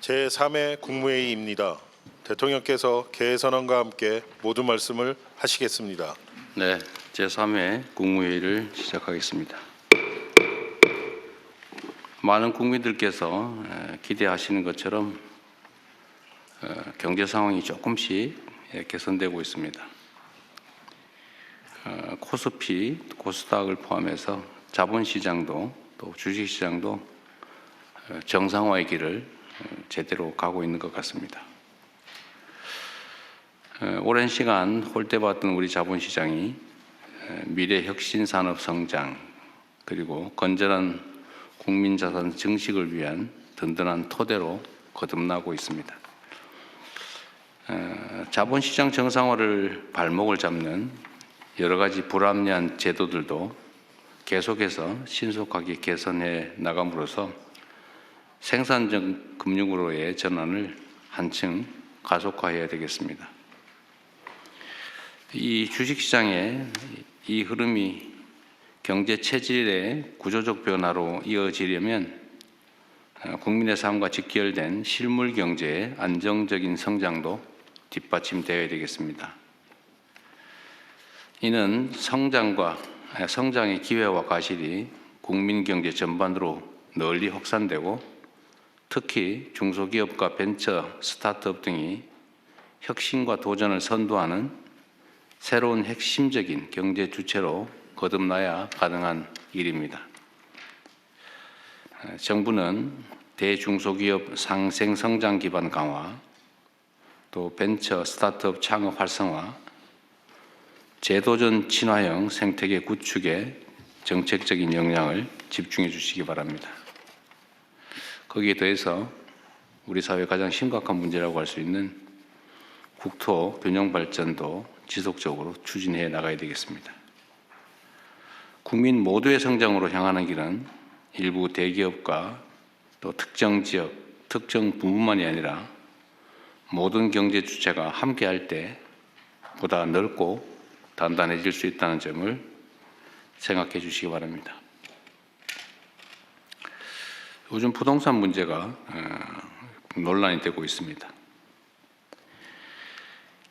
제3회 국무회의입니다. 대통령께서 개회선언과 함께 모두 말씀을 하시겠습니다. 네, 제3회 국무회의를 시작하겠습니다. 많은 국민들께서 기대하시는 것처럼 경제 상황이 조금씩 개선되고 있습니다. 코스피, 코스닥을 포함해서 자본시장도 또 주식시장도 정상화의 길을 제대로 가고 있는 것 같습니다. 오랜 시간 홀대받던 우리 자본시장이 미래 혁신 산업 성장 그리고 건전한 국민자산 증식을 위한 든든한 토대로 거듭나고 있습니다. 자본시장 정상화를 발목을 잡는 여러 가지 불합리한 제도들도 계속해서 신속하게 개선해 나감으로써 생산적 금융으로의 전환을 한층 가속화해야 되겠습니다. 이 주식시장의 이 흐름이 경제 체질의 구조적 변화로 이어지려면 국민의 삶과 직결된 실물 경제의 안정적인 성장도 뒷받침되어야 되겠습니다. 이는 성장의 기회와 과실이 국민 경제 전반으로 널리 확산되고 특히 중소기업과 벤처, 스타트업 등이 혁신과 도전을 선도하는 새로운 핵심적인 경제 주체로 거듭나야 가능한 일입니다. 정부는 대중소기업 상생 성장 기반 강화, 또 벤처, 스타트업 창업 활성화, 제도전 친화형 생태계 구축에 정책적인 역량을 집중해 주시기 바랍니다. 거기에 더해서 우리 사회의 가장 심각한 문제라고 할 수 있는 국토 균형 발전도 지속적으로 추진해 나가야 되겠습니다. 국민 모두의 성장으로 향하는 길은 일부 대기업과 또 특정 지역, 특정 부문만이 아니라 모든 경제 주체가 함께할 때 보다 넓고 단단해질 수 있다는 점을 생각해 주시기 바랍니다. 요즘 부동산 문제가 논란이 되고 있습니다.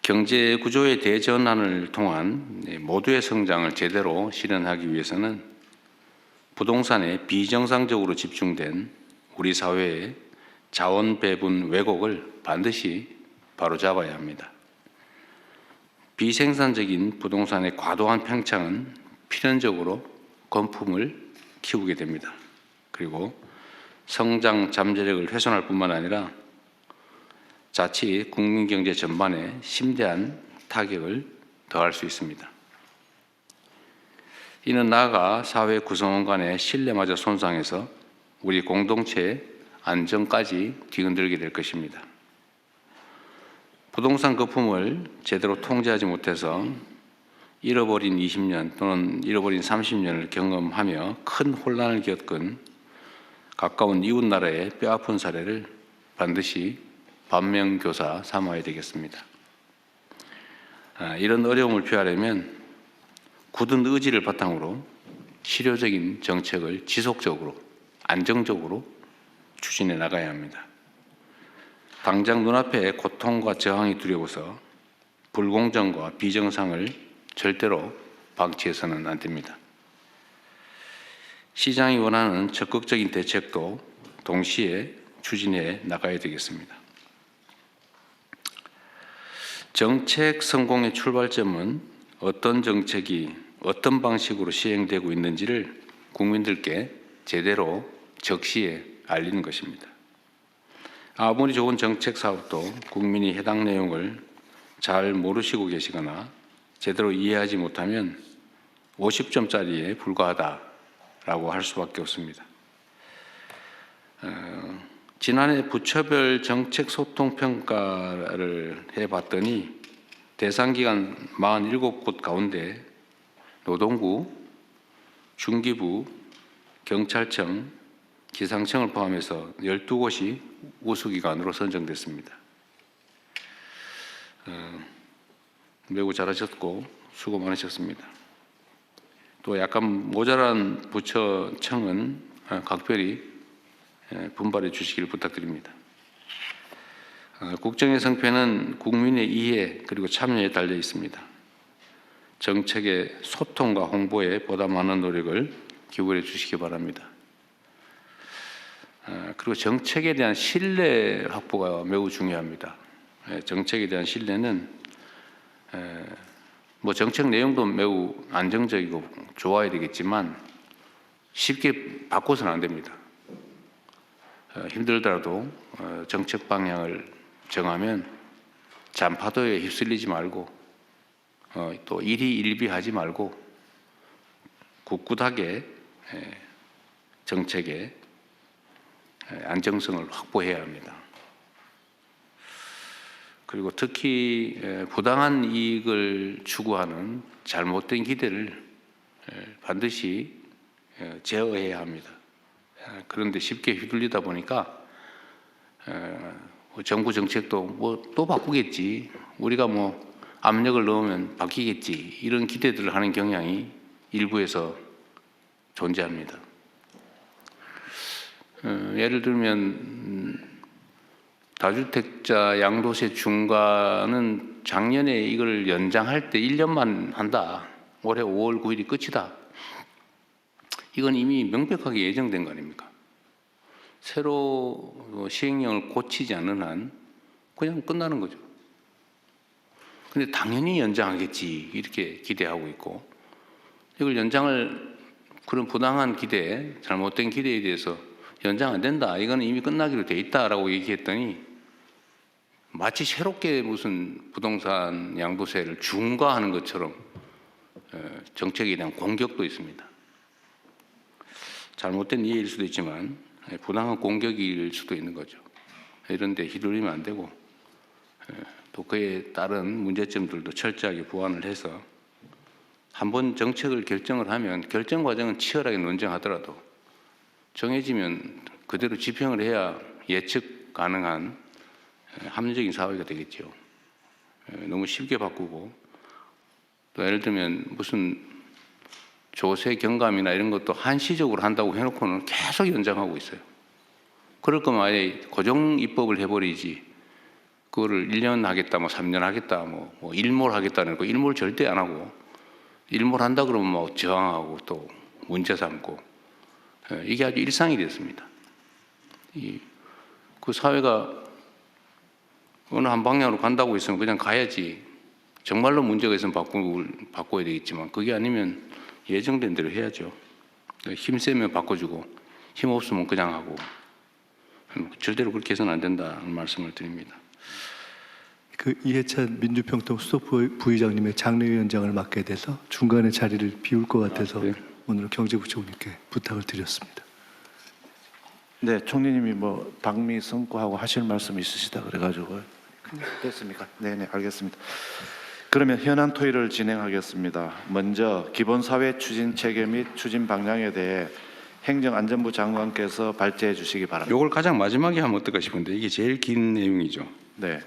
경제 구조의 대전환을 통한 모두의 성장을 제대로 실현하기 위해서는 부동산에 비정상적으로 집중된 우리 사회의 자원 배분 왜곡을 반드시 바로잡아야 합니다. 비생산적인 부동산의 과도한 팽창은 필연적으로 건품을 키우게 됩니다. 그리고 성장 잠재력을 훼손할 뿐만 아니라 자칫 국민 경제 전반에 심대한 타격을 더할 수 있습니다. 이는 나아가 사회 구성원 간의 신뢰마저 손상해서 우리 공동체의 안정까지 뒤흔들게 될 것입니다. 부동산 거품을 제대로 통제하지 못해서 잃어버린 20년 또는 잃어버린 30년을 경험하며 큰 혼란을 겪은 가까운 이웃 나라의 뼈아픈 사례를 반드시 반면교사 삼아야 되겠습니다. 이런 어려움을 피하려면 굳은 의지를 바탕으로 실효적인 정책을 지속적으로 안정적으로 추진해 나가야 합니다. 당장 눈앞에 고통과 저항이 두려워서 불공정과 비정상을 절대로 방치해서는 안 됩니다. 시장이 원하는 적극적인 대책도 동시에 추진해 나가야 되겠습니다. 정책 성공의 출발점은 어떤 정책이 어떤 방식으로 시행되고 있는지를 국민들께 제대로 적시해 알리는 것입니다. 아무리 좋은 정책 사업도 국민이 해당 내용을 잘 모르시고 계시거나 제대로 이해하지 못하면 50점짜리에 불과하다라고 할 수밖에 없습니다. 지난해 부처별 정책 소통 평가를 해봤더니 대상 기관 47곳 가운데 노동부, 중기부, 경찰청, 기상청을 포함해서 12곳이 우수기관으로 선정됐습니다. 매우 잘하셨고 수고 많으셨습니다. 또 약간 모자란 부처청은 각별히 분발해 주시기를 부탁드립니다. 국정의 성패는 국민의 이해 그리고 참여에 달려 있습니다. 정책의 소통과 홍보에 보다 많은 노력을 기울여 주시기 바랍니다. 그리고 정책에 대한 신뢰 확보가 매우 중요합니다. 정책에 대한 신뢰는 뭐 정책 내용도 매우 안정적이고 좋아야 되겠지만 쉽게 바꿔서는 안 됩니다. 힘들더라도 정책 방향을 정하면 잔파도에 휩쓸리지 말고 또 일희일비하지 말고 굳굳하게 정책의 안정성을 확보해야 합니다. 그리고 특히 부당한 이익을 추구하는 잘못된 기대를 반드시 제어해야 합니다. 그런데 쉽게 휘둘리다 보니까 정부 정책도 뭐 또 바꾸겠지, 우리가 뭐 압력을 넣으면 바뀌겠지, 이런 기대들을 하는 경향이 일부에서 존재합니다. 예를 들면 다주택자 양도세 중과는 작년에 이걸 연장할 때 1년만 한다. 올해 5월 9일이 끝이다. 이건 이미 명백하게 예정된 거 아닙니까? 새로 시행령을 고치지 않는 한 그냥 끝나는 거죠. 근데 당연히 연장하겠지 이렇게 기대하고 있고, 이걸 연장을, 그런 부당한 기대, 잘못된 기대에 대해서 연장 안 된다, 이거는 이미 끝나기로 돼 있다라고 얘기했더니 마치 새롭게 무슨 부동산 양도세를 중과하는 것처럼 정책에 대한 공격도 있습니다. 잘못된 이해일 수도 있지만 부당한 공격일 수도 있는 거죠. 이런 데 휘둘리면 안 되고, 또 그에 따른 문제점들도 철저하게 보완을 해서 한번 정책을 결정을 하면 결정 과정은 치열하게 논쟁하더라도 정해지면 그대로 집행을 해야 예측 가능한 합리적인 사회가 되겠죠. 너무 쉽게 바꾸고, 또 예를 들면 무슨 조세 경감이나 이런 것도 한시적으로 한다고 해놓고는 계속 연장하고 있어요. 그럴 거면 아예 고정 입법을 해버리지, 그거를 1년 하겠다, 뭐 3년 하겠다, 뭐 일몰 하겠다는 거, 일몰 절대 안 하고, 일몰 한다 그러면 뭐 저항하고 또 문제 삼고, 이게 아주 일상이 됐습니다. 그 사회가 어느 한 방향으로 간다고 했으면 그냥 가야지. 정말로 문제가 있으면 바꿔야 되겠지만, 그게 아니면 예정된 대로 해야죠. 힘 세면 바꿔주고 힘 없으면 그냥 하고, 절대로 그렇게 해서는 안 된다는 말씀을 드립니다. 그 이해찬 민주평통 수석부의장님의 장례위원장을 맡게 돼서 중간에 자리를 비울 것 같아서 네. 오늘 경제부총리께 부탁을 드렸습니다. 네, 총리님이 뭐 방미 선고하고 하실 말씀 있으시다 그래가지고. 됐습니까? 네, 알겠습니다. 그러면 현안 토의를 진행하겠습니다. 먼저 기본사회 추진 체계 및 추진 방향에 대해 행정안전부 장관께서 발제해 주시기 바랍니다. 이걸 가장 마지막에 하면 어떨까 싶은데 이게 제일 긴 내용이죠. 네,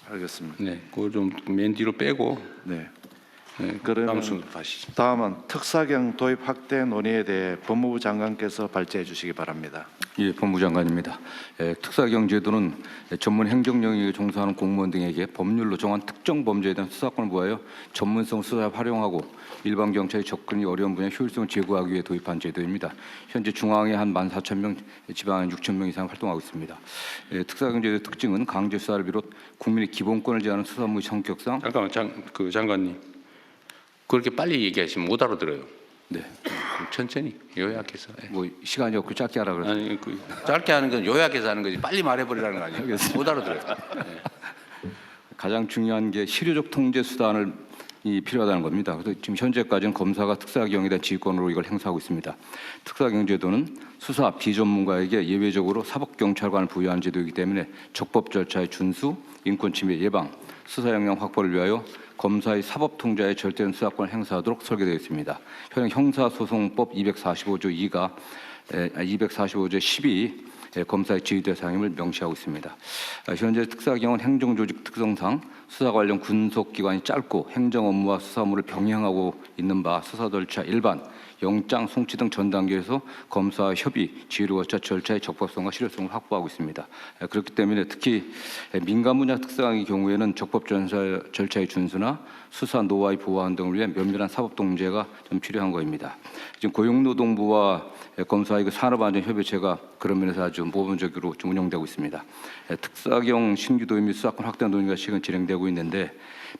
알겠습니다. 네, 그걸 좀 맨 뒤로 빼고. 네. 네, 그러면 다음 순서 가시죠. 다음은 특사경 도입 확대 논의에 대해 법무부 장관께서 발제해 주시기 바랍니다. 예, 법무부 장관입니다. 특사경제도는 전문 행정 영역에 종사하는 공무원 등에게 법률로 정한 특정 범죄에 대한 수사권을 부여하여 전문성 수사에 활용하고 일반 경찰이 접근이 어려운 분야 효율성을 제고하기 위해 도입한 제도입니다. 현재 중앙에 한 14,000명, 지방에 6,000명 이상 활동하고 있습니다. 특사경제도의 특징은 강제 수사를 비롯 국민의 기본권을 제한하는 수사무의 성격상. 잠깐만, 장관님. 그렇게 빨리 얘기하시면 못 알아들어요. 네, 천천히 요약해서. 뭐 시간이 없고 짧게 하라 그래서. 아니, 짧게 하는 건 요약해서 하는 거지 빨리 말해버리라는 거 아니에요? 못 알아들어요. 네. 가장 중요한 게 실효적 통제 수단을 필요하다는 겁니다. 그래서 지금 현재까지는 검사가 특사경에 대한 지휘권으로 이걸 행사하고 있습니다. 특사경제도는 수사 비전문가에게 예외적으로 사법경찰관을 부여한 제도이기 때문에 적법 절차의 준수, 인권침해 예방, 수사 역량 확보를 위하여 검사의 사법 통제에 절대적인 수사권을 행사하도록 설계되어 있습니다. 현행 형사소송법 245조 2가 245조 10이 검사의 지휘 대상임을 명시하고 있습니다. 현재 특사경은 행정조직 특성상 수사 관련 군속 기간이 짧고 행정 업무와 수사 업무를 병행하고 있는 바 수사 절차 일반, 영장 송치 등 전 단계에서 검사와 협의, 지휘를 거쳐 절차의 적법성과 실효성을 확보하고 있습니다. 그렇기 때문에 특히 민간 분야 특사경의 경우에는 적법 절차의 준수나 수사 노하우의 보완 등을 위해 면밀한 사법 통제가 좀 필요한 것입니다. 지금 고용노동부와 검사의 산업안전협의체가 그런 면에서 아주 모범적으로 좀 운영되고 있습니다. 특사경 신규 도입 및 수사권 확대 논의가 지금 진행되고 있는데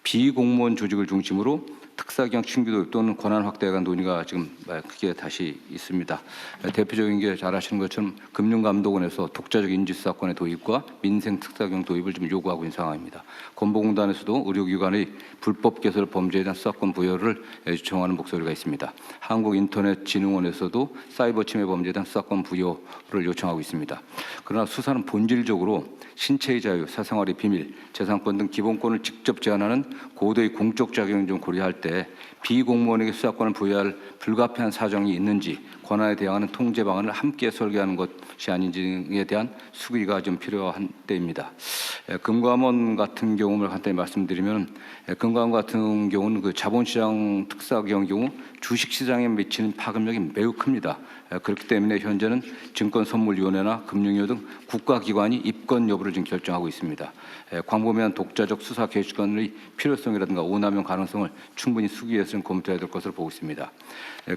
비공무원 조직을 중심으로 특사경 신규 도입 또는 권한 확대에 관한 논의가 지금 크게 다시 있습니다. 대표적인 게 잘 아시는 것처럼 금융감독원에서 독자적 인지수사권의 도입과 민생 특사경 도입을 좀 요구하고 있는 상황입니다. 건보공단에서도 의료기관의 불법 개설 범죄에 대한 수사권 부여를 요청하는 목소리가 있습니다. 한국인터넷진흥원에서도 사이버 침해 범죄에 대한 수사권 부여를 요청하고 있습니다. 그러나 수사는 본질적으로 신체의 자유, 사생활의 비밀, 재산권 등 기본권을 직접 제한하는 고도의 공적 작용을 좀 고려할 때 비공무원에게 수사권을 부여할 불가피한 사정이 있는지 권한에 대항하는 통제 방안을 함께 설계하는 것이 아닌지에 대한 수기가 좀 필요한 때입니다. 금감원 같은 경우를 간단히 말씀드리면 금감원 같은 경우는 그 자본시장 특사경 경우 주식시장에 미치는 파급력이 매우 큽니다. 그렇기 때문에 현재는 증권선물위원회나 금융위원 등 국가기관이 입건 여부를 지금 결정하고 있습니다. 광범위한 독자적 수사 개시권의 필요성이라든가 오남용 가능성을 충분히 수기해서 검토해야 될 것으로 보고 있습니다.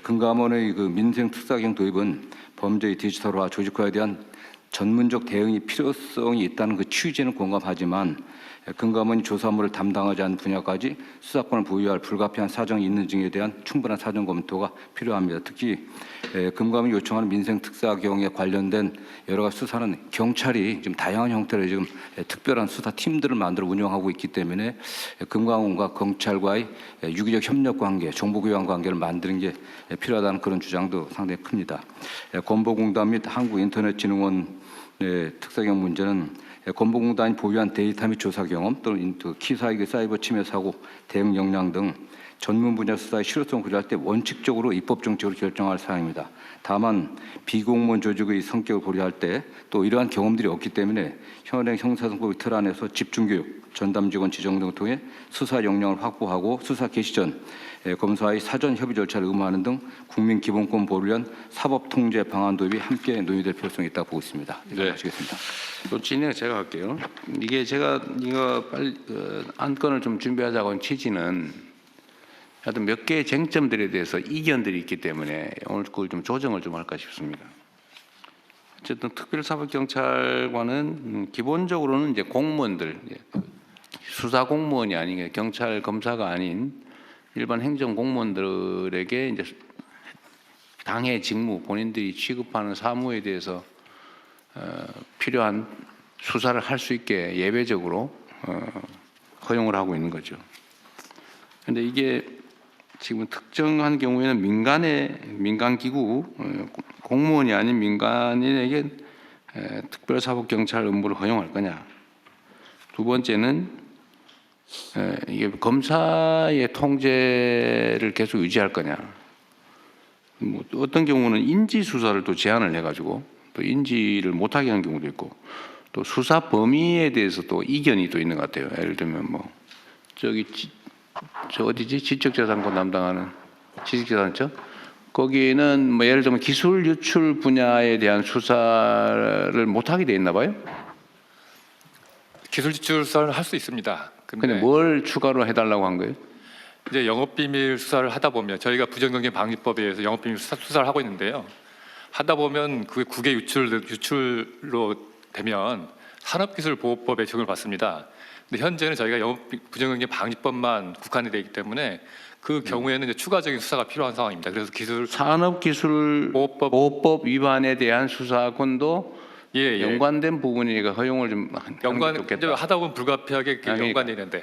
금감원의 그 민생 특사경 도입은 범죄의 디지털화, 조직화에 대한 전문적 대응이 필요성이 있다는 그 취지는 공감하지만 금감원이 조사 업무를 담당하지 않는 분야까지 수사권을 부여할 불가피한 사정이 있는지에 대한 충분한 사전 검토가 필요합니다. 특히 금감원이 요청하는 민생 특사경에 관련된 여러 가지 수사는 경찰이 지금 다양한 형태로 지금 특별한 수사 팀들을 만들어 운영하고 있기 때문에 금감원과 경찰과의 유기적 협력 관계, 정보 교환 관계를 만드는 게 필요하다는 그런 주장도 상당히 큽니다. 건보공단 및 한국인터넷진흥원 특사경 문제는 건보공단이 보유한 데이터 및 조사 경험 또는 키사익의 사이버 침해 사고, 대응 역량 등 전문 분야 수사의 실효성을 고려할 때 원칙적으로 입법 정책으로 결정할 사항입니다. 다만 비공무원 조직의 성격을 고려할 때 또 이러한 경험들이 없기 때문에 현행 형사소송법의 틀 안에서 집중교육, 전담직원 지정 등을 통해 수사 역량을 확보하고 수사 개시 전 검사의 사전 협의 절차를 의무화하는 등 국민 기본권 보호를 위한 사법 통제 방안 도입이 함께 논의될 필요성이 있다고 보고 있습니다. 이상 마치겠습니다. 또 진행 제가 할게요. 이게 제가 이거 빨리 안건을 좀 준비하자고 한 취지는 하여튼 몇 개의 쟁점들에 대해서 이견들이 있기 때문에 오늘 그걸 좀 조정을 좀 할까 싶습니다. 어쨌든 특별사법경찰관은 기본적으로는 이제 공무원들, 수사 공무원이 아닌 경찰 검사가 아닌 일반 행정 공무원들에게 이제 당의 직무, 본인들이 취급하는 사무에 대해서 필요한 수사를 할 수 있게 예외적으로 허용을 하고 있는 거죠. 그런데 이게 지금 특정한 경우에는 민간기구, 공무원이 아닌 민간인에게 특별사법경찰 업무를 허용할 거냐. 두 번째는 이게 검사의 통제를 계속 유지할 거냐. 뭐 어떤 경우는 인지 수사를 또 제한을 해가지고 또 인지를 못하게 하는 경우도 있고 또 수사 범위에 대해서 또 이견이 또 있는 것 같아요. 예를 들면 뭐 저 어디지 지적재산권 담당하는 지식재산처 거기는 뭐 예를 들면 기술 유출 분야에 대한 수사를 못하게 돼 있나 봐요. 기술 유출 수사를 할 수 있습니다. 근데 뭘 추가로 해달라고 한 거예요? 이제 영업비밀 수사를 하다 보면 저희가 부정경쟁 방지법에 의해서 영업비밀 수사를 하고 있는데요. 하다 보면 그게 국외 유출로 되면 산업기술보호법에 적용을 받습니다. 근데 현재는 저희가 부정경쟁 방지법만 국한이 되어 있기 때문에 그 경우에는 이제 추가적인 수사가 필요한 상황입니다. 그래서 산업기술보호법 위반에 대한 수사권도 연관된 부분이니까 허용을 좀 하다 보면 불가피하게 연관되는데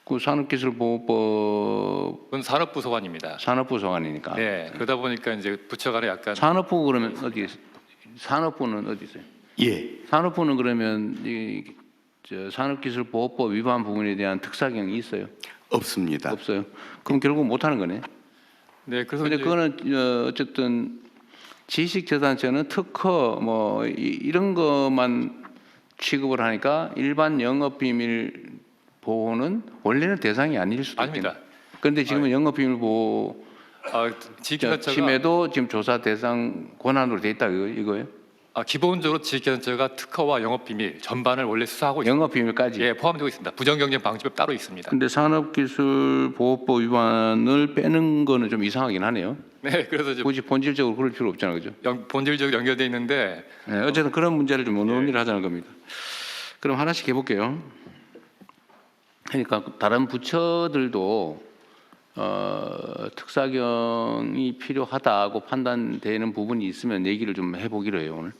그 산업기술보호법은 산업부 소관입니다. 산업부 소관이니까. 네, 그러다 보니까 이제 부처 간에 약간 산업부 그러면 어디 산업부는 어디 있어요? 산업부는 그러면 산업기술보호법 위반 부분에 대한 특사경이 있어요? 없습니다. 없어요. 그럼 결국 못 하는 거네. 네, 그래서 근데 그거는 어쨌든 지식재산권은 특허 뭐 이런 것만 취급을 하니까 일반 영업비밀 보호는 원래는 대상이 아닐 수도 있겠네요. 아닙니다. 그런데 지금은 영업비밀 보호 지식재산처가 침해도 지금 조사 대상 권한으로 돼 있다 이거예요? 기본적으로 지식재산처가 특허와 영업비밀 전반을 원래 수사하고 있습니다. 영업비밀까지. 예, 포함되고 있습니다. 부정경쟁 방지법 따로 있습니다. 근데 산업기술보호법 위반을 빼는 거는 좀 이상하긴 하네요. 네, 그래서 이제 굳이 본질적으로 그럴 필요 없잖아요, 그죠? 본질적으로 연결돼 있는데 네, 어쨌든 그런 문제를 좀 논의를 하자는 겁니다. 그럼 하나씩 해볼게요. 그러니까 다른 부처들도 특사경이 필요하다고 판단되는 부분이 있으면 얘기를 좀 해보기로 해요, 오늘.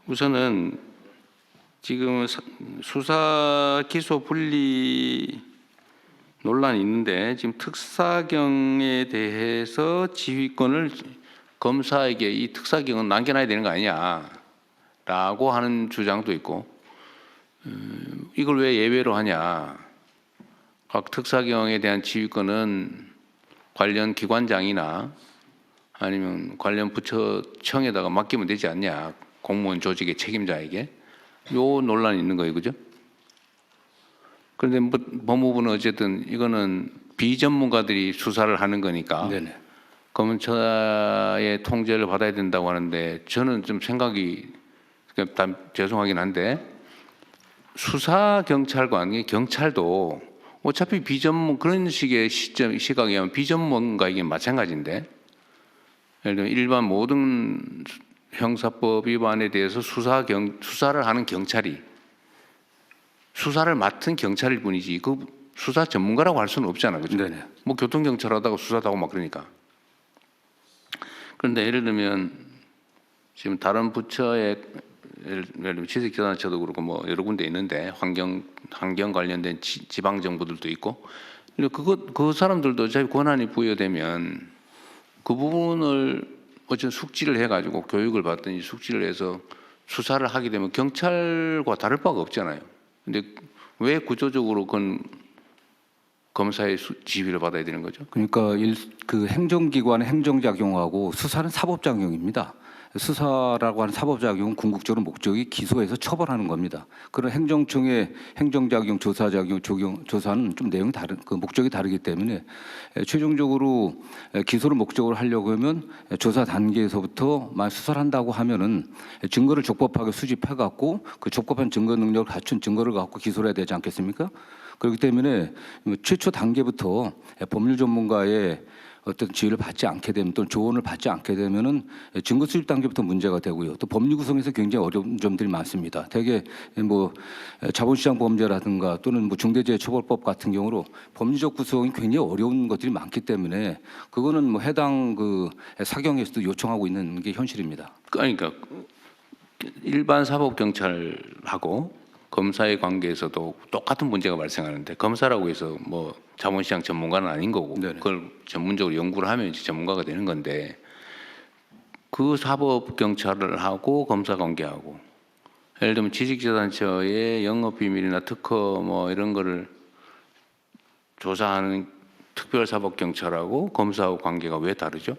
우선은 지금 수사 기소 분리 논란이 있는데 지금 특사경에 대해서 지휘권을 검사에게 이 특사경은 남겨놔야 되는 거 아니냐라고 하는 주장도 있고 이걸 왜 예외로 하냐. 각 특사경에 대한 지휘권은 관련 기관장이나 아니면 관련 부처청에다가 맡기면 되지 않냐. 공무원 조직의 책임자에게. 요 논란이 있는 거예요. 그죠? 그런데 뭐 법무부는 어쨌든 이거는 비전문가들이 수사를 하는 거니까 네네. 검찰의 통제를 받아야 된다고 하는데 저는 좀 생각이 죄송하긴 한데 수사 경찰관, 경찰도 어차피 그런 식의 시각이면 비전문가이긴 마찬가지인데 예를 들면 일반 모든 형사법 위반에 대해서 수사를 하는 경찰이 수사를 맡은 경찰일 뿐이지 그 수사 전문가라고 할 수는 없잖아, 그죠? 네네. 뭐 교통경찰 하다가 수사도 하고 막 그러니까. 그런데 예를 들면 지금 다른 부처의 예를 들면 지식재산처도 그렇고 뭐 여러 군데 있는데 환경 관련된 지방 정부들도 있고 그 사람들도 어차피 권한이 부여되면 그 부분을 어쨌든 숙지를 해가지고 교육을 받든지 숙지를 해서 수사를 하게 되면 경찰과 다를 바가 없잖아요. 근데 왜 구조적으로 그건 검사의 지휘를 받아야 되는 거죠? 그러니까 그 행정기관의 행정작용하고 수사는 사법작용입니다. 수사라고 하는 사법작용은 궁극적으로 목적이 기소해서 처벌하는 겁니다. 그런 행정청의 행정작용, 조사작용, 조사는 좀 내용이 그 목적이 다르기 때문에 최종적으로 기소를 목적으로 하려고 하면 조사 단계에서부터 만 수사를 한다고 하면은 증거를 적법하게 수집해갖고 그 적법한 증거 능력을 갖춘 증거를 갖고 기소를 해야 되지 않겠습니까? 그렇기 때문에 최초 단계부터 법률 전문가의 어떤 지휘를 받지 않게 되면 또는 조언을 받지 않게 되면은 증거 수집 단계부터 문제가 되고요. 또 법률 구성에서 굉장히 어려운 점들이 많습니다. 대개 뭐 자본시장 범죄라든가 또는 뭐 중대재해처벌법 같은 경우로 법률적 구성이 굉장히 어려운 것들이 많기 때문에 그거는 뭐 해당 그 사경에서도 요청하고 있는 게 현실입니다. 그러니까 일반 사법 경찰하고 검사의 관계에서도 똑같은 문제가 발생하는데 검사라고 해서 뭐 자본시장 전문가는 아닌 거고 네네. 그걸 전문적으로 연구를 하면 이제 전문가가 되는 건데 그 사법 경찰을 하고 검사 관계하고 예를 들면 지식재산처의 영업비밀이나 특허 뭐 이런 거를 조사하는 특별사법경찰하고 검사하고 관계가 왜 다르죠?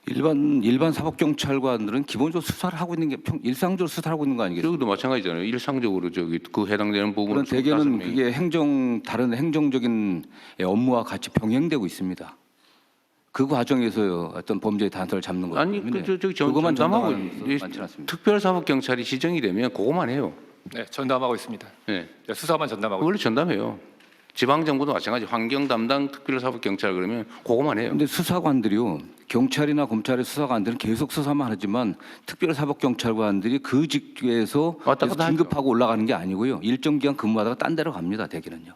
일반 사법경찰관들은 기본적으로 수사를 하고 있는 게 일상적으로 수사를 하고 있는 거 아니겠어요? 여기도 마찬가지잖아요. 일상적으로 그 해당되는 부분을 그런 대개는 그게 다른 행정적인 업무와 같이 병행되고 있습니다. 그 과정에서 어떤 범죄의 단서를 잡는 거죠. 아니 저기 그것만 전담하고 전담하는 많지 않습니다. 특별사법경찰이 지정이 되면 그거만 해요. 네, 전담하고 있습니다. 네. 네, 수사만 전담하고 원래 전담해요. 지방정부도 마찬가지. 환경 담당 특별사법경찰 그러면 그거만 해요. 근데 수사관들이요, 경찰이나 검찰의 수사관들은 계속 수사만 하지만 특별사법경찰관들이 그 직위에서 왔다 갔다 진급하고 올라가는 게 아니고요, 일정 기간 근무하다가 딴 데로 갑니다. 대개는요.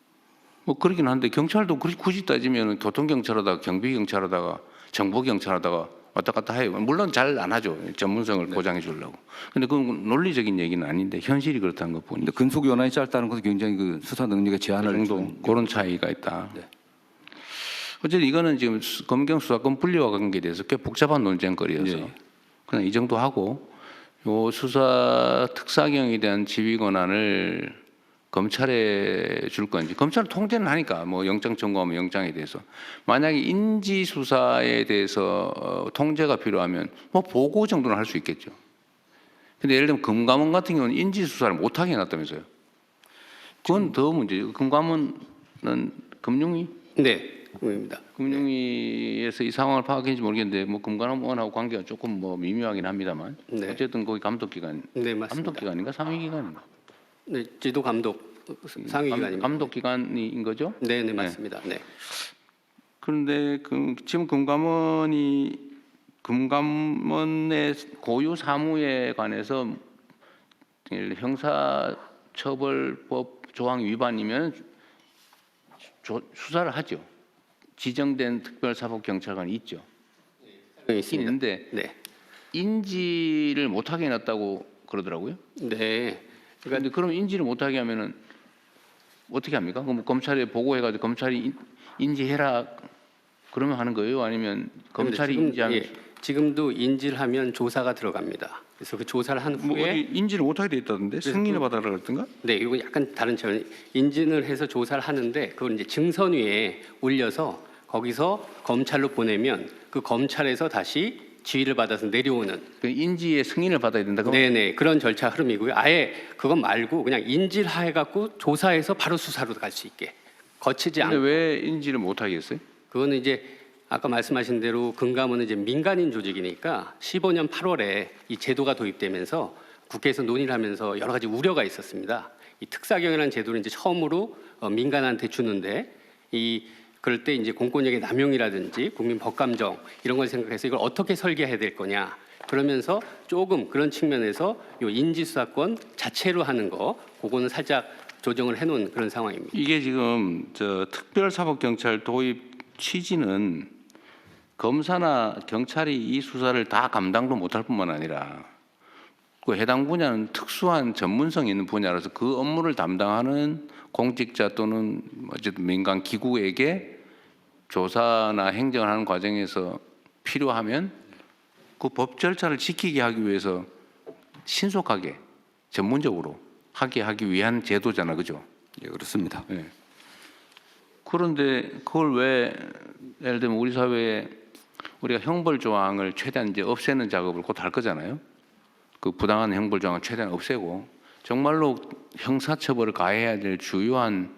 뭐 그러긴 한데 경찰도 굳이 따지면 교통경찰하다가 경비경찰하다가 정보경찰하다가 왔다 갔다 해요. 물론 잘 안 하죠. 전문성을 보장해 주려고. 근데 그건 논리적인 얘기는 아닌데 현실이 그렇다는 것 뿐이죠. 근데 근속 연한이 짧다는 것은 굉장히 그 수사 능력의 제한을 정도 주는 그런 차이가 있다. 네. 어쨌든 이거는 지금 검경 수사권 분리와 관계에 대해서 꽤 복잡한 논쟁거리여서 네. 그냥 이 정도 하고 요 수사 특사경에 대한 지휘 권한을 검찰에 줄 건지. 검찰은 통제는 하니까 뭐 영장 청구하면 영장에 대해서 만약에 인지 수사에 대해서 통제가 필요하면 뭐 보고 정도는 할 수 있겠죠. 근데 예를 들면 금감원 같은 경우는 인지 수사를 못하게 해놨다면서요. 그건 더 문제죠. 금감원은 금융위? 네, 의원입니다. 금융위에서 이 상황을 파악했는지 모르겠는데 뭐 금감원하고 관계가 조금 뭐 미묘하긴 합니다만 네. 어쨌든 거기 감독기관, 네, 맞습니다. 감독기관인가 상위기관인가? 네, 지도 감독 상위 기관입니다. 감독기관인 거죠? 네, 네, 맞습니다. 네. 그런데 지금 금감원의 고유 사무에 관해서 형사처벌법 조항 위반이면 수사를 하죠. 지정된 특별사법경찰관이 있죠. 네, 있습니다. 있는데 네. 인지를 못하게 해놨다고 그러더라고요. 네. 그런데 그럼 인지를 못하게 하면은 어떻게 합니까? 그럼 검찰에 보고해가지고 검찰이 인지해라 그러면 하는 거예요? 아니면 검찰이 지금, 인지하면 예, 지금도 인지를 하면 조사가 들어갑니다. 그래서 그 조사를 한 뭐 후에 어디 인지를 못하게 돼 있다던데 승인을 받아라 그랬던가? 네, 이거 약간 다른 차원. 인진을 해서 조사를 하는데 그걸 이제 증선위에 올려서 거기서 검찰로 보내면 그 검찰에서 다시 지휘를 받아서 내려오는 그 인지의 승인을 받아야 된다. 그럼 네네 그런 절차 흐름이고요. 아예 그건 말고 그냥 인지를 해갖고 조사해서 바로 수사로 갈 수 있게 거치지 근데 않고 왜 인지를 못하게 했어요? 그거는 이제 아까 말씀하신 대로 금감원은 이제 민간인 조직이니까 15년 8월에 이 제도가 도입되면서 국회에서 논의를 하면서 여러 가지 우려가 있었습니다. 이 특사경이라는 제도를 이제 처음으로 민간한테 주는데 그럴 때 이제 공권력의 남용이라든지 국민 법감정 이런 걸 생각해서 이걸 어떻게 설계해야 될 거냐. 그러면서 조금 그런 측면에서 요 인지수사권 자체로 하는 거 그거는 살짝 조정을 해놓은 그런 상황입니다. 이게 지금 특별사법경찰 도입 취지는 검사나 경찰이 이 수사를 다 감당도 못할 뿐만 아니라 그 해당 분야는 특수한 전문성이 있는 분야라서 그 업무를 담당하는 공직자 또는 어쨌든 민간 기구에게 조사나 행정을 하는 과정에서 필요하면 그 법 절차를 지키게 하기 위해서 신속하게 전문적으로 하기 위한 제도잖아, 그죠? 예, 그렇습니다. 네. 그런데 그걸 왜 예를 들면 우리 사회에 우리가 형벌 조항을 최대한 이제 없애는 작업을 곧 할 거잖아요. 그 부당한 형벌 조항을 최대한 없애고 정말로 형사처벌을 가해야 될 주요한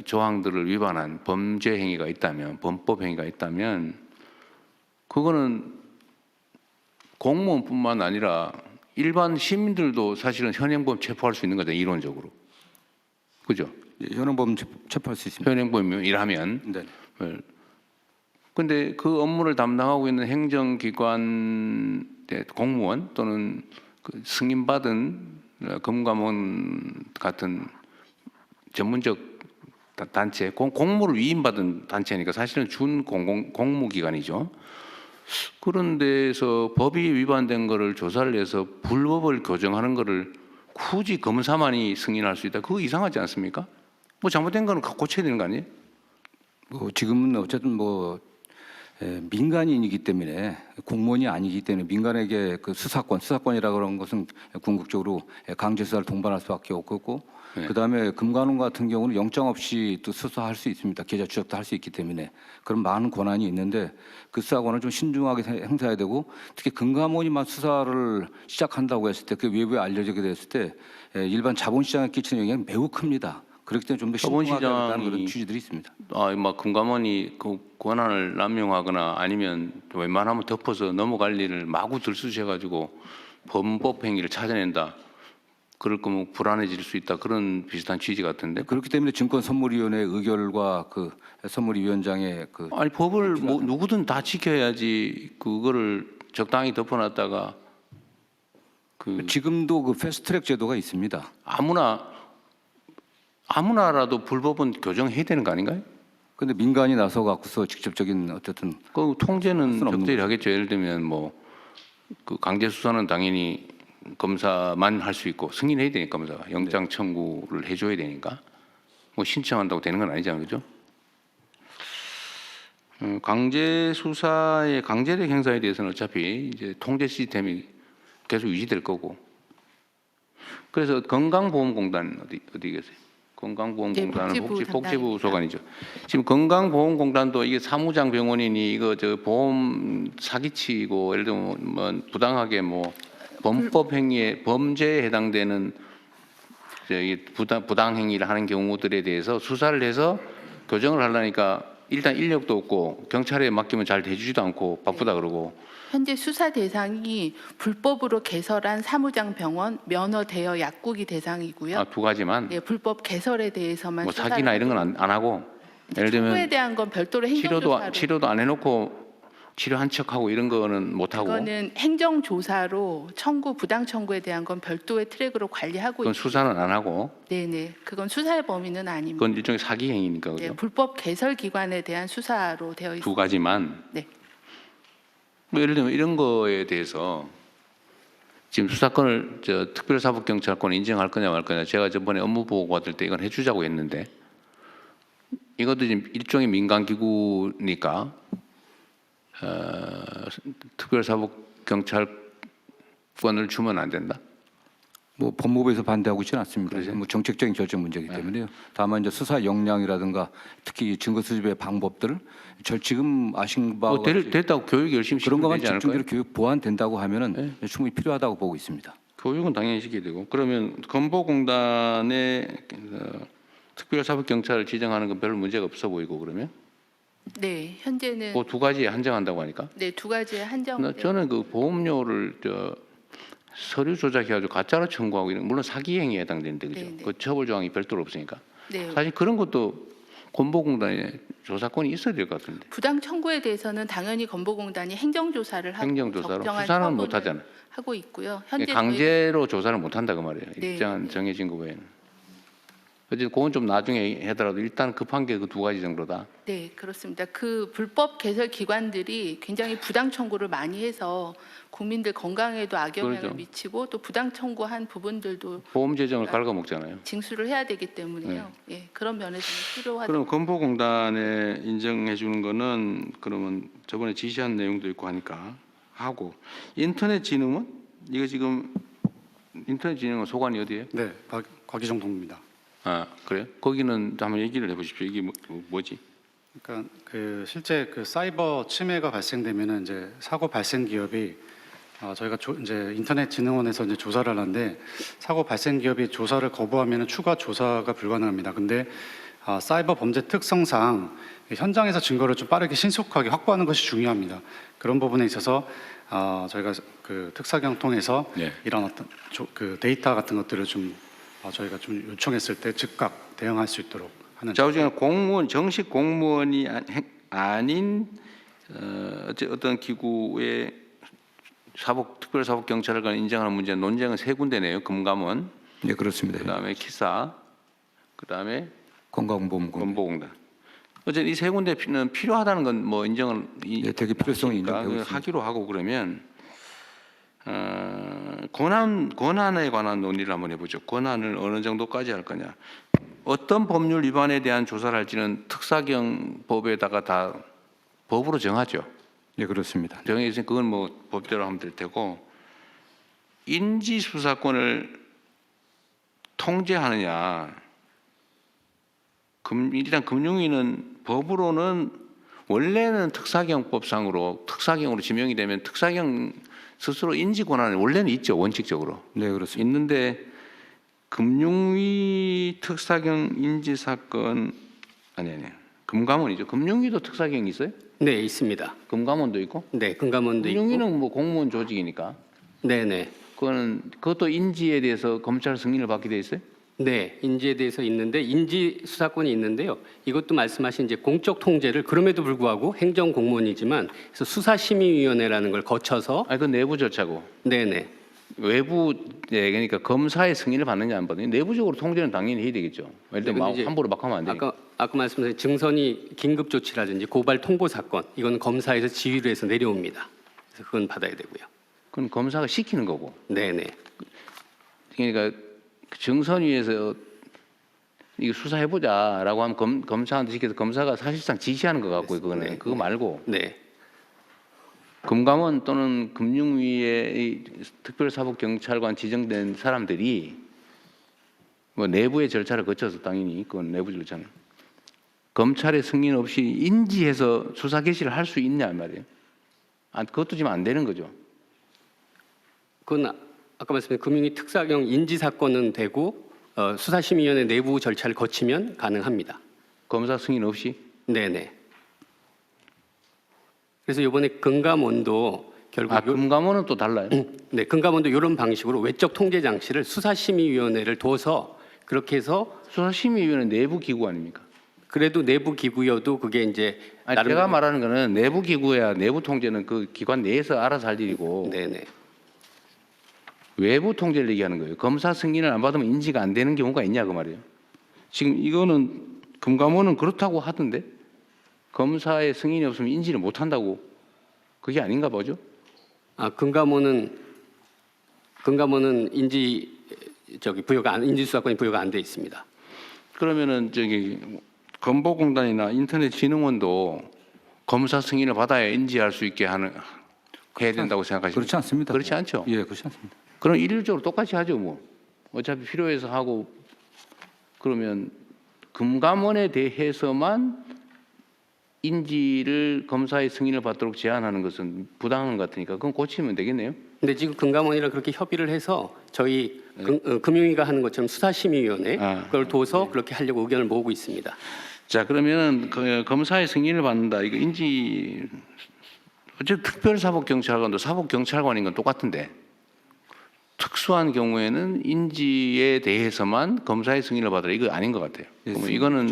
조항들을 위반한 범죄 행위가 있다면, 범법 행위가 있다면 그거는 공무원뿐만 아니라 일반 시민들도 사실은 현행범 체포할 수 있는 거잖아요, 이론적으로. 그죠? 예, 현행범 체포할 수 있습니다. 현행범이라면. 네. 근데 그 업무를 담당하고 있는 행정기관 공무원 또는 그 승인받은 금감원 같은 전문적 단체, 공무를 위임받은 단체니까 사실은 공무기관이죠. 그런 데서 법이 위반된 거를 조사를 해서 불법을 교정하는 거를 굳이 검사만이 승인할 수 있다. 그거 이상하지 않습니까? 뭐 잘못된 거는 고쳐야 되는 거 아니에요? 뭐 지금은 어쨌든 민간인이기 때문에 공무원이 아니기 때문에 민간에게 그 수사권이라 그런 것은 궁극적으로 강제 수사를 동반할 수밖에 없고 네. 그다음에 금감원 같은 경우는 영장 없이 또 수사할 수 있습니다. 계좌 추적도 할 수 있기 때문에 그런 많은 권한이 있는데 그 수사권을 좀 신중하게 행사해야 되고 특히 금감원이만 수사를 시작한다고 했을 때 그 외부에 알려지게 됐을 때 일반 자본시장에 끼치는 영향이 매우 큽니다. 그렇기 때문에 좀 더 신중하게 하는 그런 취지들이 있습니다. 막 금감원이 그 권한을 남용하거나 아니면 웬만하면 덮어서 넘어갈 일을 마구 들쑤셔가지고 범법 행위를 찾아낸다. 그럴 거면 불안해질 수 있다. 그런 비슷한 취지 같은데. 그렇기 때문에 증권선물위원회 의결과 그 선물위원장의 그 아니 법을 뭐 누구든 다 지켜야지 그거를 적당히 덮어놨다가 지금도 그 패스트트랙 제도가 있습니다. 아무나라도 불법은 교정해야 되는 거 아닌가요? 근데 민간이 나서 갖고서 직접적인 어쨌든 그 통제는 수는 없는 적절히 하겠죠. 예를 들면 그 강제 수사는 당연히 검사만 할 수 있고 승인해야 되니까 검사가 영장 청구를 해줘야 되니까 뭐 신청한다고 되는 건 아니잖아요, 그죠? 강제 수사의 강제력 행사에 대해서는 어차피 이제 통제 시스템이 계속 유지될 거고 그래서 건강보험공단 어디 계세요? 건강보험공단은 네, 복지부 담당입니다. 소관이죠. 지금 건강보험공단도 이게 사무장 병원이니 이거 저 보험 사기치고 예를 들면 뭐 부당하게 뭐 범법 행위에 범죄에 해당되는 저기 부당 행위를 하는 경우들에 대해서 수사를 해서 교정을 하려니까 일단 인력도 없고 경찰에 맡기면 잘 대주지도 않고 바쁘다 그러고 현재 수사 대상이 불법으로 개설한 사무장 병원, 면허 대여 약국이 대상이고요. 두 가지만 네, 불법 개설에 대해서만 뭐 수사를 사기나 이런 건 안 하고 예를 들면 청구에 대한 건 별도로 행정조사로. 치료도 안 해놓고 치료한 척하고 이런 거는 못 하고 그거는 행정조사로 청구 부당 청구에 대한 건 별도의 트랙으로 관리하고 그건 있고. 수사는 안 하고 네네, 그건 수사의 범위는 아닙니다. 그건 일종의 사기 행위니까 네, 그죠? 불법 개설 기관에 대한 수사로 되어 있습니다. 두 가지만 네. 뭐 예를 들면 이런 거에 대해서 지금 수사권을 특별사법경찰권 인정할 거냐 말 거냐 제가 저번에 업무 보고 받을 때 이건 해주자고 했는데 이것도 지금 일종의 민간기구니까 특별사법경찰권을 주면 안 된다. 뭐 법무부에서 반대하고 있지는 않습니다. 뭐 정책적인 결정 문제이기 때문에요. 다만 이제 수사 역량이라든가 특히 증거 수집의 방법들을 지금 아신 바와 같이 됐다고 교육 열심히 그런 시키면 것만 되지 않을까요? 집중적으로 교육 보완된다고 하면은 충분히 필요하다고 보고 있습니다. 교육은 당연히 시켜야 되고 그러면 건보공단에 특별사법경찰을 지정하는 건 별 문제가 없어 보이고 그러면 네, 현재는 그 두 가지에 한정한다고 하니까 네, 두 가지의 한정. 저는 그 보험료를 서류 조작해가지고 가짜로 청구하고 이런 물론 사기 행위에 해당되는데 그죠? 네, 네. 그 처벌 조항이 별도로 없으니까 네. 사실 그런 것도 건보공단에 조사권이 있어야 될 것 같은데 부당 청구에 대해서는 당연히 건보공단이 행정조사를 하고 행정조사로 적정한 수사는 처분을 못 하잖아요. 하고 있고요. 현재 강제로 조사를 못 한다 그 말이에요. 네, 일정한 네. 정해진 거 외에는. 어쨌든 그건 좀 나중에 하더라도 일단 급한 게 그 두 가지 정도다. 네, 그렇습니다. 그 불법 개설 기관들이 굉장히 부당 청구를 많이 해서 국민들 건강에도 악영향을 그렇죠. 미치고 또 부당 청구한 부분들도 보험 재정을 갉아먹잖아요. 징수를 해야 되기 때문에요. 예, 그런 면에서는 필요하다. 그럼 건보공단에 인정해 주는 거는 그러면 저번에 지시한 내용도 있고 하니까 하고 인터넷 진흥원 이거 지금 인터넷 진흥원 소관이 어디예요? 네, 곽기정 동무입니다. 아 그래요? 거기는 한번 얘기를 해보십시오. 이게 뭐지? 그러니까 그 실제 그 사이버 침해가 발생되면은 이제 사고 발생 기업이 저희가 이제 인터넷진흥원에서 이제 조사를 하는데 사고 발생 기업이 조사를 거부하면은 추가 조사가 불가능합니다. 근데 사이버 범죄 특성상 현장에서 증거를 좀 빠르게 신속하게 확보하는 것이 중요합니다. 그런 부분에 있어서 저희가 그 특사경 통해서 네. 이런 어떤 그 데이터 같은 것들을 좀 저희가 좀 요청했을 때 즉각 대응할 수 있도록 하는. 좌우지간 공무원 정식 공무원이 아닌 어떤 기구의 특별사법경찰관 인정하는 문제 논쟁은 세 군데네요. 금감원, 네, 그렇습니다. 그다음에 키사, 그다음에 건강보험공단. 건보공단. 어쨌든 이 세 군데는 필요하다는 건 뭐 인정을 네, 되게 필요성이 하시니까 인정되고 있습니다. 하기로 하고 그러면 권한에 관한 논의를 한번 해보죠. 권한을 어느 정도까지 할 거냐. 어떤 법률 위반에 대한 조사를 할지는 특사경법에다가 다 법으로 정하죠. 네, 그렇습니다. 정해 있으니 그건 뭐 법대로 하면 될 테고 인지 수사권을 통제하느냐. 일단 금융위는 법으로는 원래는 특사경법상으로 특사경으로 지명이 되면 특사경 스스로 인지 권한이 원래는 있죠. 원칙적으로 네, 그렇습니다. 있는데 금융위 특사경 인지 사건 아니 금감원이죠. 금융위도 특사경이 있어요? 네, 있습니다. 금감원도 있고. 네, 금감원도 있고. 금융위는 뭐 공무원 조직이니까. 네, 네. 그것도 인지에 대해서 검찰 승인을 받게 돼 있어요? 네, 인지에 대해서 있는데 인지 수사권이 있는데요. 이것도 말씀하신 이제 공적 통제를 그럼에도 불구하고 행정 공무원이지만 그래서 수사심의위원회라는 걸 거쳐서 아니 그 내부 절차고. 네네. 외부 그러니까 검사의 승인을 받느냐 안 받느냐 내부적으로 통제는 당연히 해야 되겠죠. 예를 들면 근데 이제 함부로 막 하면 안 되니까. 아까 말씀드린 증선이 긴급 조치라든지 고발 통보 사건 이건 검사에서 지휘를 해서 내려옵니다. 그래서 그건 받아야 되고요. 그건 검사가 시키는 거고. 네네. 그러니까 증선위에서 이거 수사해보자라고 하면 검사한테 시켜서 검사가 사실상 지시하는 거 같고요. 그거는 네, 그거 말고 네. 금감원 또는 금융위의 특별사법경찰관 지정된 사람들이 뭐 내부의 절차를 거쳐서 당연히 그건 내부 절차는 검찰의 승인 없이 인지해서 수사 개시를 할 수 있냐 말이에요. 그것도 지금 안 되는 거죠. 그건 아까 말씀드린 금융위 특사경 인지 사건은 되고 수사심의위원회 내부 절차를 거치면 가능합니다. 검사 승인 없이? 네네. 그래서 이번에 금감원도 결국 금감원은 또 달라요? 네, 금감원도 이런 방식으로 외적 통제 장치를 수사심의위원회를 둬서 그렇게 해서 수사심의위원회 내부 기구 아닙니까? 그래도 내부 기구여도 그게 이제 제가 말하는 거는 내부 기구야 내부 통제는 그 기관 내에서 알아서 할 일이고 네네. 외부 통제를 얘기하는 거예요. 검사 승인을 안 받으면 인지가 안 되는 경우가 있냐 그 말이에요. 지금 이거는 금감원은 그렇다고 하던데 검사의 승인이 없으면 인지를 못 한다고 그게 아닌가 보죠? 금감원은 인지 수사권이 부여가 안 돼 있습니다. 그러면은 건보공단이나 인터넷진흥원도 검사 승인을 받아야 인지할 수 있게 해야 된다고 생각하십니까? 그렇지 않습니다. 그렇지 않죠? 예, 그렇지 않습니다. 그럼 일률적으로 똑같이 하죠 뭐. 어차피 필요해서 하고 그러면 금감원에 대해서만 인지를 검사의 승인을 받도록 제한하는 것은 부당한 것 같으니까 그건 고치면 되겠네요. 근데 지금 금감원이랑 그렇게 협의를 해서 저희 금융위가 하는 것처럼 수사심의위원회 그걸 둬서 그렇게 하려고 의견을 모으고 있습니다. 자 그러면은 검사의 승인을 받는다. 이거 인지 어쨌든 특별사법경찰관도 사법경찰관인 건 똑같은데 특수한 경우에는 인지에 대해서만 검사의 승인을 받으라 이거 아닌 것 같아요. 그러면 이거는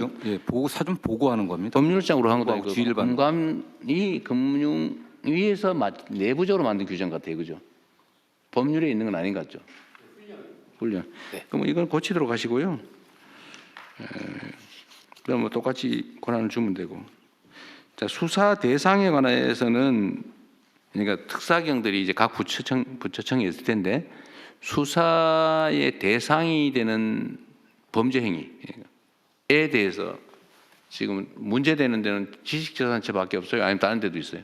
사전 보고하는 겁니다. 법률적으로 한 것도 아니고 지휘를 받는 금감이 금융위에서 내부적으로 만든 규정 같아요, 그죠? 법률에 있는 건 아닌 것 같죠? 훈련. 네. 그럼 이건 고치도록 하시고요. 그럼 뭐 똑같이 권한을 주면 되고. 자, 수사 대상에 관해서는 그러니까 특사경들이 이제 각 부처청이 있을 텐데 수사의 대상이 되는 범죄 행위에 대해서 지금 문제되는 데는 지식재산처밖에 없어요? 아니면 다른 데도 있어요?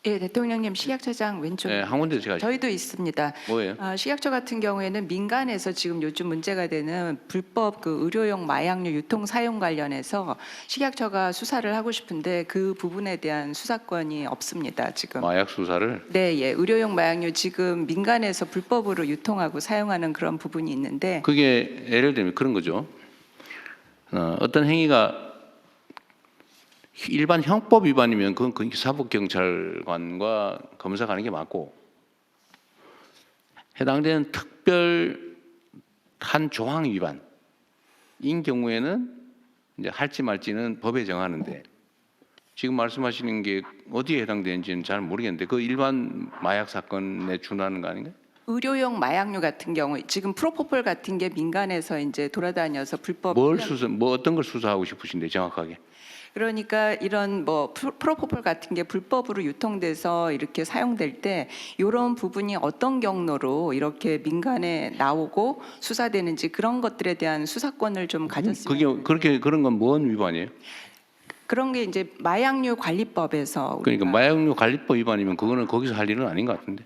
예, 대통령님 식약처장 왼쪽. 네, 한 군데 제가 저희도 있습니다. 뭐예요? 식약처 같은 경우에는 민간에서 지금 요즘 문제가 되는 불법 의료용 마약류 유통 사용 관련해서 식약처가 수사를 하고 싶은데 그 부분에 대한 수사권이 없습니다. 지금. 마약 수사를? 네, 예, 의료용 마약류 지금 민간에서 불법으로 유통하고 사용하는 그런 부분이 있는데. 그게 예를 들면 그런 거죠. 어떤 행위가 일반 형법 위반이면 그건 사법경찰관과 검사가 하는 게 맞고 해당되는 특별한 조항 위반인 경우에는 이제 할지 말지는 법에 정하는데 지금 말씀하시는 게 어디에 해당되는지는 잘 모르겠는데 그 일반 마약 사건에 준하는 거 아닌가요? 의료용 마약류 같은 경우 지금 프로포폴 같은 게 민간에서 이제 돌아다녀서 불법 어떤 걸 수사하고 싶으신데 정확하게? 그러니까 이런 프로포폴 같은 게 불법으로 유통돼서 이렇게 사용될 때 이런 부분이 어떤 경로로 이렇게 민간에 나오고 수사되는지 그런 것들에 대한 수사권을 좀 가졌으면. 그런 건 뭔 위반이에요? 그런 게 이제 마약류 관리법에서. 그러니까 마약류 관리법 위반이면 그거는 거기서 할 일은 아닌 것 같은데.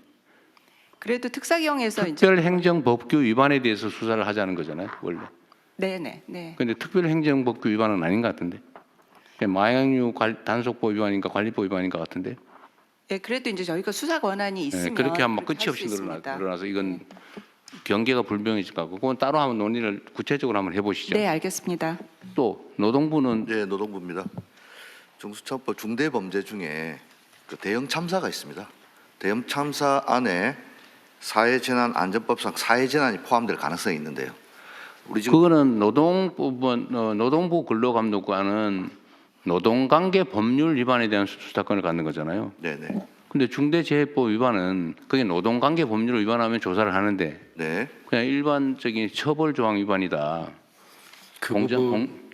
그래도 특사경에서 특별행정법규 위반에 대해서 수사를 하자는 거잖아요, 원래. 네네. 네. 그런데 특별행정법규 위반은 아닌 것 같은데. 마약류 단속법 위반인가 관리법 위반인 것 같은데. 네, 그래도 이제 저희가 수사 권한이 있으면 그렇게 하면 끝이 없이 늘어나서 이건 경계가 불명해질 것 같고 그건 따로 한번 논의를 구체적으로 한번 해보시죠. 네, 알겠습니다. 또 노동부는 네, 노동부입니다. 정수처벌 중대범죄 중에 그 대형 참사가 있습니다. 대형 참사 안에 사회재난안전법상 사회재난이 포함될 가능성이 있는데요. 우리 지금 그거는 노동부 근로감독관은 노동관계 법률 위반에 대한 수사권을 갖는 거잖아요. 네네. 근데 중대재해법 위반은 그게 노동관계 법률을 위반하면 조사를 하는데 네. 그냥 일반적인 처벌 조항 위반이다. 그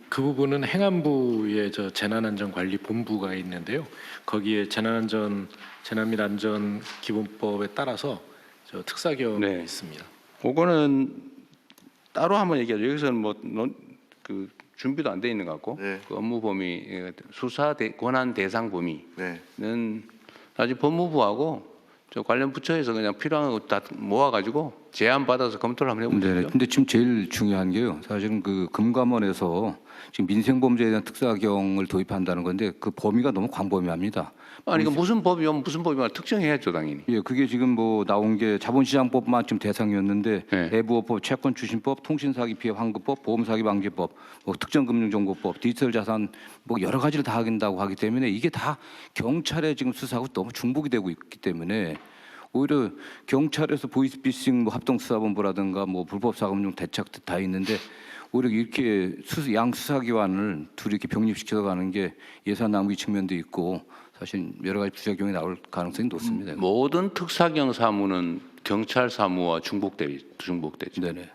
부분은 행안부의 재난안전관리본부가 있는데요. 거기에 재난 및 안전 기본법에 따라서 특사경이 있습니다. 그거는 따로 한번 얘기하죠. 여기서는 그 준비도 안 돼 있는 것 같고 네. 그 업무 범위 수사 권한 대상 범위는 사실 법무부하고 저 관련 부처에서 그냥 필요한 거 다 모아가지고 제안 받아서 검토를 한번 해보죠. 네. 근데 지금 제일 중요한 게요. 사실은 그 금감원에서 지금 민생범죄에 대한 특사경을 도입한다는 건데 그 범위가 너무 광범위합니다. 아니 이거 무슨 법이면 무슨 법이면 특정해야죠 당연히. 예, 그게 지금 뭐 나온 게 자본시장법만 지금 대상이었는데 네. 대부업법, 채권추진법, 통신사기 피해 환급법, 보험사기 방지법, 뭐 특정금융정보법, 디지털자산 뭐 여러 가지를 다 하긴다고 하기 때문에 이게 다 경찰의 지금 수사하고 너무 중복이 되고 있기 때문에 오히려 경찰에서 보이스피싱 뭐 합동수사본부라든가 뭐 불법사금융 대책 다 있는데 오히려 이렇게 양 수사기관을 둘이 이렇게 병립시켜 가는 게 예산 낭비 측면도 있고 사실 여러 가지 부작용이 나올 가능성이 높습니다. 모든 특사경 사무는 경찰 사무와 중복되죠. 네네.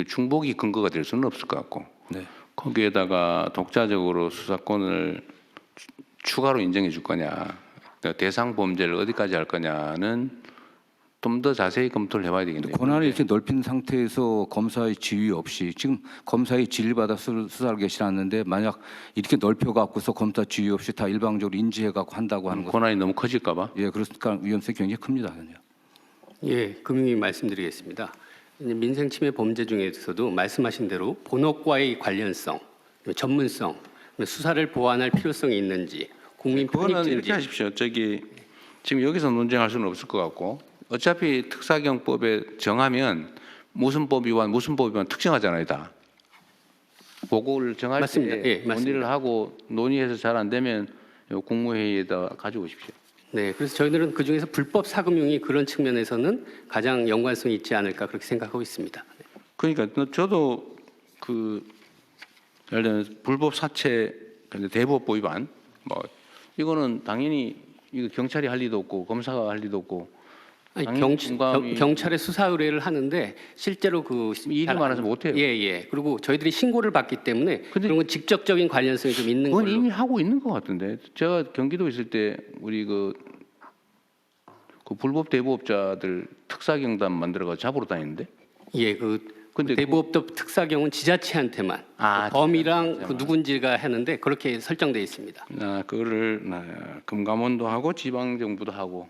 중복이 근거가 될 수는 없을 것 같고 네. 거기에다가 독자적으로 수사권을 추가로 인정해 줄 거냐, 대상 범죄를 어디까지 할 거냐는 좀 더 자세히 검토를 해봐야 되겠네요. 권한을 이렇게 넓힌 상태에서 검사의 지휘 없이 지금 검사의 지휘를 받아 수사를 개시하는데 만약 이렇게 넓혀갖고서 검사 지휘 없이 다 일방적으로 인지해갖고 한다고 하는 것 권한이 너무 커질까봐. 예, 그러니까 위험성이 굉장히 큽니다. 예, 금융위 말씀드리겠습니다. 이제 민생침해 범죄 중에서도 말씀하신 대로 본업과의 관련성, 전문성, 수사를 보완할 필요성이 있는지, 국민 그거는 이렇게 편익인지. 하십시오. 지금 여기서 논쟁할 수는 없을 것 같고 어차피 특사경법에 정하면 무슨 법위반 특정하잖아요, 다. 그거를 정할 맞습니다. 때 예, 맞습니다. 논의를 하고 논의해서 잘 안 되면 국무회의에다 가져오십시오. 네, 그래서 저희들은 그 중에서 불법 사금융이 그런 측면에서는 가장 연관성이 있지 않을까 그렇게 생각하고 있습니다. 그러니까 저도 그 예를 들면 불법 사채, 대부업법 위반 뭐 이거는 당연히 이거 경찰이 할 리도 없고 검사가 할 리도 없고. 아니, 당연히 경찰에 수사 의뢰를 하는데 실제로 그 일이 많아서 못해요. 예. 그리고 저희들이 신고를 받기 때문에 그런 건 직접적인 관련성이 좀 있는 그건 걸로. 이미 하고 있는 것 같은데 제가 경기도 있을 때 우리 그 불법 대부업자들 특사경단 만들어가 잡으러 다니는데. 예, 근데 대부업법 특사경은 지자체한테만 범이랑 그 누군지가 하는데 그렇게 설정돼 있습니다. 그거를 금감원도 하고 지방 정부도 하고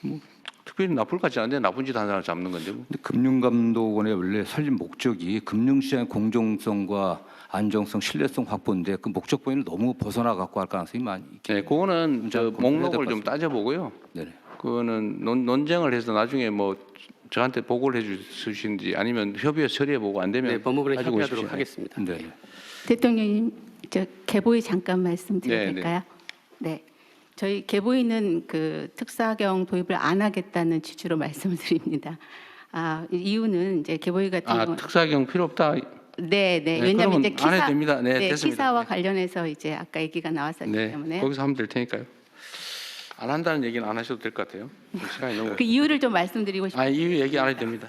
뭐 특별히 나쁠 것 같지 않은데 나쁜 짓 한 사람 잡는 건데. 뭐. 근데 금융감독원의 원래 설립 목적이 금융시장의 공정성과 안정성, 신뢰성 확보인데 그 목적 범위를 너무 벗어나 갖고 할 가능성이 많이 있기 네, 그거는 저 목록을 좀 따져보고요. 네네. 그거는 논쟁을 해서 나중에 뭐 저한테 보고를 해주시는지 아니면 협의해서 처리해보고 안 되면 네, 법무부에 가지고 협의하도록 오십시오. 하겠습니다. 네. 대통령님, 저 개보위 잠깐 말씀드려도 네, 될까요? 네. 저희 개보위는 그 특사경 도입을 안 하겠다는 취지로 말씀을 드립니다. 이유는 이제 개보위 같은 경우 특사경 필요 없다. 네. 네, 왜냐하면 그러면 이제 안 해도 됩니다. 네, 됐습니다. 기사와 네. 관련해서 이제 아까 얘기가 나왔었기 네, 때문에 거기서 하면 될 테니까요. 안 한다는 얘기는 안 하셔도 될 것 같아요. 시간이 너무. 그 이유를 좀 말씀드리고 싶어요. 이유 얘기 안 해도 됩니다.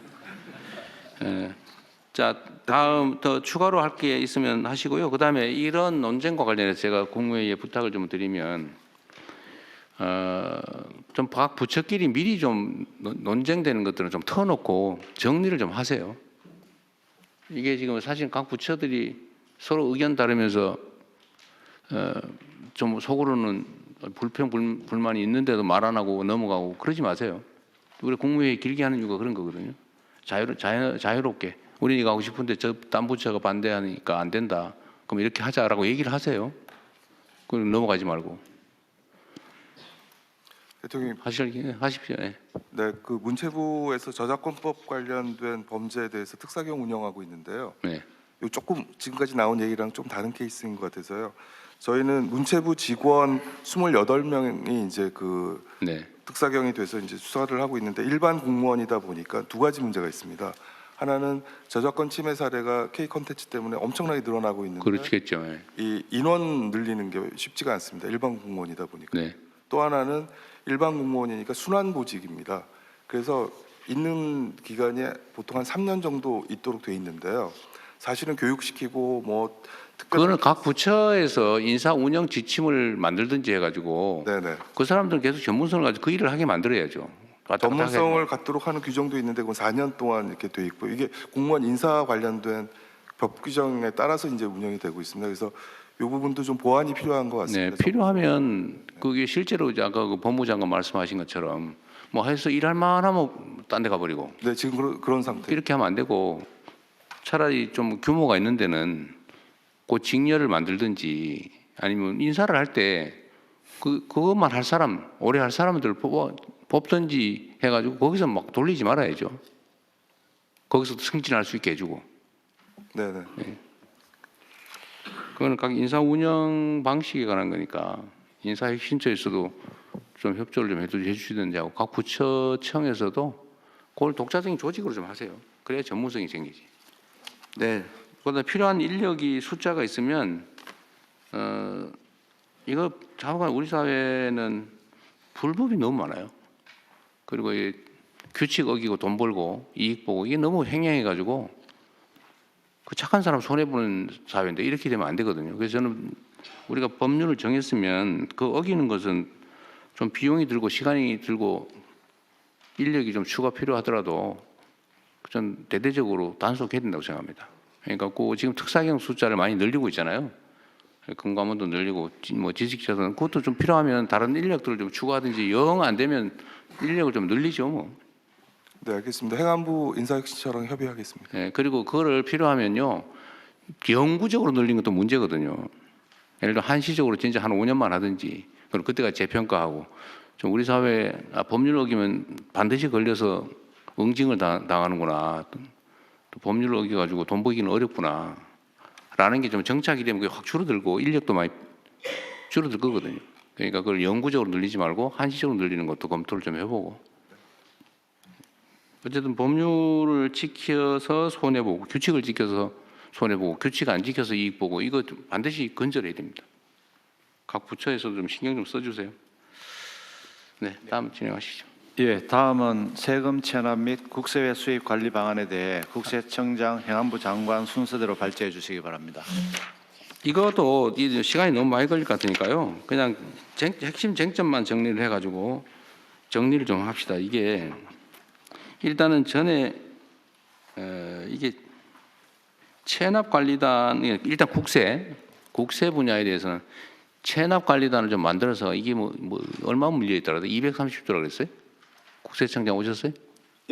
자, 다음 더 추가로 할 게 있으면 하시고요. 그다음에 이런 논쟁과 관련해서 제가 국무회의에 부탁을 좀 드리면 좀 각 부처끼리 미리 좀 논쟁되는 것들은 좀 터놓고 정리를 좀 하세요. 이게 지금 사실 각 부처들이 서로 의견 다르면서 좀 속으로는 불만이 있는데도 말 안 하고 넘어가고 그러지 마세요. 우리 국무회의 길게 하는 이유가 그런 거거든요. 자유롭게 우리 이거 하고 싶은데 저 딴 부처가 반대하니까 안 된다. 그럼 이렇게 하자라고 얘기를 하세요. 그럼 넘어가지 말고. 대통령님, 하십시오. 네. 네, 그 문체부에서 저작권법 관련된 범죄에 대해서 특사경 운영하고 있는데요. 네. 요 조금 지금까지 나온 얘기랑 좀 다른 케이스인 것 같아서요. 저희는 문체부 직원 28명이 이제 그 네. 특사경이 돼서 이제 수사를 하고 있는데 일반 공무원이다 보니까 두 가지 문제가 있습니다. 하나는 저작권 침해 사례가 K 콘텐츠 때문에 엄청나게 늘어나고 있는데 그렇겠죠. 네. 이 인원 늘리는 게 쉽지가 않습니다. 일반 공무원이다 보니까. 네. 또 하나는 일반 공무원이니까 순환 보직입니다. 그래서 있는 기간이 보통 한 3년 정도 있도록 돼 있는데요. 사실은 교육시키고 뭐 그거는 각 부처에서 인사 운영 지침을 만들든지 해가지고 네네. 그 사람들은 계속 전문성을 가지고 그 일을 하게 만들어야죠. 전문성을 갖도록 하는 규정도 있는데 그건 4년 동안 이렇게 돼 있고 이게 공무원 인사 관련된 법 규정에 따라서 이제 운영이 되고 있습니다. 그래서 부분도 좀 보완이 필요한 것 같습니다. 네, 필요하면 그게 실제로 이제 아까 그 법무장관 말씀하신 것처럼 뭐 해서 일할 만하면 딴 데 가버리고. 네, 지금 그런 상태. 이렇게 하면 안 되고 차라리 좀 규모가 있는 데는 그 직렬을 만들든지 아니면 인사를 할 때 그것만 할 사람, 오래 할 사람들 뽑든지 해가지고 거기서 막 돌리지 말아야죠. 거기서 승진할 수 있게 해주고. 네네. 그거는 각 인사 운영 방식에 관한 거니까 인사 혁신처에서도 좀 협조를 좀 해주시든지 하고 각 부처청에서도 그걸 독자적인 조직으로 좀 하세요. 그래야 전문성이 생기지. 네. 그보다 필요한 인력이 숫자가 있으면 이거 자꾸만 우리 사회는 불법이 너무 많아요. 그리고 이 규칙 어기고 돈 벌고 이익 보고 이게 너무 횡행해가지고 그 착한 사람 손해 보는 사회인데 이렇게 되면 안 되거든요. 그래서 저는 우리가 법률을 정했으면 그 어기는 것은 좀 비용이 들고 시간이 들고 인력이 좀 추가 필요하더라도 전 대대적으로 단속해야 된다고 생각합니다. 그러니까 그 지금 특사경 숫자를 많이 늘리고 있잖아요. 금감원도 늘리고 뭐 지식자들은 그것도 좀 필요하면 다른 인력들을 좀 추가하든지 영 안 되면 인력을 좀 늘리죠 뭐. 네, 알겠습니다. 행안부 인사혁신처랑 협의하겠습니다. 네, 그리고 그거를 필요하면요 영구적으로 늘린 것도 문제거든요. 예를 들어 한시적으로 진짜 한 5년만 하든지 그럼 그때가 재평가하고 좀 우리 사회 법률 어기면 반드시 걸려서 응징을 당하는구나. 또 법률을 어겨가지고 돈 벌기는 어렵구나. 라는 게 좀 정착이 되면 그게 확 줄어들고 인력도 많이 줄어들 거거든요. 그러니까 그걸 영구적으로 늘리지 말고 한시적으로 늘리는 것도 검토를 좀 해보고. 어쨌든 법률을 지켜서 손해보고 규칙을 지켜서 손해보고 규칙 안 지켜서 이익 보고 이거 반드시 건절해야 됩니다. 각 부처에서도 좀 신경 좀 써주세요. 네, 다음 진행하시죠. 예, 다음은 세금 체납 및 국세외 수입 관리 방안에 대해 국세청장, 행안부 장관 순서대로 발제해 주시기 바랍니다. 이것도 시간이 너무 많이 걸릴 것 같으니까요. 그냥 핵심 쟁점만 정리를 해가지고 정리를 좀 합시다. 이게 일단은 전에 이게 체납관리단 일단 국세 분야에 대해서는 체납관리단을 좀 만들어서 이게 뭐 얼마 물려 있더라도 230조라 그랬어요? 국세청장 오셨어요?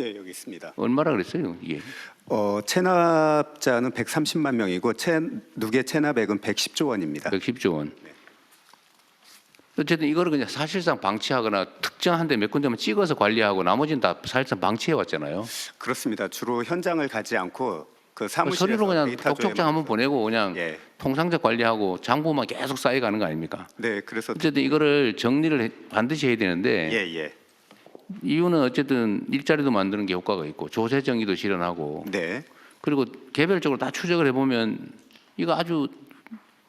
예, 여기 있습니다. 얼마라 그랬어요? 이게 체납자는 130만 명이고 누계 체납액은 110조 원입니다. 110조 원. 어쨌든 이거를 그냥 사실상 방치하거나 특정한 데 몇 군데만 찍어서 관리하고 나머지는 다 사실상 방치해 왔잖아요. 그렇습니다. 주로 현장을 가지 않고 그 사무실에서 서류로 그냥 데이터 똑똑장 한번 보내고 그냥 예. 통상적 관리하고 장부만 계속 쌓여가는 거 아닙니까? 네, 그래서 어쨌든 이거를 정리를 반드시 해야 되는데 예. 이유는 어쨌든 일자리도 만드는 게 효과가 있고 조세 정의도 실현하고 네. 그리고 개별적으로 다 추적을 해보면 이거 아주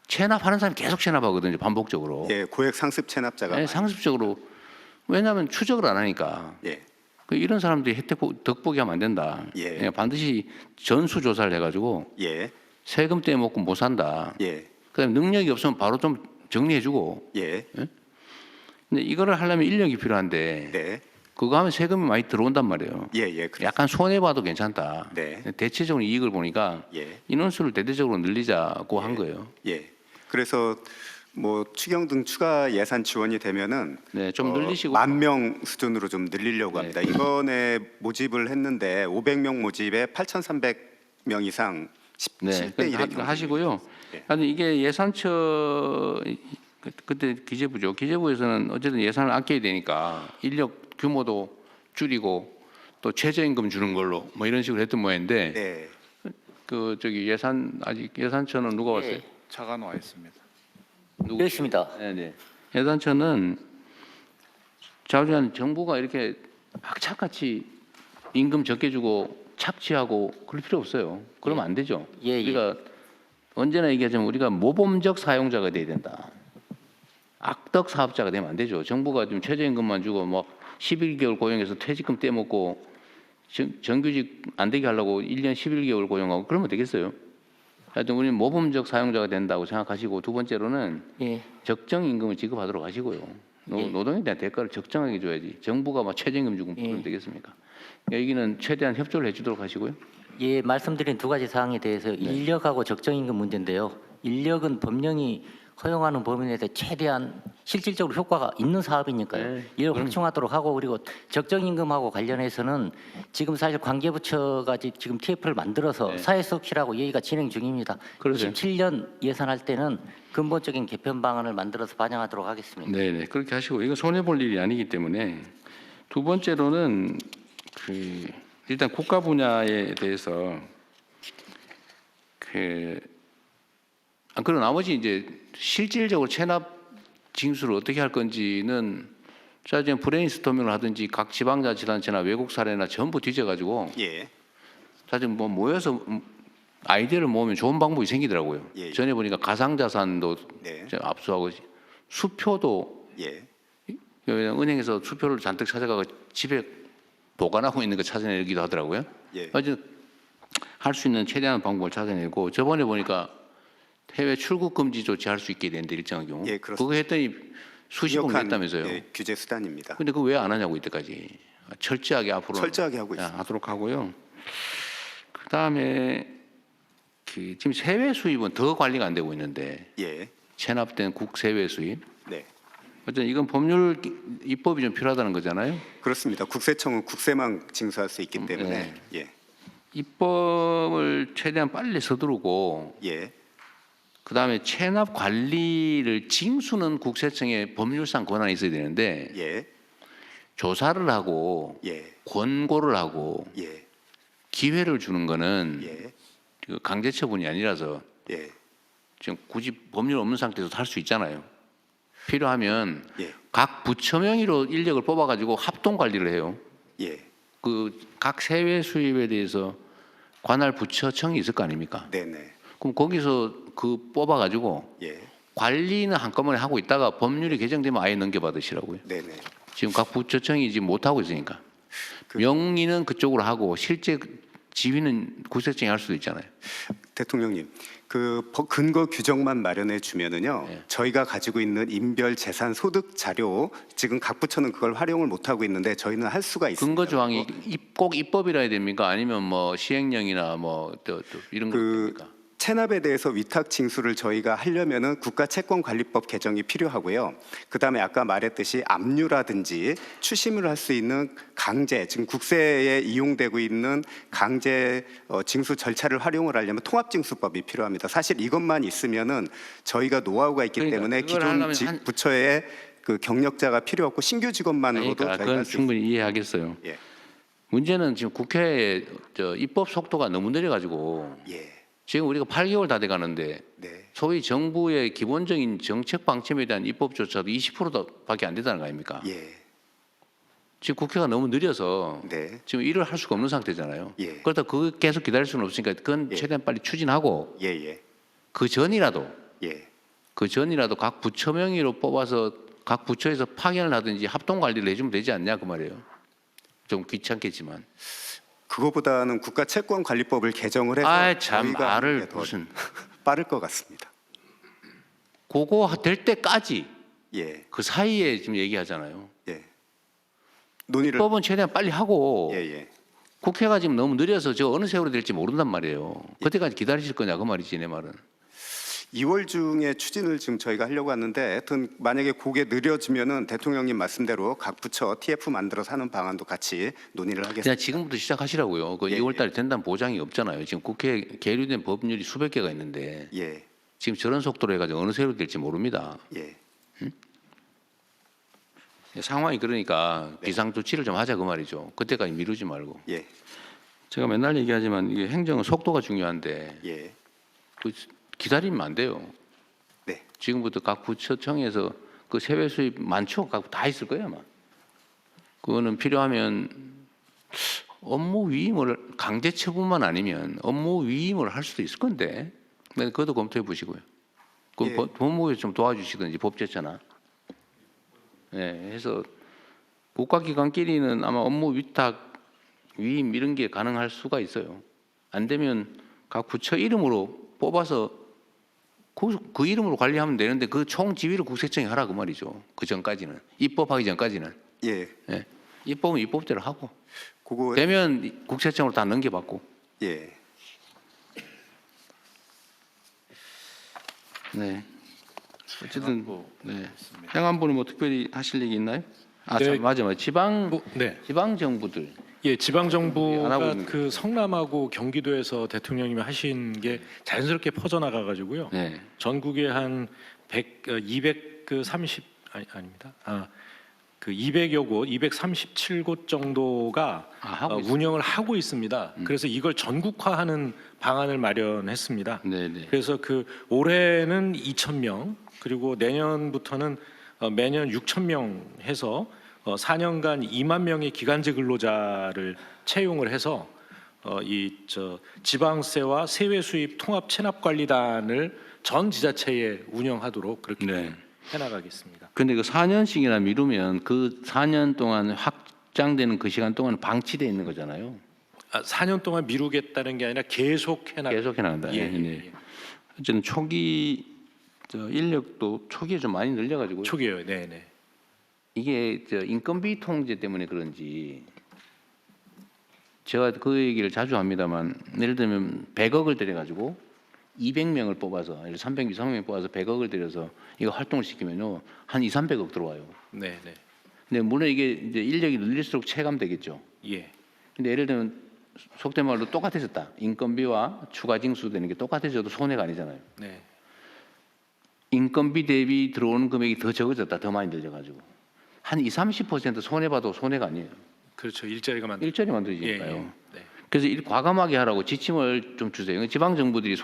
체납하는 사람이 계속 체납하거든요. 반복적으로. 예, 고액 상습 체납자가 네, 상습적으로. 왜냐하면 추적을 안 하니까. 예. 이런 사람들이 덕보기 하면 안 된다. 예. 그냥 반드시 전수조사를 해가지고 예. 세금 떼먹고 못 산다. 예. 그다음에 능력이 없으면 바로 좀 정리해주고. 예. 근데 이거를 하려면 인력이 필요한데 네. 그거 하면 세금이 많이 들어온단 말이에요. 예. 약간 손해봐도 괜찮다. 네. 대체적으로 이익을 보니까 예. 인원수를 대대적으로 늘리자고 한 거예요. 예. 그래서 뭐 추경 등 추가 예산 지원이 되면은 네, 좀 늘리시고 10,000명 수준으로 좀 늘리려고 합니다. 이번에 모집을 했는데 500명 모집에 8,300명 이상 17대 1의 하시고요. 예. 아니 이게 예산처 그때 기재부죠. 기재부에서는 어쨌든 예산을 아껴야 되니까 인력 규모도 줄이고 또 최저임금 주는 걸로 뭐 이런 식으로 했던 모양인데 네. 그 저기 아직 예산처는 누가 왔어요? 차관 와 있습니다. 누구? 있습니다. 네네. 예산처는 자주한 정부가 이렇게 악착같이 임금 적게 주고 착취하고 그럴 필요 없어요. 그러면 안 되죠. 우리가 언제나 얘기하자면 우리가 모범적 사용자가 돼야 된다. 악덕 사업자가 되면 안 되죠. 정부가 지금 최저임금만 주고 뭐 11개월 고용해서 퇴직금 떼먹고 정규직 안 되게 하려고 1년 11개월 고용하고 그러면 되겠어요. 하여튼 우리는 모범적 사용자가 된다고 생각하시고 두 번째로는 적정 임금을 지급하도록 하시고요. 노동에 대한 대가를 적정하게 줘야지. 정부가 막 최저임금 주고 그러면 되겠습니까? 여기는 최대한 협조를 해주도록 하시고요. 예, 말씀드린 두 가지 사항에 대해서 인력하고 적정임금 문제인데요. 인력은 법령이 허용하는 범위 내에서 최대한 실질적으로 효과가 있는 사업이니까요. 이를 확충하도록 하고 그리고 적정임금하고 관련해서는 지금 사실 관계부처가 지금 TF를 만들어서 사회수업실하고 얘기가 진행 중입니다. 그러세요. 17년 예산할 때는 근본적인 개편 방안을 만들어서 반영하도록 하겠습니다. 네, 그렇게 하시고 이거 손해 볼 일이 아니기 때문에 두 번째로는 일단 국가 분야에 대해서 그리고 나머지 이제 실질적으로 체납 징수를 어떻게 할 건지는 자 지금 브레인스토밍을 하든지 각 지방자치단체나 외국 사례나 전부 뒤져가지고 예. 사실 뭐 모여서 아이디어를 모으면 좋은 방법이 생기더라고요. 예. 전에 보니까 가상자산도 네. 압수하고 수표도 예. 은행에서 수표를 잔뜩 찾아가고 집에 보관하고 있는 거 찾아내기도 하더라고요. 예. 어쨌든 할 수 있는 최대한 방법을 찾아내고 저번에 보니까 해외 출국 금지 조치할 수 있게 되는데 일정한 경우 예, 그렇습니다. 그거 했더니 수십억 강력한, 냈다면서요. 예, 규제 수단입니다. 근데 그거 왜 안 하냐고 이때까지 철저하게 앞으로 철저하게 하고 있습니다. 하도록 하고요. 그 다음에 지금 세외 수입은 더 관리가 안 되고 있는데 예. 체납된 국세외 수입. 네. 어쨌든 이건 법률 입법이 좀 필요하다는 거잖아요. 그렇습니다. 국세청은 국세만 징수할 수 있기 때문에 네. 예. 입법을 최대한 빨리 서두르고 예. 그다음에 체납 관리를 징수는 국세청에 법률상 권한이 있어야 되는데 예. 조사를 하고 예. 권고를 하고 예. 기회를 주는 거는 예. 그 강제 처분이 아니라서 예. 지금 굳이 법률 없는 상태에서 할 수 있잖아요. 필요하면 예. 각 부처 명의로 인력을 뽑아가지고 합동 관리를 해요. 예. 그 각 세외 수입에 대해서 관할 부처청이 있을 거 아닙니까? 네네. 그럼 거기서 그 뽑아가지고 예. 관리는 한꺼번에 하고 있다가 법률이 개정되면 아예 넘겨받으시라고요. 네네. 지금 각 부처청이 지금 못 하고 있으니까 명의는 그쪽으로 하고 실제 지휘는 국세청이 할 수도 있잖아요. 대통령님, 그 근거 규정만 마련해 주면은요, 저희가 가지고 있는 인별 재산 소득 자료 지금 각 부처는 그걸 활용을 못 하고 있는데 저희는 할 수가 있습니다. 근거 조항이 꼭 입법이라 해야 됩니까? 아니면 뭐 시행령이나 뭐 또 이런 겁니까? 체납에 대해서 위탁 징수를 저희가 하려면은 국가채권관리법 개정이 필요하고요. 그다음에 아까 말했듯이 압류라든지 추심을 할 수 있는 강제, 지금 국세에 이용되고 있는 강제 징수 절차를 활용을 하려면 통합징수법이 필요합니다. 사실 이것만 있으면은 저희가 노하우가 있기 때문에 기존 부처에 그 경력자가 필요 없고 신규 직원만으로도 그러니까 저희가 그건 할 수 충분히 이해하겠어요. 예. 문제는 지금 국회의 입법 속도가 너무 느려가지고 예. 지금 우리가 8개월 다 돼가는데 네. 소위 정부의 기본적인 정책 방침에 대한 입법조차도 20%밖에 안 된다는 거 아닙니까? 예. 지금 국회가 너무 느려서 네. 지금 일을 할 수가 없는 상태잖아요. 예. 그렇다 그 계속 기다릴 수는 없으니까 그건 최대한 빨리 추진하고 예. 그 전이라도 예. 각 부처 명의로 뽑아서 각 부처에서 파견을 하든지 합동 관리를 해주면 되지 않냐 그 말이에요. 좀 귀찮겠지만. 그거보다는 국가채권관리법을 개정을 해서 참 저희가 말을 더 무슨 빠를 것 같습니다. 그거 될 때까지 예. 그 사이에 지금 얘기하잖아요. 예. 논의를 입법은 최대한 빨리 하고 예. 국회가 지금 너무 느려서 저 어느 세월이 될지 모른단 말이에요. 그때까지 기다리실 거냐 그 말이지 내 말은. 2월 중에 추진을 지금 저희가 하려고 하는데 하여튼 만약에 그게 느려지면은 대통령님 말씀대로 각 부처 TF 만들어서 하는 방안도 같이 논의를 하겠습니다. 그냥 지금부터 시작하시라고요. 그 2월 달에 된다는 보장이 없잖아요. 지금 국회에 계류된 법률이 수백 개가 있는데 예. 지금 저런 속도로 해가지고 어느 세월이 될지 모릅니다. 예. 상황이 그러니까 비상조치를 좀 하자 그 말이죠. 그때까지 미루지 말고. 예. 제가 맨날 얘기하지만 이게 행정은 속도가 중요한데 예. 그 기다리면 안 돼요. 네. 지금부터 각 부처청에서 그 세외 수입 많죠. 각 다 있을 거예요 아마. 그거는 필요하면 업무 위임을 강제 처분만 아니면 업무 위임을 할 수도 있을 건데. 그것도 검토해 보시고요. 그 예. 법무부에 좀 도와주시든지 법제처나. 네, 해서 국가기관끼리는 아마 업무 위탁, 위임 이런 게 가능할 수가 있어요. 안 되면 각 부처 이름으로 뽑아서 그 이름으로 관리하면 되는데 그 총 지휘를 국세청이 하라 그 말이죠. 그 전까지는 입법하기 전까지는. 예. 네. 입법은 입법대로 하고 그거 되면 국세청으로 다 넘겨받고. 예. 네. 어쨌든 네. 행안부는 뭐 특별히 하실 얘기 있나요? 아, 네. 참, 맞아. 지방 네. 지방 정부들. 예, 지방 안 하고 정부가 있는 그 성남하고 경기도에서 대통령님이 하신 게 자연스럽게 퍼져나가 가지고요. 네. 전국에 한 230 아닙니다. 그 200여 곳, 237곳 정도가 하고 있습니다. 운영을 하고 있습니다. 그래서 이걸 전국화하는 방안을 마련했습니다. 네. 그래서 그 올해는 2,000명, 그리고 내년부터는 매년 6,000명 해서 4년간 2만 명의 기간제 근로자를 채용을 해서 지방세와 세외 수입 통합 체납 관리단을 전 지자체에 운영하도록 그렇게 해나가겠습니다. 근데 그 4년씩이나 미루면 그 4년 동안 확장되는 그 시간 동안 방치돼 있는 거잖아요. 4년 동안 미루겠다는 게 아니라 계속 해나간다. 예. 어쨌든 초기 인력도 초기에 좀 많이 늘려가지고. 초기에요. 네. 이게 인건비 통제 때문에 그런지 제가 그 얘기를 자주 합니다만 예를 들면 100억을 들여가지고 200명을 뽑아서 300명 뽑아서 100억을 들여서 이거 활동을 시키면요 한 200~300억 들어와요. 네. 근데 물론 이게 이제 인력이 늘릴수록 체감되겠죠. 예. 근데 예를 들면 속된 말로 똑같아졌다. 인건비와 추가 징수되는 게 똑같아져도 손해가 아니잖아요. 네. 인건비 대비 들어오는 금액이 더 적어졌다. 더 많이 늘려가지고 한 20~30% 손해봐도 손해가 아니에요. 그렇죠. 일자리가 일자리 만들어지니까요. 네. 그래서 과감하게 하라고 지침을 좀 주세요. 지방 정부들이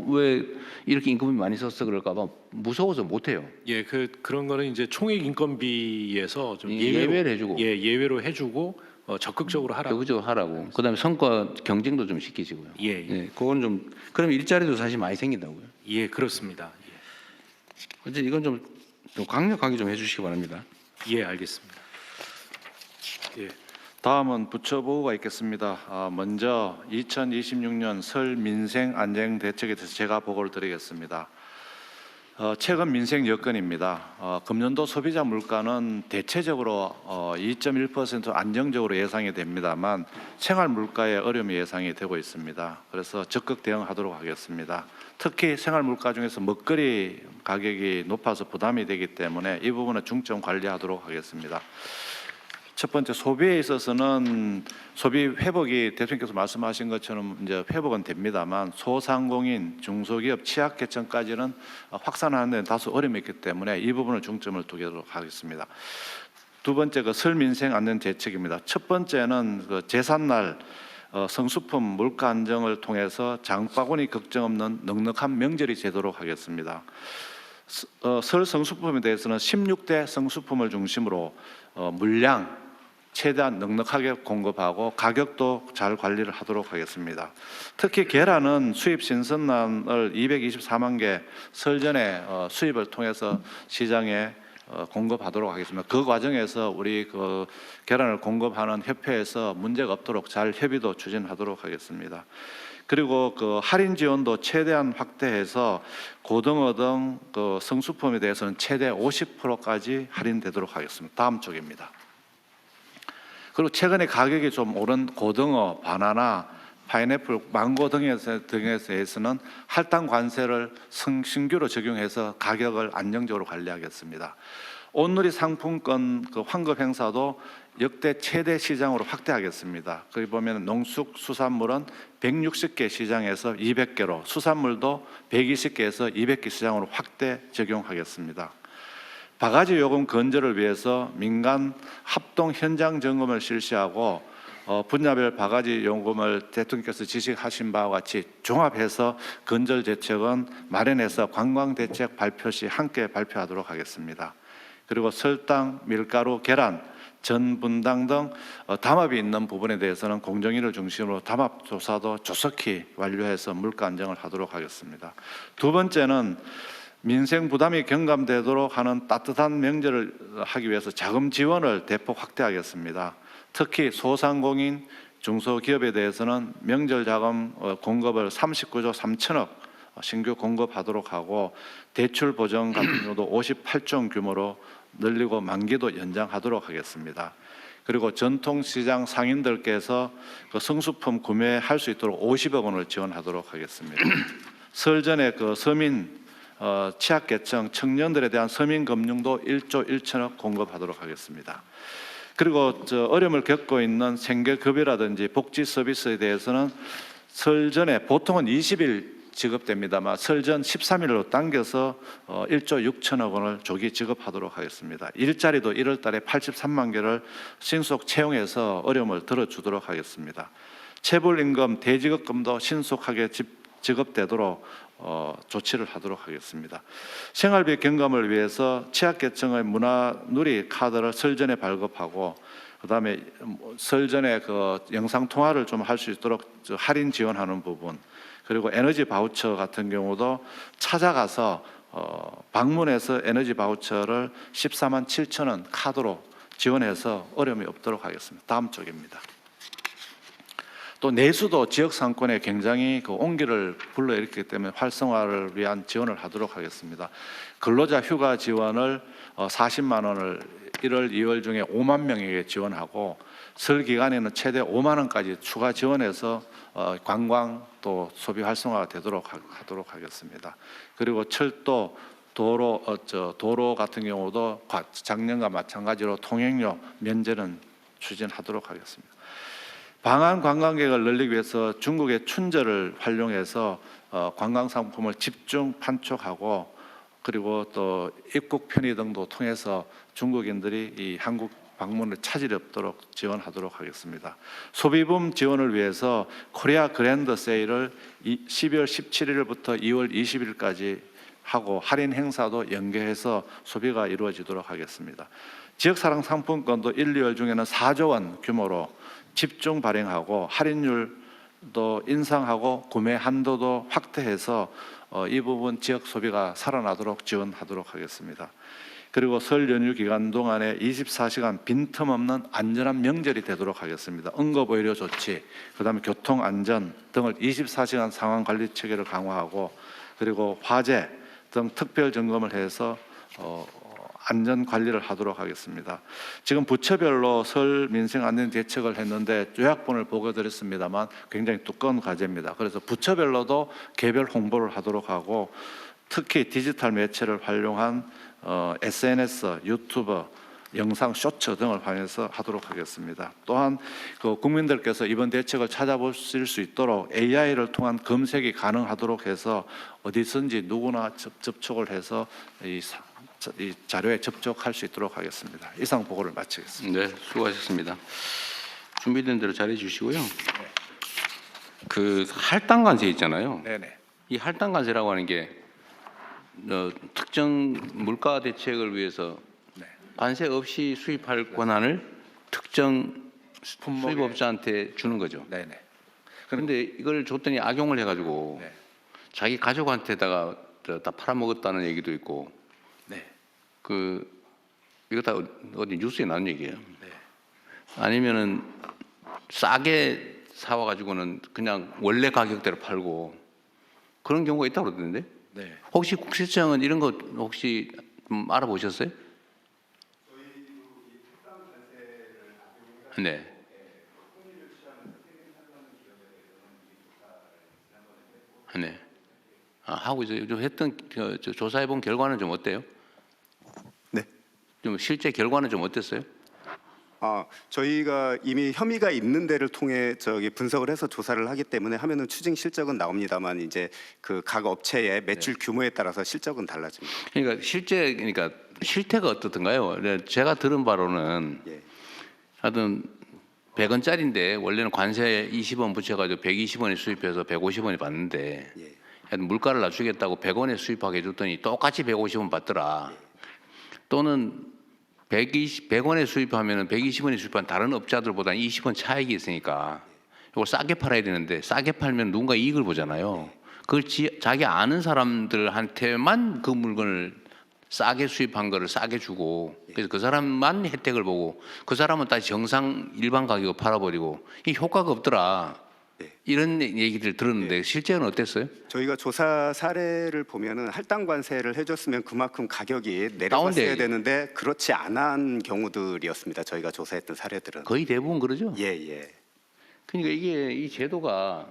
왜 이렇게 인건비 많이 썼어 그럴까봐 무서워서 못 해요. 예, 그런 거는 이제 총액 인건비에서 좀 예외를 해주고. 예외로 해주고 적극적으로 하라고. 적극적으로 하라고. 그다음에 성과 경쟁도 좀 시키시고요. 예. 그건 좀 그럼 일자리도 사실 많이 생긴다고요. 예, 그렇습니다. 어쨌든 이건 좀 강력하게 좀 해주시기 바랍니다. 예, 알겠습니다. 예. 다음은 부처보고가 있겠습니다. 먼저 2026년 설 민생 안정 대책에 대해서 제가 보고를 드리겠습니다. 최근 민생 여건입니다. 금년도 소비자 물가는 대체적으로 2.1% 안정적으로 예상이 됩니다만 생활 물가의 어려움이 예상이 되고 있습니다. 그래서 적극 대응하도록 하겠습니다. 특히 생활 물가 중에서 먹거리 가격이 높아서 부담이 되기 때문에 이 부분은 중점 관리하도록 하겠습니다. 첫 번째 소비에 있어서는 소비 회복이 대통령께서 말씀하신 것처럼 이제 회복은 됩니다만 소상공인, 중소기업, 취약계층까지는 확산하는 데는 다소 어려움이 있기 때문에 이 부분을 중점을 두도록 하겠습니다. 두 번째 설 민생 안전 대책입니다. 첫 번째는 제삿날 성수품 물가 안정을 통해서 장바구니 걱정 없는 넉넉한 명절이 되도록 하겠습니다. 설 성수품에 대해서는 16대 성수품을 중심으로 물량 최대한 넉넉하게 공급하고 가격도 잘 관리를 하도록 하겠습니다. 특히 계란은 수입 신선란을 224만 개 설 전에 수입을 통해서 시장에 공급하도록 하겠습니다. 그 과정에서 우리 계란을 공급하는 협회에서 문제가 없도록 잘 협의도 추진하도록 하겠습니다. 그리고 할인 지원도 최대한 확대해서 고등어 등 성수품에 대해서는 최대 50%까지 할인되도록 하겠습니다. 다음 쪽입니다. 그리고 최근에 가격이 좀 오른 고등어, 바나나, 파인애플, 망고 등에 대해서는 할당 관세를 신규로 적용해서 가격을 안정적으로 관리하겠습니다. 온누리 상품권 환급 행사도 역대 최대 시장으로 확대하겠습니다. 거기 보면 농축수산물은 160개 시장에서 200개로, 수산물도 120개에서 200개 시장으로 확대 적용하겠습니다. 바가지 요금 건절을 위해서 민간 합동 현장 점검을 실시하고 분야별 바가지 요금을 대통령께서 지시하신 바와 같이 종합해서 건절 대책은 마련해서 관광 대책 발표 시 함께 발표하도록 하겠습니다. 그리고 설탕, 밀가루, 계란, 전 분당 등 담합이 있는 부분에 대해서는 공정위를 중심으로 담합 조사도 조속히 완료해서 물가 안정을 하도록 하겠습니다. 두 번째는 민생 부담이 경감되도록 하는 따뜻한 명절을 하기 위해서 자금 지원을 대폭 확대하겠습니다. 특히 소상공인, 중소기업에 대해서는 명절 자금 공급을 39조 3천억 신규 공급하도록 하고 대출 보정 같은 경우도 58조 규모로 늘리고 만기도 연장하도록 하겠습니다. 그리고 전통시장 상인들께서 성수품 구매할 수 있도록 50억 원을 지원하도록 하겠습니다. 설 전에 서민 취약계층 청년들에 대한 서민금융도 1조 1천억 공급하도록 하겠습니다. 그리고 어려움을 겪고 있는 생계급여라든지 복지 서비스에 대해서는 설 전에 보통은 20일 지급됩니다만 설 전 13일로 당겨서 1조 6천억 원을 조기 지급하도록 하겠습니다. 일자리도 1월 달에 83만 개를 신속 채용해서 어려움을 덜어주도록 하겠습니다. 체불임금, 대지급금도 신속하게 지급되도록 조치를 하도록 하겠습니다. 생활비 경감을 위해서 취약계층의 문화누리 카드를 설 전에 발급하고 그다음에 설 전에 그 영상 통화를 좀 할 수 있도록 할인 지원하는 부분, 그리고 에너지 바우처 같은 경우도 찾아가서 방문해서 에너지 바우처를 14만 7천 원 카드로 지원해서 어려움이 없도록 하겠습니다. 다음 쪽입니다. 또 내수도 지역 상권에 굉장히 그 온기를 불러일으키기 때문에 활성화를 위한 지원을 하도록 하겠습니다. 근로자 휴가 지원을 40만 원을 1월, 2월 중에 5만 명에게 지원하고 설 기간에는 최대 5만 원까지 추가 지원해서 관광 또 소비 활성화가 되도록 하도록 하겠습니다. 그리고 철도, 도로 같은 경우도 작년과 마찬가지로 통행료 면제는 추진하도록 하겠습니다. 방한 관광객을 늘리기 위해서 중국의 춘절을 활용해서 관광 상품을 집중 판촉하고 그리고 또 입국 편의 등도 통해서 중국인들이 이 한국 방문을 차질이 없도록 지원하도록 하겠습니다. 소비붐 지원을 위해서 코리아 그랜드 세일을 12월 17일부터 2월 20일까지 하고 할인 행사도 연계해서 소비가 이루어지도록 하겠습니다. 지역사랑 상품권도 1, 2월 중에는 4조 원 규모로 집중 발행하고 할인율도 인상하고 구매 한도도 확대해서 이 부분 지역 소비가 살아나도록 지원하도록 하겠습니다. 그리고 설 연휴 기간 동안에 24시간 빈틈없는 안전한 명절이 되도록 하겠습니다. 응급의료 조치, 그다음에 교통 안전 등을 24시간 상황 관리 체계를 강화하고 그리고 화재 등 특별 점검을 해서 안전 관리를 하도록 하겠습니다. 지금 부처별로 설 민생 안전 대책을 했는데 요약본을 보고드렸습니다만 굉장히 두꺼운 과제입니다. 그래서 부처별로도 개별 홍보를 하도록 하고 특히 디지털 매체를 활용한 SNS, 유튜브, 영상 쇼츠 등을 활용해서 하도록 하겠습니다. 또한 그 국민들께서 이번 대책을 찾아보실 수 있도록 AI를 통한 검색이 가능하도록 해서 어디선지 누구나 접촉을 해서 이 자료에 접촉할 수 있도록 하겠습니다. 이상 보고를 마치겠습니다. 네, 수고하셨습니다. 준비된 대로 잘해 주시고요. 그 할당 관세 있잖아요. 네네. 이 할당 관세라고 하는 게 특정 물가 대책을 위해서 관세 없이 수입할 권한을 특정 수입업자한테 주는 거죠. 네네. 그런데 이걸 줬더니 악용을 해가지고 자기 가족한테다가 다 팔아먹었다는 얘기도 있고. 네. 그 이거 다 어디 뉴스에 나온 얘기예요. 아니면은 싸게 사와가지고는 그냥 원래 가격대로 팔고 그런 경우가 있다고 그러던데. 네. 혹시 국세청은 이런 거 혹시 좀 알아보셨어요? 네. 네. 하고 이제 좀 했던 조사해 본 결과는 좀 어때요? 네. 좀 실제 결과는 좀 어땠어요? 저희가 이미 혐의가 있는 데를 통해 분석을 해서 조사를 하기 때문에 하면은 추징 실적은 나옵니다만 이제 그 각 업체의 매출 규모에 따라서 실적은 달라집니다. 그러니까 실태가 어떻던가요? 제가 들은 바로는 하여튼 100원짜리인데 원래는 관세 20원 붙여가지고 120원에 수입해서 150원에 받는데 하여튼 물가를 낮추겠다고 100원에 수입하게 해줬더니 똑같이 150원 받더라. 또는 100원에 수입하면 120원에 수입한 다른 업자들보다 20원 차익이 있으니까 이걸 싸게 팔아야 되는데 싸게 팔면 누군가 이익을 보잖아요. 그걸 자기 아는 사람들한테만 그 물건을 싸게 수입한 거를 싸게 주고 그래서 그 사람만 혜택을 보고 그 사람은 다시 정상 일반 가격으로 팔아버리고 이 효과가 없더라. 이런 얘기를 들었는데 실제는 어땠어요? 저희가 조사 사례를 보면은 할당 관세를 해줬으면 그만큼 가격이 내려갔어야 되는데 그렇지 않은 경우들이었습니다. 저희가 조사했던 사례들은 거의 대부분 그러죠. 예. 그러니까 이게 이 제도가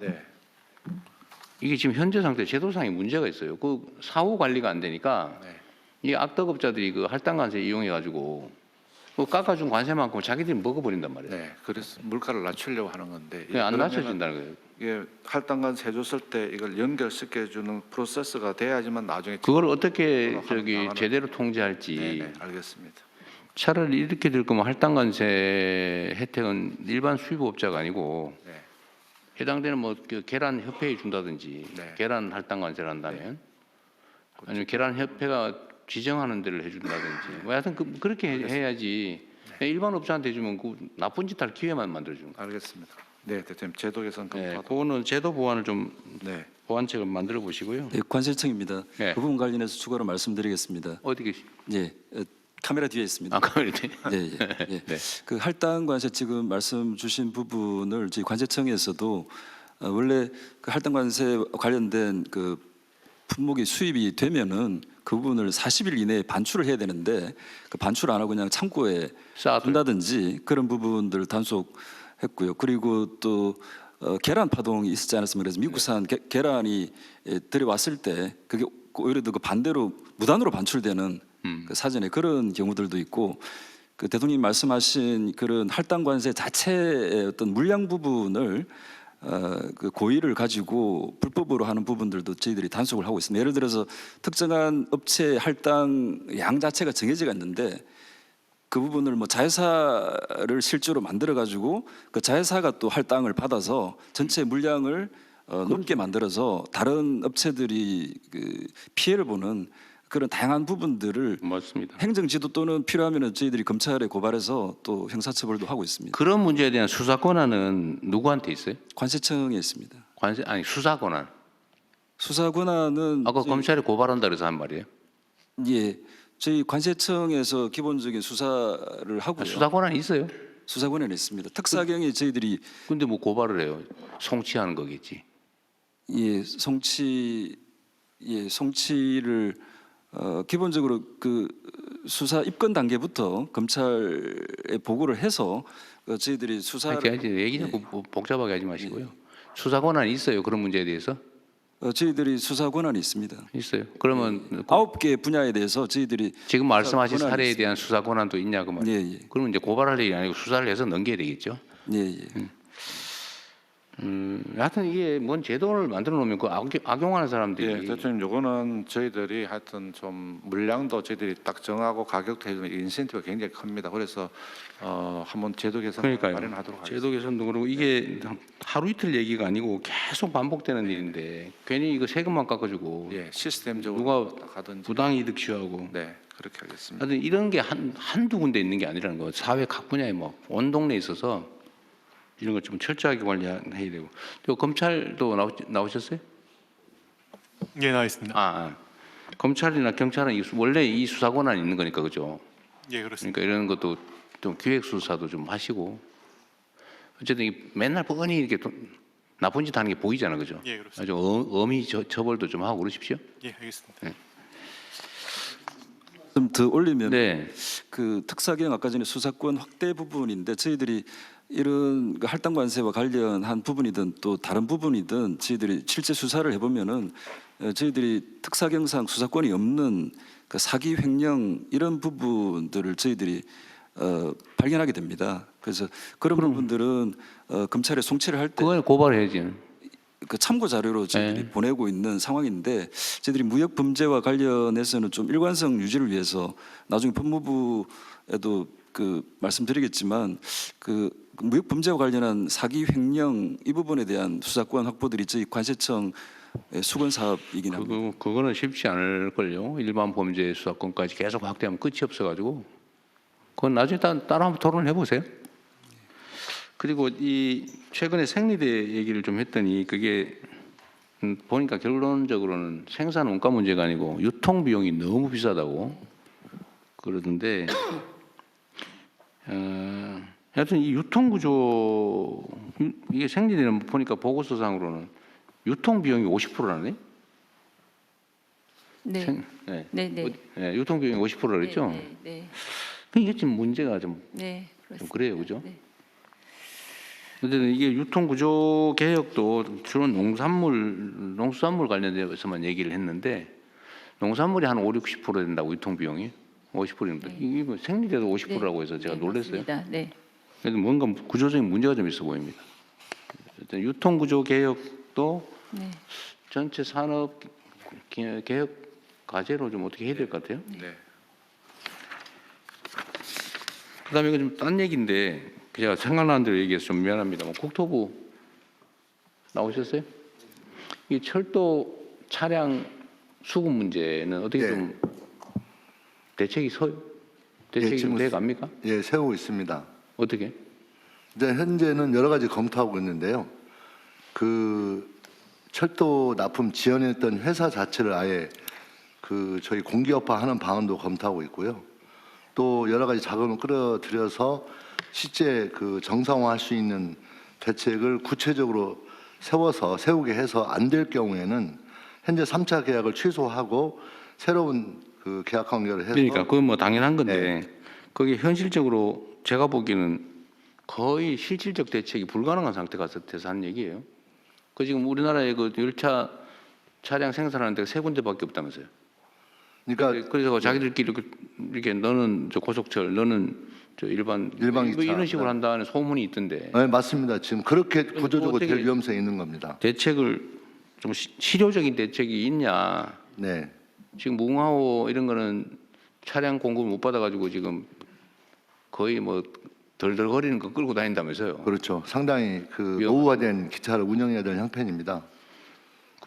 이게 지금 현재 상태 제도상에 문제가 있어요. 그 사후 관리가 안 되니까 이 악덕업자들이 그 할당관세 이용해 가지고 그 깎아준 관세만큼 자기들이 먹어버린단 말이에요. 네, 그래서 물가를 낮추려고 하는 건데 그게 안 낮춰진다는 거예요. 이게 할당관 세조 쓸 때 이걸 연결시켜주는 프로세스가 돼야지만 나중에 그걸 어떻게 하는- 나가는- 제대로 통제할지. 네, 알겠습니다. 차라리 이렇게 될 거면 할당관세 혜택은 일반 수입업자가 아니고 네. 해당되는 뭐 그 계란 협회에 준다든지 네. 계란 할당관세를 한다면 아니면 계란 협회가 지정하는 데를 해준다든지 뭐 하여튼 그렇게 해야지 일반 업자한테 주면 그 나쁜 짓 할 기회만 만들어주는 거예요. 알겠습니다. 네, 대통령 제도 개선 네, 검토하도록. 그거는 제도 보완을 좀 네. 보완책을 만들어 보시고요. 네, 관세청입니다. 네. 그 부분 관련해서 추가로 말씀드리겠습니다. 어디 계시? 예, 카메라 뒤에 있습니다. 아 카메라 뒤. 예, 예. 예. 그 할당 관세 지금 말씀 주신 부분을 저희 관세청에서도 원래 그 할당 관세 관련된 그 품목이 수입이 되면은 그 부분을 40일 이내에 반출을 해야 되는데 그 반출 안 하고 그냥 창고에 둔다든지 그런 부분들을 단속했고요. 그리고 또 계란 파동이 있었지 않았습니까? 그래서 미국산 계란이 들어왔을 때 그게 오히려 더 그 반대로 무단으로 반출되는 그 사전에 그런 경우들도 있고 그 대통령님 말씀하신 그런 할당 관세 자체의 어떤 물량 부분을 그 고의를 가지고 불법으로 하는 부분들도 저희들이 단속을 하고 있습니다. 예를 들어서 특정한 업체 할당 양 자체가 정해져 있는데 그 부분을 뭐 자회사를 실제로 만들어 가지고 그 자회사가 또 할당을 받아서 전체 물량을 높게 만들어서 다른 업체들이 그 피해를 보는 그런 다양한 부분들을 맞습니다. 행정지도 또는 필요하면 저희들이 검찰에 고발해서 또 형사처벌도 하고 있습니다. 그런 문제에 대한 수사 권한은 누구한테 있어요? 관세청에 있습니다. 관세 아니 수사 권한. 수사 권한은 아까 검찰에 고발한다 그래서 한 말이에요. 예, 저희 관세청에서 기본적인 수사를 하고요. 수사 권한이 있어요? 수사 권한이 있습니다. 특사경이 저희들이 근데 뭐 고발을 해요? 송치하는 거겠지. 예, 송치를 기본적으로 그 수사 입건 단계부터 검찰에 보고를 해서 저희들이 수사를 얘기 자꾸 복잡하게 하지 마시고요. 수사 권한이 있어요? 그런 문제에 대해서? 저희들이 수사 권한이 있습니다. 있어요. 그러면 9개 분야에 대해서 저희들이 지금 말씀하신 권한이 사례에 있습니다. 대한 수사 권한도 있냐 그 말이에요. 예, 예. 그러면 이제 고발할 일이 아니고 수사를 해서 넘겨야 되겠죠. 예, 예. 하여튼 이게 뭔 제도를 만들어 놓으면 그 악용하는 사람들이 예, 대통령 요거는 저희들이 하여튼 좀 물량도 저희들이 딱 정하고 가격도 해주는 인센티브가 굉장히 큽니다. 그래서 한번 제도 개선 마련하도록 하겠습니다. 제도 개선도 그러고 이게 하루 이틀 얘기가 아니고 계속 반복되는 일인데 괜히 이거 세금만 깎아주고 예, 시스템적으로 누가 가든지. 부당이득 취하고 네, 그렇게 하겠습니다. 하여튼 이런 게 한두 군데 있는 게 아니라는 거. 사회 각 분야에 뭐 온 동네에 있어서 이런 거 좀 철저하게 관리해야 되고. 또 검찰도 나오셨어요? 예, 나와 있습니다. 검찰이나 경찰은 원래 이 수사 권한이 있는 거니까 그죠? 예, 그렇습니다. 그러니까 이런 것도 좀 기획 수사도 좀 하시고. 어쨌든 맨날 뻔히 이렇게 나쁜 짓 하는 게 보이잖아, 그죠? 예, 그렇습니다. 아주 엄히 처벌도 좀 하고 그러십시오. 예, 알겠습니다. 좀 더 올리면 네. 그 특사경 아까 전에 수사권 확대 부분인데 저희들이 이런 그 할당 관세와 관련한 부분이든 또 다른 부분이든 저희들이 실제 수사를 해보면은 저희들이 특사경상 수사권이 없는 그 사기 횡령 이런 부분들을 저희들이 발견하게 됩니다. 그래서 그런 부분들은 검찰에 송치를 할 때 그걸 고발해야지. 그 참고 자료로 저희들이 보내고 있는 상황인데 저희들이 무역 범죄와 관련해서는 좀 일관성 유지를 위해서 나중에 법무부에도 그 말씀드리겠지만 그 무역 범죄와 관련한 사기 횡령 이 부분에 대한 수사권 확보들이 저희 관세청 수건 사업이긴 합니다. 그거는 쉽지 않을 걸요. 일반 범죄 수사권까지 계속 확대하면 끝이 없어가지고 그건 나중에 따로 한번 토론을 해보세요. 그리고 이 최근에 생리대 얘기를 좀 했더니 그게 보니까 결론적으로는 생산 원가 문제가 아니고 유통 비용이 너무 비싸다고 그러던데 하여튼 이 유통 구조 이게 생리대는 보니까 보고서상으로는 유통 비용이 50%라네. 네. 네, 유통 비용이 50%라 그랬죠. 네. 이게 지금 문제가 좀 네. 그래요, 그죠? 네. 근데 이게 유통구조 개혁도 주로 농수산물 관련돼서만 얘기를 했는데 농산물이 한 5-60% 된다고 유통비용이 50%인데 이게 뭐 생리대도 50%라고 해서 제가 놀랐어요. 맞습니다. 네. 그래도 뭔가 구조적인 문제가 좀 있어 보입니다. 일단 유통구조 개혁도 네. 전체 산업 개혁 과제로 좀 어떻게 해야 될 것 같아요. 네. 그다음에 이거 좀 딴 얘기인데 제가 생각나는 대로 얘기해서 좀 미안합니다만 국토부 나오셨어요? 이 철도 차량 수급 문제는 어떻게 좀 대책이 좀 돼갑니까? 예, 세우고 있습니다. 어떻게? 이제 현재는 여러 가지 검토하고 있는데요. 그 철도 납품 지원했던 회사 자체를 아예 그 저희 공기업화하는 방안도 검토하고 있고요. 또 여러 가지 자금을 끌어들여서 실제 그 정상화할 수 있는 대책을 구체적으로 세우게 해서 안 될 경우에는 현재 3차 계약을 취소하고 새로운 그 계약 관계를 해서 그러니까 그건 뭐 당연한 건데 그게 현실적으로 제가 보기에는 거의 실질적 대책이 불가능한 상태가 돼서 하는 얘기예요. 그 지금 우리나라의 그 열차 차량 생산하는 데가 3군데밖에 없다면서요. 그러니까 그래서 자기들끼리 이렇게 너는 저 고속철, 너는 저 일반 기차. 이런 식으로 한다는 소문이 있던데. 네, 맞습니다. 지금 그렇게 구조적으로 어떻게 될 위험성이 있는 겁니다. 대책을 좀 실효적인 대책이 있냐? 네. 지금 무궁화호 이런 거는 차량 공급을 못 받아가지고 지금 거의 뭐 덜덜거리는 거 끌고 다닌다면서요. 그렇죠. 상당히 그 노후화된 기차를 운영해야 될 형편입니다.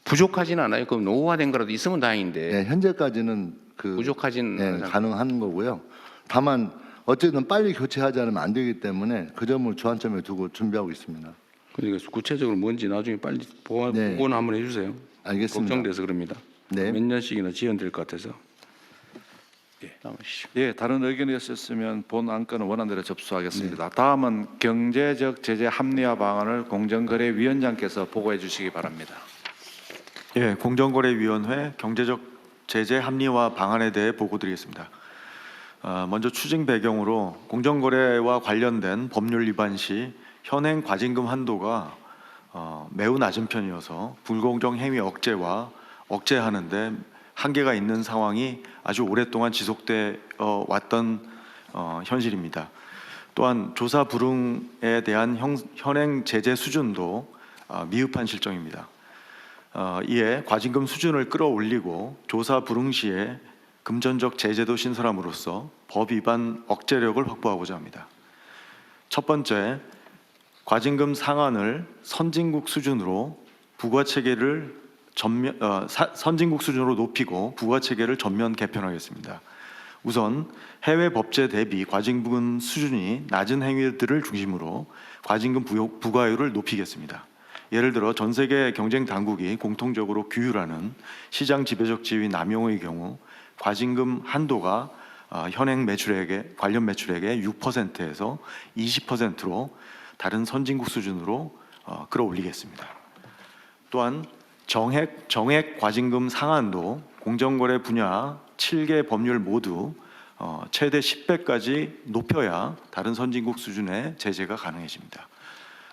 부족하진 않아요. 그럼 노후화된 거라도 있으면 다행인데. 네, 현재까지는 그 부족하진 않은 상태. 가능한 거고요. 다만 어쨌든 빨리 교체하지 않으면 안 되기 때문에 그 점을 주안점에 두고 준비하고 있습니다. 그러니까 구체적으로 뭔지 나중에 빨리 보고는 한번 해주세요. 알겠습니다. 걱정돼서 그럽니다. 네. 몇 년씩이나 지연될 것 같아서. 예, 나오시죠. 예, 다른 의견이 있었으면 본 안건은 원안대로 접수하겠습니다. 다음은 경제적 제재 합리화 방안을 공정거래위원장께서 보고해 주시기 바랍니다. 예, 공정거래위원회 경제적 제재 합리화 방안에 대해 보고드리겠습니다. 먼저 추진 배경으로 공정거래와 관련된 법률 위반 시 현행 과징금 한도가 매우 낮은 편이어서 불공정 행위 억제하는 데 한계가 있는 상황이 아주 오랫동안 지속돼 왔던 현실입니다. 또한 조사 불응에 대한 현행 제재 수준도 미흡한 실정입니다. 이에 과징금 수준을 끌어올리고 조사 불응 시에 금전적 제재도 신설함으로써 법 위반 억제력을 확보하고자 합니다. 첫 번째, 과징금 상한을 선진국 수준으로 선진국 수준으로 높이고 부과체계를 전면 개편하겠습니다. 우선 해외 법제 대비 과징금 수준이 낮은 행위들을 중심으로 과징금 부과율을 높이겠습니다. 예를 들어 전 세계 경쟁 당국이 공통적으로 규율하는 시장 지배적 지위 남용의 경우 과징금 한도가 현행 관련 매출액의 6%에서 20%로 다른 선진국 수준으로 끌어올리겠습니다. 또한 정액 과징금 상한도 공정거래 분야 7개 법률 모두 최대 10배까지 높여야 다른 선진국 수준의 제재가 가능해집니다.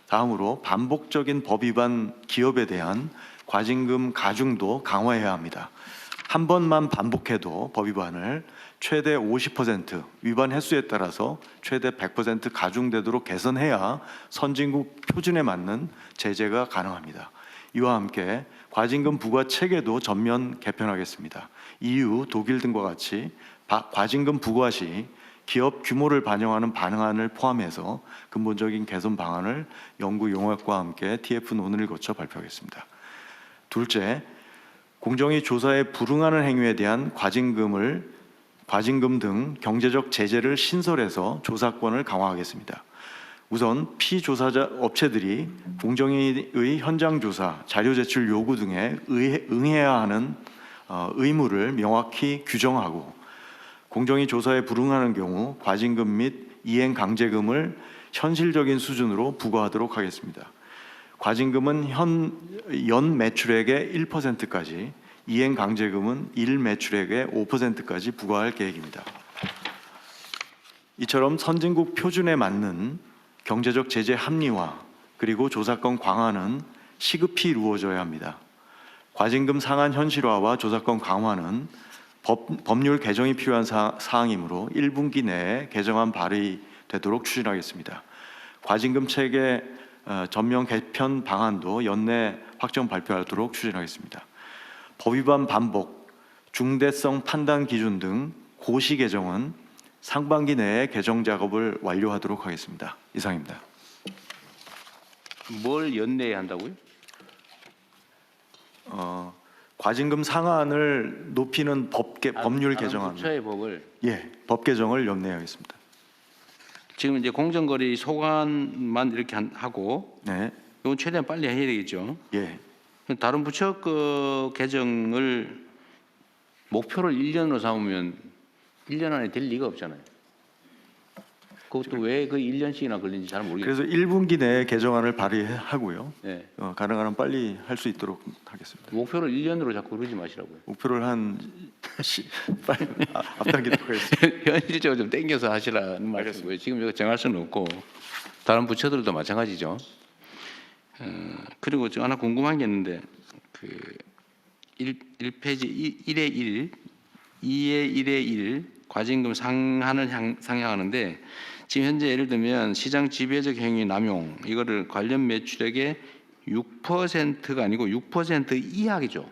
다음으로 반복적인 법 위반 기업에 대한 과징금 가중도 강화해야 합니다. 한 번만 반복해도 법 위반을 최대 50% 위반 횟수에 따라서 최대 100% 가중되도록 개선해야 선진국 표준에 맞는 제재가 가능합니다. 이와 함께 과징금 부과 체계도 전면 개편하겠습니다. EU, 독일 등과 같이 과징금 부과 시 기업 규모를 반영하는 방안을 포함해서 근본적인 개선 방안을 연구 용역과 함께 TF 논의를 거쳐 발표하겠습니다. 둘째, 공정위 조사에 불응하는 행위에 대한 과징금 등 경제적 제재를 신설해서 조사권을 강화하겠습니다. 우선 피조사자 업체들이 공정위의 현장 조사, 자료 제출 요구 등에 응해야 하는 의무를 명확히 규정하고 공정위 조사에 불응하는 경우 과징금 및 이행 강제금을 현실적인 수준으로 부과하도록 하겠습니다. 과징금은 연 매출액의 1%까지, 이행 강제금은 일 매출액의 5%까지 부과할 계획입니다. 이처럼 선진국 표준에 맞는 경제적 제재 합리화, 그리고 조사권 강화는 시급히 이루어져야 합니다. 과징금 상한 현실화와 조사권 강화는 법률 개정이 필요한 사항이므로 1분기 내에 개정안 발의되도록 추진하겠습니다. 과징금 체계 전면 개편 방안도 연내 확정 발표하도록 추진하겠습니다. 법 위반 반복, 중대성 판단 기준 등 고시 개정은 상반기 내에 개정 작업을 완료하도록 하겠습니다. 이상입니다. 뭘 연내에 한다고요? 과징금 상한을 높이는 법률 개정안, 부처의 법을 법 개정을 연내하겠습니다. 지금 이제 공정거래 소관만 이렇게 하고 네, 이건 최대한 빨리 해야 되겠죠. 예, 다른 부처 그 개정을 목표를 1년으로 삼으면 1년 안에 될 리가 없잖아요. 그것도 왜 그 1년씩이나 걸리는지 잘 모르겠어요. 그래서 1분기 내에 개정안을 발의하고요. 네. 가능한 빨리 할 수 있도록 하겠습니다. 목표를 1년으로 자꾸 그러지 마시라고요. 목표를 빨리 앞당기도록 하겠습니다. 현실적으로 좀 땡겨서 하시라는 말씀이고요. 지금 이거 정할 수는 없고 다른 부처들도 마찬가지죠. 그리고 저 하나 궁금한 게 있는데 그 1페이지 1의 1, 2의 1의 1 과징금 상한을 상향하는데 지금 현재 예를 들면 시장 지배적 행위 남용 이거를 관련 매출액의 6%가 아니고 6% 이하겠죠.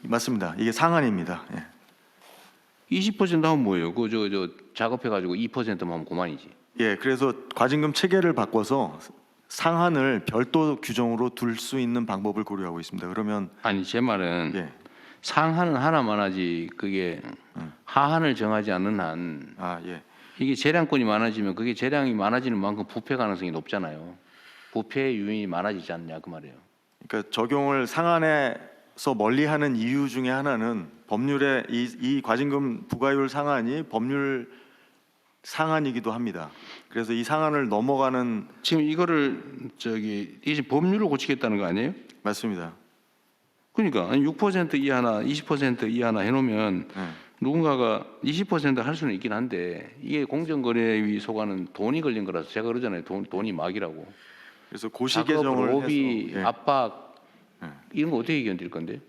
맞습니다. 이게 상한입니다. 예. 20% 하면 뭐예요? 그 저 작업해가지고 2%만 하면 그만이지. 예, 그래서 과징금 체계를 바꿔서 상한을 별도 규정으로 둘 수 있는 방법을 고려하고 있습니다. 그러면 아니 제 말은 예. 상한은 하나만 하지 그게 하한을 정하지 않는 한 예. 이게 재량권이 많아지면 그게 재량이 많아지는 만큼 부패 가능성이 높잖아요. 부패 요인이 많아지지 않냐 그 말이에요. 그러니까 적용을 상한에서 멀리하는 이유 중에 하나는 법률에 이 과징금 부과율 상한이 법률 상한이기도 합니다. 그래서 이 상한을 넘어가는 지금 이거를 이게 법률을 고치겠다는 거 아니에요? 맞습니다. 그러니까 6% 이하나 20% 이하나 해놓으면 누군가가 20% 할 수는 있긴 한데 이게 공정거래위 소관은 돈이 걸린 거라서 제가 그러잖아요. 돈이 막이라고. 그래서 고시 개정을 로비, 해서 압박 이런 거 어떻게 견딜 건데?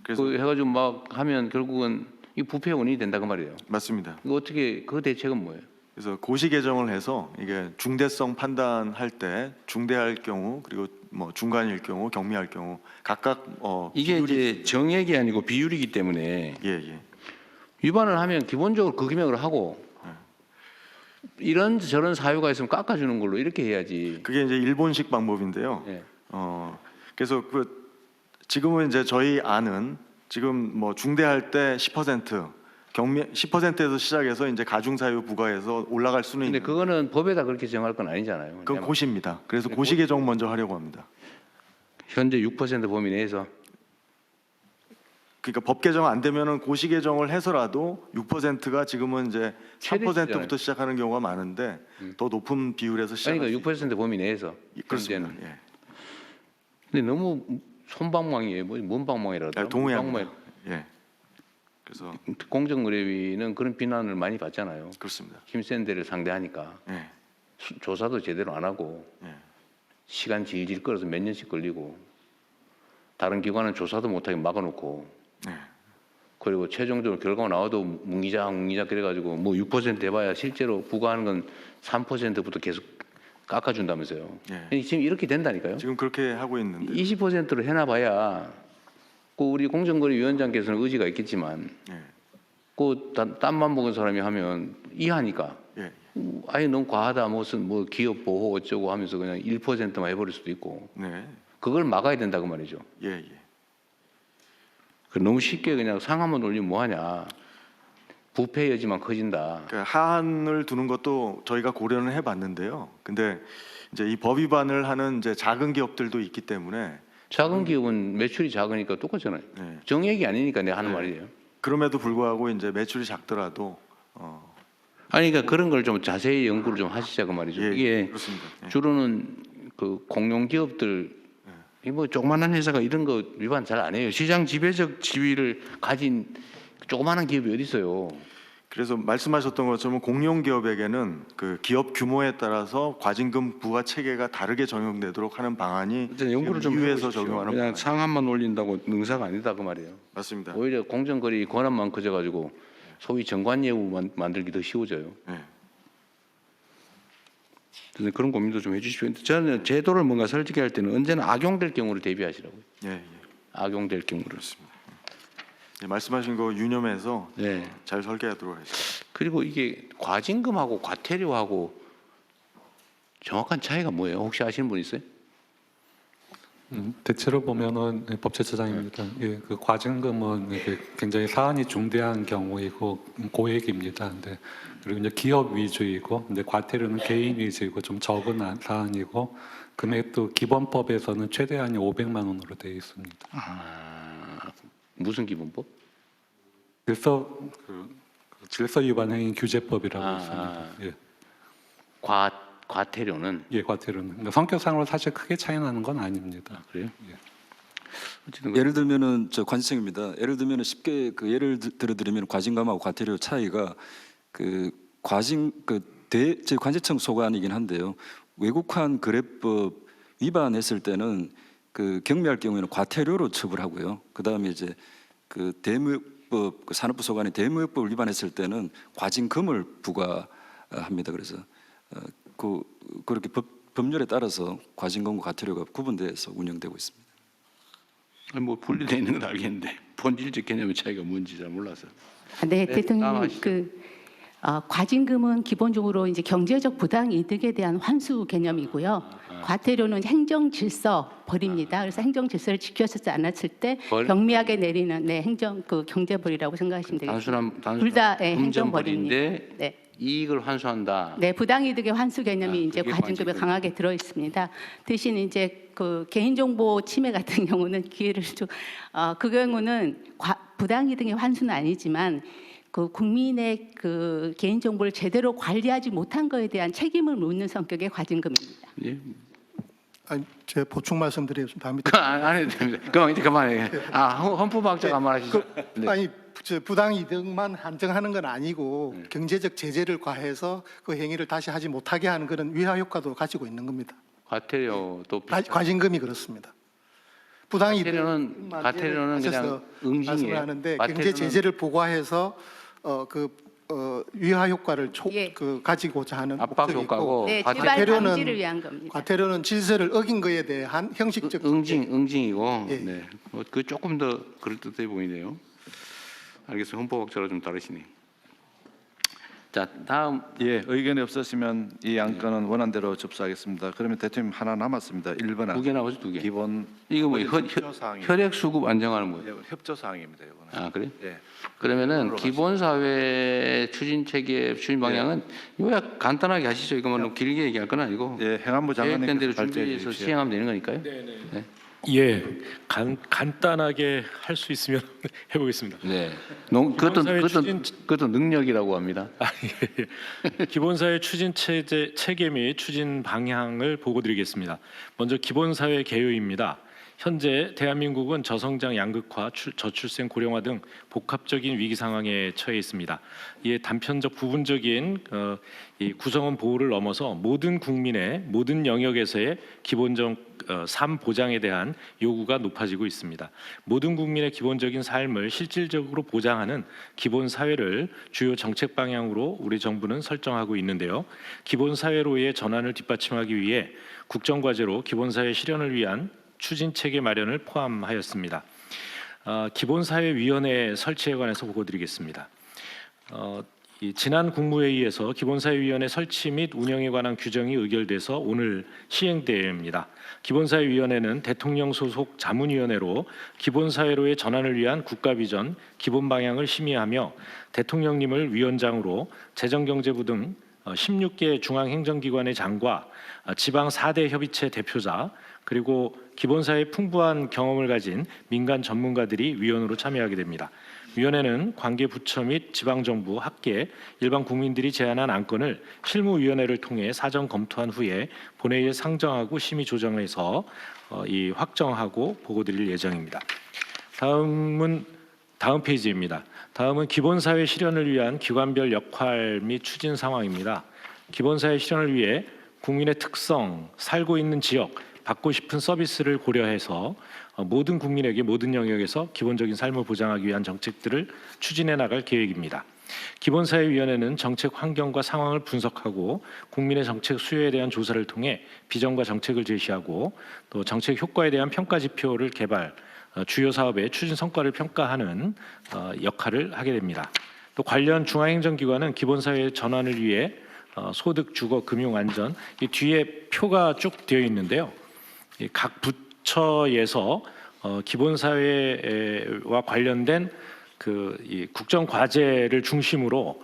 그래서 그 해가지고 막 하면 결국은 이 부패 원인이 된다 그 말이에요. 맞습니다. 이거 어떻게 그 대책은 뭐예요? 그래서 고시 개정을 해서 이게 중대성 판단할 때 중대할 경우 그리고 뭐 중간일 경우 경미할 경우 각각 이게 이제 정액이 아니고 비율이기 때문에 위반을 하면 기본적으로 그 금액으로 하고 이런 저런 사유가 있으면 깎아주는 걸로 이렇게 해야지. 그게 이제 일본식 방법인데요. 예. 그래서 지금은 이제 저희 안은 지금 뭐 중대할 때 10% 경미 10%에서 시작해서 이제 가중 사유 부과해서 올라갈 수는 근데 있는데 그거는 법에다 그렇게 정할 건 아니잖아요. 그건 고시입니다. 그래서 고시 개정 먼저 하려고 합니다. 현재 6% 범위 내에서 그러니까 법 개정 안 되면은 고시 개정을 해서라도 6%가 지금은 이제 3%부터 시작하는 경우가 많은데 더 높은 비율에서 시작할 그러니까 6% 범위 내에서 그렇습니다. 현재는. 예. 근데 너무 손방망이에요. 뭔 방망이라도. 동의합니다. 예. 그래서 공정거래위는 그런 비난을 많이 받잖아요. 그렇습니다. 힘센 데를 상대하니까 예. 조사도 제대로 안 하고 예. 시간 질질 끌어서 몇 년씩 걸리고 다른 기관은 조사도 못하게 막아놓고 예. 그리고 최종적으로 결과가 나와도 뭉기자 그래가지고 뭐 6% 해봐야 실제로 부과하는 건 3%부터 계속 깎아준다면서요. 예. 지금 이렇게 된다니까요. 지금 그렇게 하고 있는데 20%로 해놔봐야 그 우리 공정거래위원장께서는 의지가 있겠지만 그 땀만 먹은 사람이 하면 이해하니까 아예 너무 과하다 무슨 뭐 기업 보호 어쩌고 하면서 그냥 1%만 해버릴 수도 있고 그걸 막아야 된다고 말이죠. 예. 너무 쉽게 그냥 상한만 올리면 뭐하냐. 부패 여지만 커진다. 그러니까 하한을 두는 것도 저희가 고려는 해봤는데요. 근데 이제 이 법 위반을 하는 이제 작은 기업들도 있기 때문에 작은 기업은 매출이 작으니까 똑같잖아요. 정액이 아니니까 내가 하는 말이에요. 그럼에도 불구하고 이제 매출이 작더라도 아니 그러니까 그런 걸 좀 자세히 연구를 좀 하시자 그 말이죠. 이게 그렇습니다. 주로는 그 공룡 기업들 이 뭐 조그만한 회사가 이런 거 위반 잘 안 해요. 시장 지배적 지위를 가진 조그만한 기업이 어디 있어요? 그래서 말씀하셨던 것처럼 공용 기업에게는 그 기업 규모에 따라서 과징금 부과 체계가 다르게 적용되도록 하는 방안이 연구를 좀 위에서 해보십시오. 적용하는 그냥 방안. 상한만 올린다고 능사가 아니다 그 말이에요. 맞습니다. 오히려 공정거래 권한만 커져가지고 소위 정관 예우 만들기 더 쉬워져요. 네. 그래서 그런 고민도 좀 해주십시오. 저는 제도를 뭔가 설계할 때는 언제나 악용될 경우를 대비하시라고요. 예, 예. 악용될 경우를. 그렇습니다. 네, 말씀하신 거 유념해서 네. 잘 설계하도록 하겠습니다. 그리고 이게 과징금하고 과태료하고 정확한 차이가 뭐예요? 혹시 아시는 분 있어요? 대체로 보면은 법제처장입니다. 예, 그 과징금은 이게 굉장히 사안이 중대한 경우이고 고액입니다. 근데 그리고 이제 기업 위주이고, 근데 과태료는 개인 위주이고 좀 적은 사안이고, 금액도 기본법에서는 최대한이 500만 원으로 되어 있습니다. 무슨 기본법? 질서 위반 행위 규제법이라고 있습니다. 예. 과태료는? 예, 과태료는. 그러니까 성격상으로 사실 크게 차이 나는 건 아닙니다. 그래요? 예. 예를 들면은 저 관세청입니다. 예를 들면은 쉽게 그 예를 들어드리면 과징금하고 과태료 차이가 그 제 관세청 소관이긴 한데요. 외국환 거래법 위반했을 때는 그 경미할 경우에는 과태료로 처벌하고요. 그다음에 이제 그 대무역법 그 산업부 소관이 대무역법 위반했을 때는 과징금을 부과합니다. 그래서 그렇게 법률에 따라서 과징금과 과태료가 구분돼서 운영되고 있습니다. 뭐 분리되어 있는 건 알겠는데 본질적 개념의 차이가 뭔지 잘 몰라서. 네, 대통령 과징금은 기본적으로 이제 경제적 부당 이득에 대한 환수 개념이고요. 과태료는 행정 질서 벌입니다. 그래서 행정 질서를 지켜지지 않았을 때 경미하게 내리는 행정 경제벌이라고 생각하시면 되겠습니다. 둘 다 행정벌입니다. 네. 이익을 환수한다. 네, 부당이득의 환수 개념이 이제 그게 과징금에 강하게 들어 있습니다. 대신 이제 그 개인정보 침해 같은 경우는 기회를 좀 그 경우는 부당이득의 환수는 아니지만 그 국민의 그 개인정보를 제대로 관리하지 못한 것에 대한 책임을 묻는 성격의 과징금입니다. 예. 아니, 제가 보충 말씀드리겠습니다. 안 해도 됩니다. 그럼 이제 그만해. 헌법학자가 말하시죠. 네. 아니, 부당 이득만 한정하는 건 아니고 경제적 제재를 과해서 그 행위를 다시 하지 못하게 하는 그런 위화 효과도 가지고 있는 겁니다. 과태료도 과징금이 그렇습니다. 부당 과태료는 그냥 응징이에요. 말씀을 하는데 경제 제재를 부과해서 위화 효과를 가지고자 하는 압박 목적이 효과고, 있고, 네, 재발 방지를 위한 겁니다. 과태료는 질서를 어긴 거에 대한 형식적 응징이고, 예. 네. 그 조금 더 그럴듯해 보이네요. 알겠어요. 헌법학자로 좀 다르시네. 자, 다음. 예, 의견이 없으시면 이 안건은 원안대로 접수하겠습니다. 그러면 대통령 하나 남았습니다. 1번. 2개 나오죠, 2개. 기본 이거 뭐 협조사항입니다. 혈액 수급 안정화는 뭐예요? 협조사항입니다. 이거는. 아, 그래? 예. 그러면은 기본사회 추진 체계 추진 방향은 요약 간단하게 하시죠. 이거 뭐 너무 길게 얘기할 건 아니고. 예, 행안부 계획된 대로 장관님께서 준비해서 시행하면 되는 거니까요. 네. 예, 간단하게 할 수 있으면 해보겠습니다. 네. 그것도 능력이라고 합니다. 기본사회 추진 체계 및 추진 방향을 보고드리겠습니다. 먼저 기본사회 개요입니다. 현재 대한민국은 저성장 양극화, 저출생 고령화 등 복합적인 위기 상황에 처해 있습니다. 이에 단편적 부분적인 이 구성원 보호를 넘어서 모든 국민의 모든 영역에서의 기본적 삶 보장에 대한 요구가 높아지고 있습니다. 모든 국민의 기본적인 삶을 실질적으로 보장하는 기본 사회를 주요 정책 방향으로 우리 정부는 설정하고 있는데요. 기본 사회로의 전환을 뒷받침하기 위해 국정과제로 기본 사회 실현을 위한 추진 체계 마련을 포함하였습니다. 기본사회위원회 설치에 관해서 보고드리겠습니다. 지난 국무회의에서 기본사회위원회 설치 및 운영에 관한 규정이 의결돼서 오늘 시행됩니다. 기본사회위원회는 대통령 소속 자문위원회로 기본사회로의 전환을 위한 국가비전, 기본방향을 심의하며 대통령님을 위원장으로 재정경제부 등 16개 중앙행정기관의 장과 지방 4대 협의체 대표자 그리고 기본사회의 풍부한 경험을 가진 민간 전문가들이 위원으로 참여하게 됩니다. 위원회는 관계 부처 및 지방정부, 학계, 일반 국민들이 제안한 안건을 실무위원회를 통해 사전 검토한 후에 본회의에 상정하고 심의 조정해서 확정하고 보고드릴 예정입니다. 다음 페이지입니다. 다음은 기본사회 실현을 위한 기관별 역할 및 추진 상황입니다. 기본사회 실현을 위해 국민의 특성, 살고 있는 지역, 받고 싶은 서비스를 고려해서 모든 국민에게 모든 영역에서 기본적인 삶을 보장하기 위한 정책들을 추진해 나갈 계획입니다. 기본사회위원회는 정책 환경과 상황을 분석하고 국민의 정책 수요에 대한 조사를 통해 비전과 정책을 제시하고 또 정책 효과에 대한 평가 지표를 개발, 주요 사업의 추진 성과를 평가하는 역할을 하게 됩니다. 또 관련 중앙행정기관은 기본사회 전환을 위해 소득, 주거, 금융, 안전 이 뒤에 표가 쭉 되어 있는데요. 각 부처에서 기본사회와 관련된 이 국정 과제를 중심으로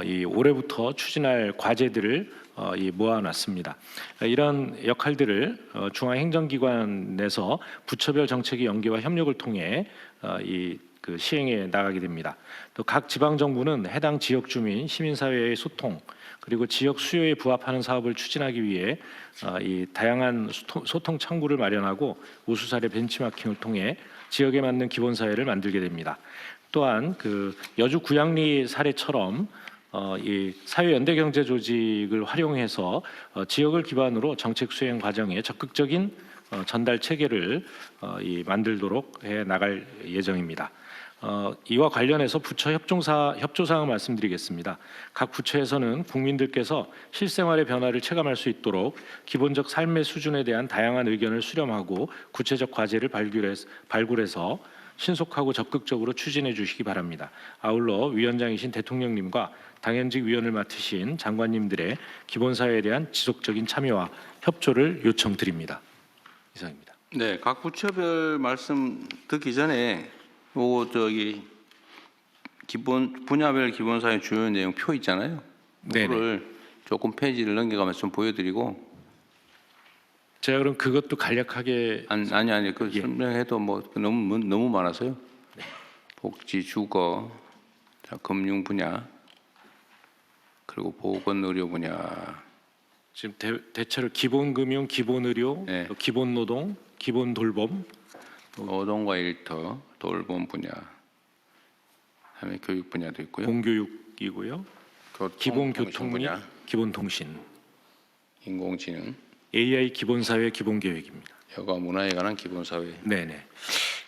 이 올해부터 추진할 과제들을 모아놨습니다. 이런 역할들을 중앙행정기관에서 부처별 정책의 연계와 협력을 통해 시행해 나가게 됩니다. 또 각 지방정부는 해당 지역 주민, 시민사회의 소통 그리고 지역 수요에 부합하는 사업을 추진하기 위해 이 다양한 소통 창구를 마련하고 우수 사례 벤치마킹을 통해 지역에 맞는 기본사회를 만들게 됩니다. 또한 여주 구양리 사례처럼 이 사회연대경제 조직을 활용해서 지역을 기반으로 정책 수행 과정에 적극적인 전달 체계를 만들도록 해 나갈 예정입니다. 이와 관련해서 부처 협조사항을 말씀드리겠습니다. 각 부처에서는 국민들께서 실생활의 변화를 체감할 수 있도록 기본적 삶의 수준에 대한 다양한 의견을 수렴하고 구체적 과제를 발굴해서 신속하고 적극적으로 추진해 주시기 바랍니다. 아울러 위원장이신 대통령님과 당연직 위원을 맡으신 장관님들의 기본사회에 대한 지속적인 참여와 협조를 요청드립니다. 이상입니다. 네, 각 부처별 말씀 듣기 전에 분야별 기본사회 주요 내용 표 있잖아요. 그거를 조금 페이지를 넘겨가면서 좀 보여드리고. 제가 그럼 그것도 간략하게 아니 그 설명해도 뭐 너무 많아서요. 복지, 주거, 금융 분야 그리고 보건 의료 분야. 지금 대체로 기본 금융, 기본 의료, 또 기본 노동, 기본 돌봄, 노동과 일터, 돌봄 분야, 다음에 교육 분야도 있고요. 공교육이고요. 기본 교통 및 기본 통신, 인공지능, AI 기본사회 기본계획입니다. 여가 문화에 관한 기본사회. 네네.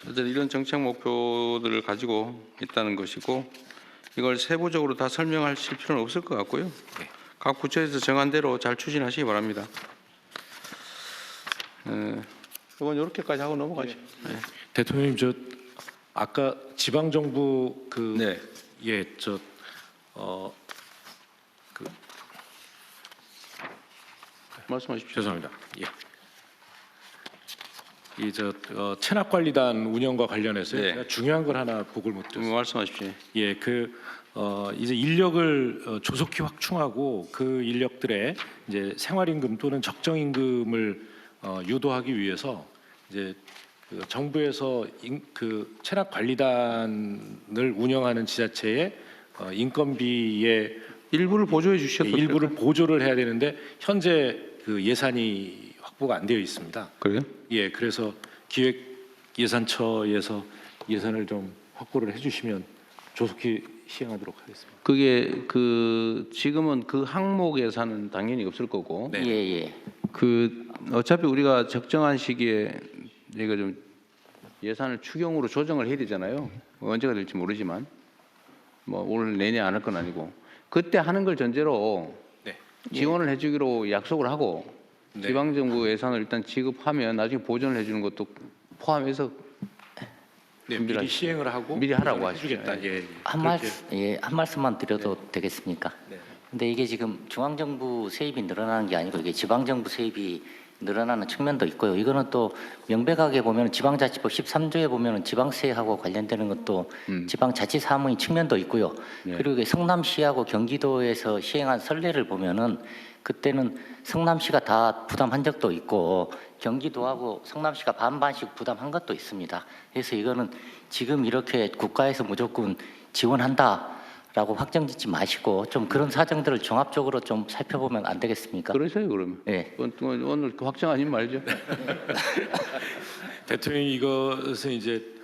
어쨌든 이런 정책 목표들을 가지고 있다는 것이고 이걸 세부적으로 다 설명하실 필요는 없을 것 같고요. 네. 각 부처에서 정한 대로 잘 추진하시기 바랍니다. 이건 이렇게까지 하고 넘어가죠. 네. 대통령님, 저 아까 지방 정부 말씀하십시오. 죄송합니다. 체납관리단 운영과 관련해서 제가 중요한 걸 하나 보고를 못 드렸습니다. 말씀하십시오. 이제 인력을 조속히 확충하고 그 인력들의 이제 생활임금 또는 적정임금을 유도하기 위해서 이제 정부에서 체납관리단을 운영하는 지자체의 인건비의 일부를 보조해 주셨죠. 일부를 보조를 해야 되는데 현재 예산이 확보가 안 되어 있습니다. 그래요? 예, 그래서 기획예산처에서 예산을 좀 확보를 해주시면 조속히 시행하도록 하겠습니다. 그게 지금은 그 항목 예산은 당연히 없을 거고. 예. 어차피 우리가 적정한 시기에 이거 좀 예산을 추경으로 조정을 해야 되잖아요. 언제가 될지 모르지만 뭐 올 내내 안 할 건 아니고 그때 하는 걸 전제로 지원을 해주기로 약속을 하고 지방정부 예산을 일단 지급하면 나중에 보전을 해주는 것도 포함해서 미리 시행을 하고 미리 하라고 하시죠. 한 말씀만 드려도 되겠습니까? 근데 이게 지금 중앙정부 세입이 늘어나는 게 아니고 이게 지방정부 세입이 늘어나는 측면도 있고요. 이거는 또 명백하게 보면 지방자치법 13조에 보면 지방세하고 관련되는 것도 지방자치사무의 측면도 있고요. 그리고 성남시하고 경기도에서 시행한 선례를 보면은 그때는 성남시가 다 부담한 적도 있고 경기도하고 성남시가 반반씩 부담한 것도 있습니다. 그래서 이거는 지금 이렇게 국가에서 무조건 지원한다라고 확정짓지 마시고 좀 그런 사정들을 종합적으로 좀 살펴보면 안 되겠습니까? 그러세요 그러면. 네. 오늘 확정 아니면 말죠. 대통령 이것은 이제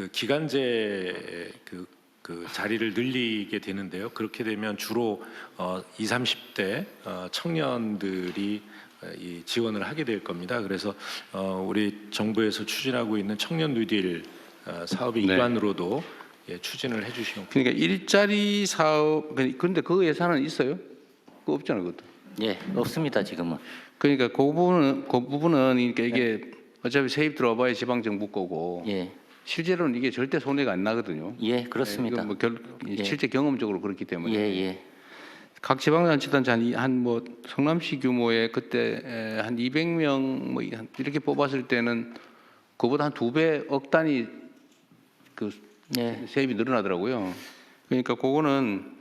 그 기간제 그 자리를 늘리게 되는데요. 그렇게 되면 주로 20, 30대 청년들이 이 지원을 하게 될 겁니다. 그래서 우리 정부에서 추진하고 있는 청년 뉴딜 사업의 네. 일환으로도 추진을 해주시면. 그러니까 일자리 사업 그런데 그 예산은 있어요? 그거 없잖아요, 그것도. 예, 없습니다 지금은. 그러니까 그 부분은 그러니까 이게 어차피 세입 들어봐야 지방 정부 거고. 예. 실제로는 이게 절대 손해가 안 나거든요. 예, 그렇습니다. 이건 뭐 예. 실제 경험적으로 그렇기 때문에. 예. 각 지방자치단체 한 뭐 성남시 규모의 그때 한 200명 뭐 이렇게 뽑았을 때는 그보다 한 2배 억 단위 그 세입이 늘어나더라고요. 그러니까 그거는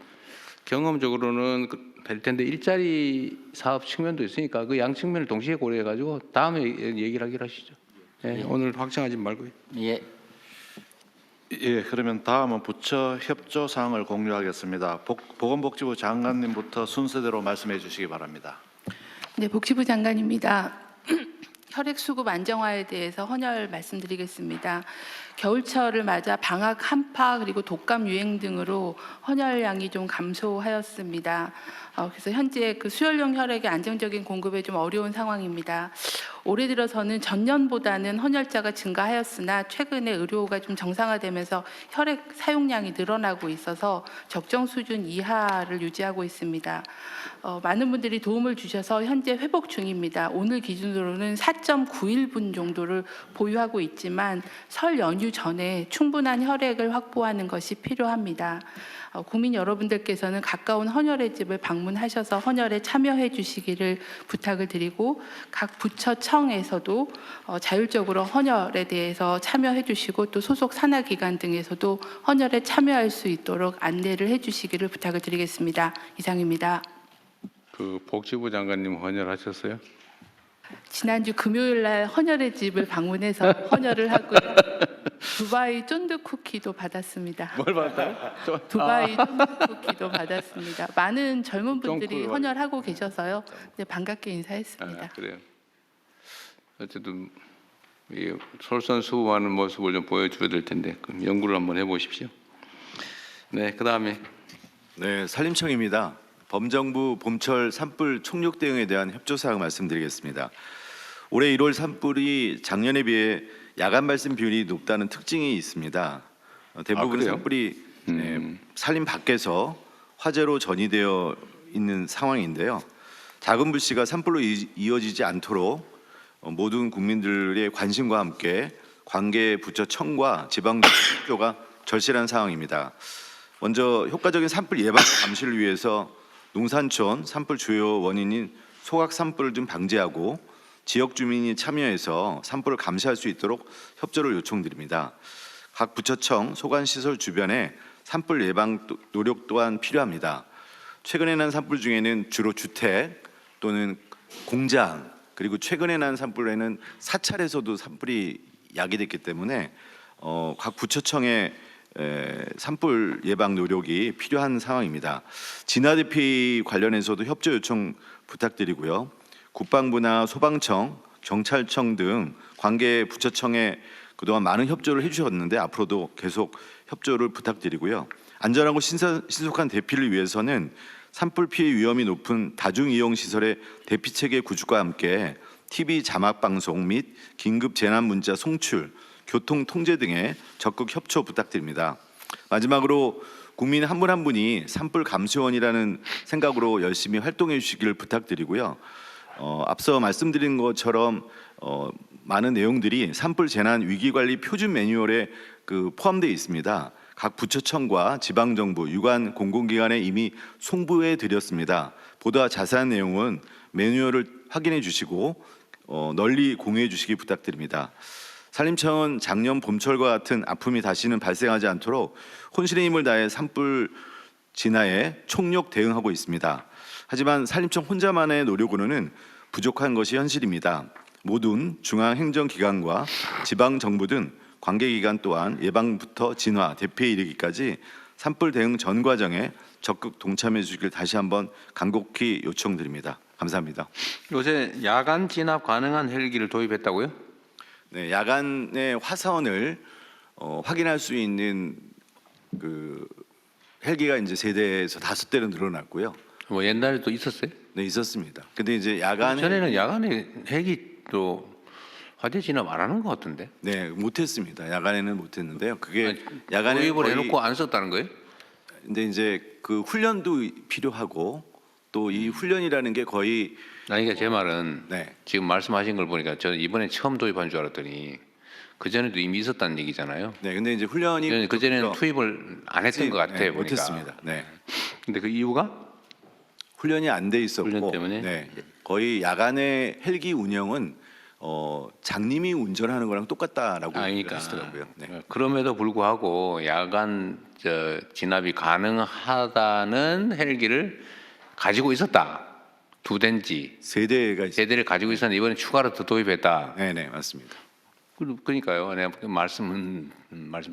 경험적으로는 될 텐데 일자리 사업 측면도 있으니까 그 양 측면을 동시에 고려해 가지고 다음에 얘기를 하기로 하시죠. 예, 오늘 확정하지 말고요. 예. 예, 그러면 다음은 부처 협조 사항을 공유하겠습니다. 보건복지부 장관님부터 순서대로 말씀해 주시기 바랍니다. 네, 복지부 장관입니다. 혈액 수급 안정화에 대해서 헌혈 말씀드리겠습니다. 겨울철을 맞아 방학 한파 그리고 독감 유행 등으로 헌혈량이 좀 감소하였습니다. 그래서 현재 그 수혈용 혈액의 안정적인 공급에 좀 어려운 상황입니다. 올해 들어서는 전년보다는 헌혈자가 증가하였으나 최근에 의료가 좀 정상화되면서 혈액 사용량이 늘어나고 있어서 적정 수준 이하를 유지하고 있습니다. 많은 분들이 도움을 주셔서 현재 회복 중입니다. 오늘 기준으로는 4.91분 정도를 보유하고 있지만 설 연휴 전에 충분한 혈액을 확보하는 것이 필요합니다. 국민 여러분들께서는 가까운 헌혈의 집을 방문하셔서 헌혈에 참여해 주시기를 부탁을 드리고 각 부처청에서도 자율적으로 헌혈에 대해서 참여해 주시고 또 소속 산하기관 등에서도 헌혈에 참여할 수 있도록 안내를 해 주시기를 부탁을 드리겠습니다. 이상입니다. 그 복지부 장관님 헌혈하셨어요? 지난주 금요일 날 헌혈의 집을 방문해서 헌혈을 하고요. 두바이 쫀득 쿠키도 받았습니다. 뭘 받았어요? 두바이 쫀득 쿠키도 받았습니다. 많은 젊은 분들이 쫑쿠를 헌혈하고 계셔서요. 네, 반갑게 인사했습니다. 그래요. 어쨌든 이 솔선수범하는 모습을 좀 보여줘야 될 텐데 그럼 연구를 한번 해보십시오. 네, 그 다음에 네, 산림청입니다. 범정부 봄철 산불 총력 대응에 대한 협조 사항 말씀드리겠습니다. 올해 1월 산불이 작년에 비해 야간 발생 비율이 높다는 특징이 있습니다. 대부분 그래요? 산불이 산림 밖에서 화재로 전이되어 있는 상황인데요. 작은 불씨가 산불로 이어지지 않도록 모든 국민들의 관심과 함께 관계 부처청과 지방정부가 절실한 상황입니다. 먼저 효과적인 산불 예방 감시를 위해서 농산촌 산불 주요 원인인 소각 산불을 좀 방지하고 지역 주민이 참여해서 산불을 감시할 수 있도록 협조를 요청드립니다. 각 부처청 소관 시설 주변에 산불 예방 노력 또한 필요합니다. 최근에 난 산불 중에는 주로 주택 또는 공장 그리고 최근에 난 산불에는 사찰에서도 산불이 야기됐기 때문에 각 부처청의 산불 예방 노력이 필요한 상황입니다. 진화 대피 관련해서도 협조 요청 부탁드리고요. 국방부나 소방청, 경찰청 등 관계 부처청에 그동안 많은 협조를 해주셨는데 앞으로도 계속 협조를 부탁드리고요. 안전하고 신속한 대피를 위해서는 산불 피해 위험이 높은 다중이용 시설의 대피 체계 구축과 함께 TV 자막 방송 및 긴급 재난 문자 송출, 교통 통제 등의 적극 협조 부탁드립니다. 마지막으로 국민 한 분 한 분이 산불 감시원이라는 생각으로 열심히 활동해 주시기를 부탁드리고요. 앞서 말씀드린 것처럼 많은 내용들이 산불 재난 위기 관리 표준 매뉴얼에 포함되어 있습니다. 각 부처청과 지방정부, 유관 공공기관에 이미 송부해 드렸습니다. 보다 자세한 내용은 매뉴얼을 확인해 주시고 널리 공유해 주시기 부탁드립니다. 산림청은 작년 봄철과 같은 아픔이 다시는 발생하지 않도록 혼신의 힘을 다해 산불 진화에 총력 대응하고 있습니다. 하지만 산림청 혼자만의 노력으로는 부족한 것이 현실입니다. 모든 중앙행정기관과 지방정부 등 관계기관 또한 예방부터 진화, 대피에 이르기까지 산불 대응 전 과정에 적극 동참해 주시길 다시 한번 간곡히 요청드립니다. 감사합니다. 요새 야간 진압 가능한 헬기를 도입했다고요? 네, 야간에 화선을 확인할 수 있는 그 헬기가 이제 3대에서 5대로 늘어났고요. 뭐 옛날에도 있었어요? 네, 있었습니다. 근데 이제 야간에 전에는 야간에 헬기도 화재 진압 안 하는 것 같은데. 네, 못했습니다. 야간에는 못했는데요. 그게 야간에 도입을 거의- 해놓고 안 썼다는 거예요? 근데 이제 그 훈련도 필요하고 또 이 훈련이라는 게 거의 아니, 그러니까 제 말은 네. 지금 말씀하신 걸 보니까 저는 이번에 처음 도입한 줄 알았더니 그 전에도 이미 있었다는 얘기잖아요. 네, 근데 이제 훈련이 그 전에는 투입을 안 했던 것 같아요. 보니까. 못했습니다. 네. 근데 그 이유가 훈련이 안 돼 있었고, 훈련 때문에? 네, 거의 야간에 헬기 운영은 장님이 운전하는 거랑 똑같다라고 그러니까 하시더라고요. 네. 그럼에도 불구하고 야간 진압이 가능하다는 헬기를 가지고 있었다. 2대인지 3대를 가지고 있었는데 이번에 추가로 더 도입했다. 네, 맞습니다. 그러니까요. 내가 말씀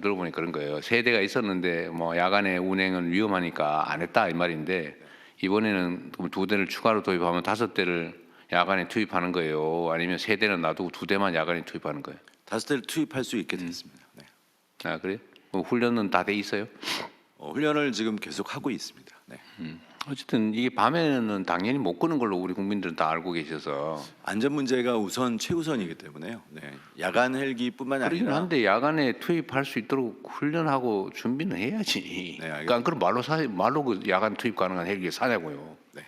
들어보니까 그런 거예요. 3대가 있었는데 뭐 야간에 운행은 위험하니까 안 했다 이 말인데 이번에는 2대를 추가로 도입하면 5대를 야간에 투입하는 거예요. 아니면 3대는 놔두고 2대만 야간에 투입하는 거예요. 5대를 투입할 수 있게 됐습니다. 네. 아 그래요? 뭐 훈련은 다 돼 있어요? 훈련을 지금 계속 하고 있습니다. 네. 어쨌든 이게 밤에는 당연히 못 끄는 걸로 우리 국민들은 다 알고 계셔서 안전 문제가 최우선이기 때문에요. 네. 야간 헬기뿐만이 그러긴 아니라 한데 야간에 투입할 수 있도록 훈련하고 준비는 해야지. 그러니까 그럼 말로 그 야간 투입 가능한 헬기 사냐고요. 네.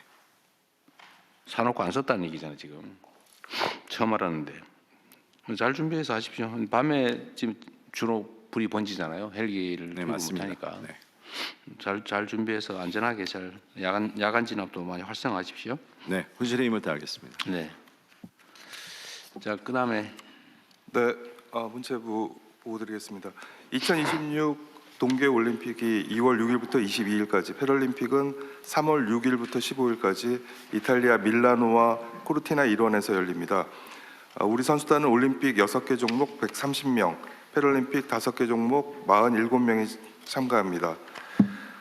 사놓고 안 썼다는 얘기잖아요 지금. 처음 알았는데 잘 준비해서 하십시오. 밤에 지금 주로 불이 번지잖아요. 헬기를 네, 투입 맞습니다. 못하니까. 네. 잘 준비해서 안전하게 잘 야간 진압도 많이 활성화하십시오. 네, 혼실의 힘을 다하겠습니다. 네. 자 그다음에 네, 문체부 보고 드리겠습니다. 2026 동계올림픽이 2월 6일부터 22일까지, 패럴림픽은 3월 6일부터 15일까지 이탈리아 밀라노와 코르티나 일원에서 열립니다. 우리 선수단은 올림픽 6개 종목 130명, 패럴림픽 5개 종목 47명이 참가합니다.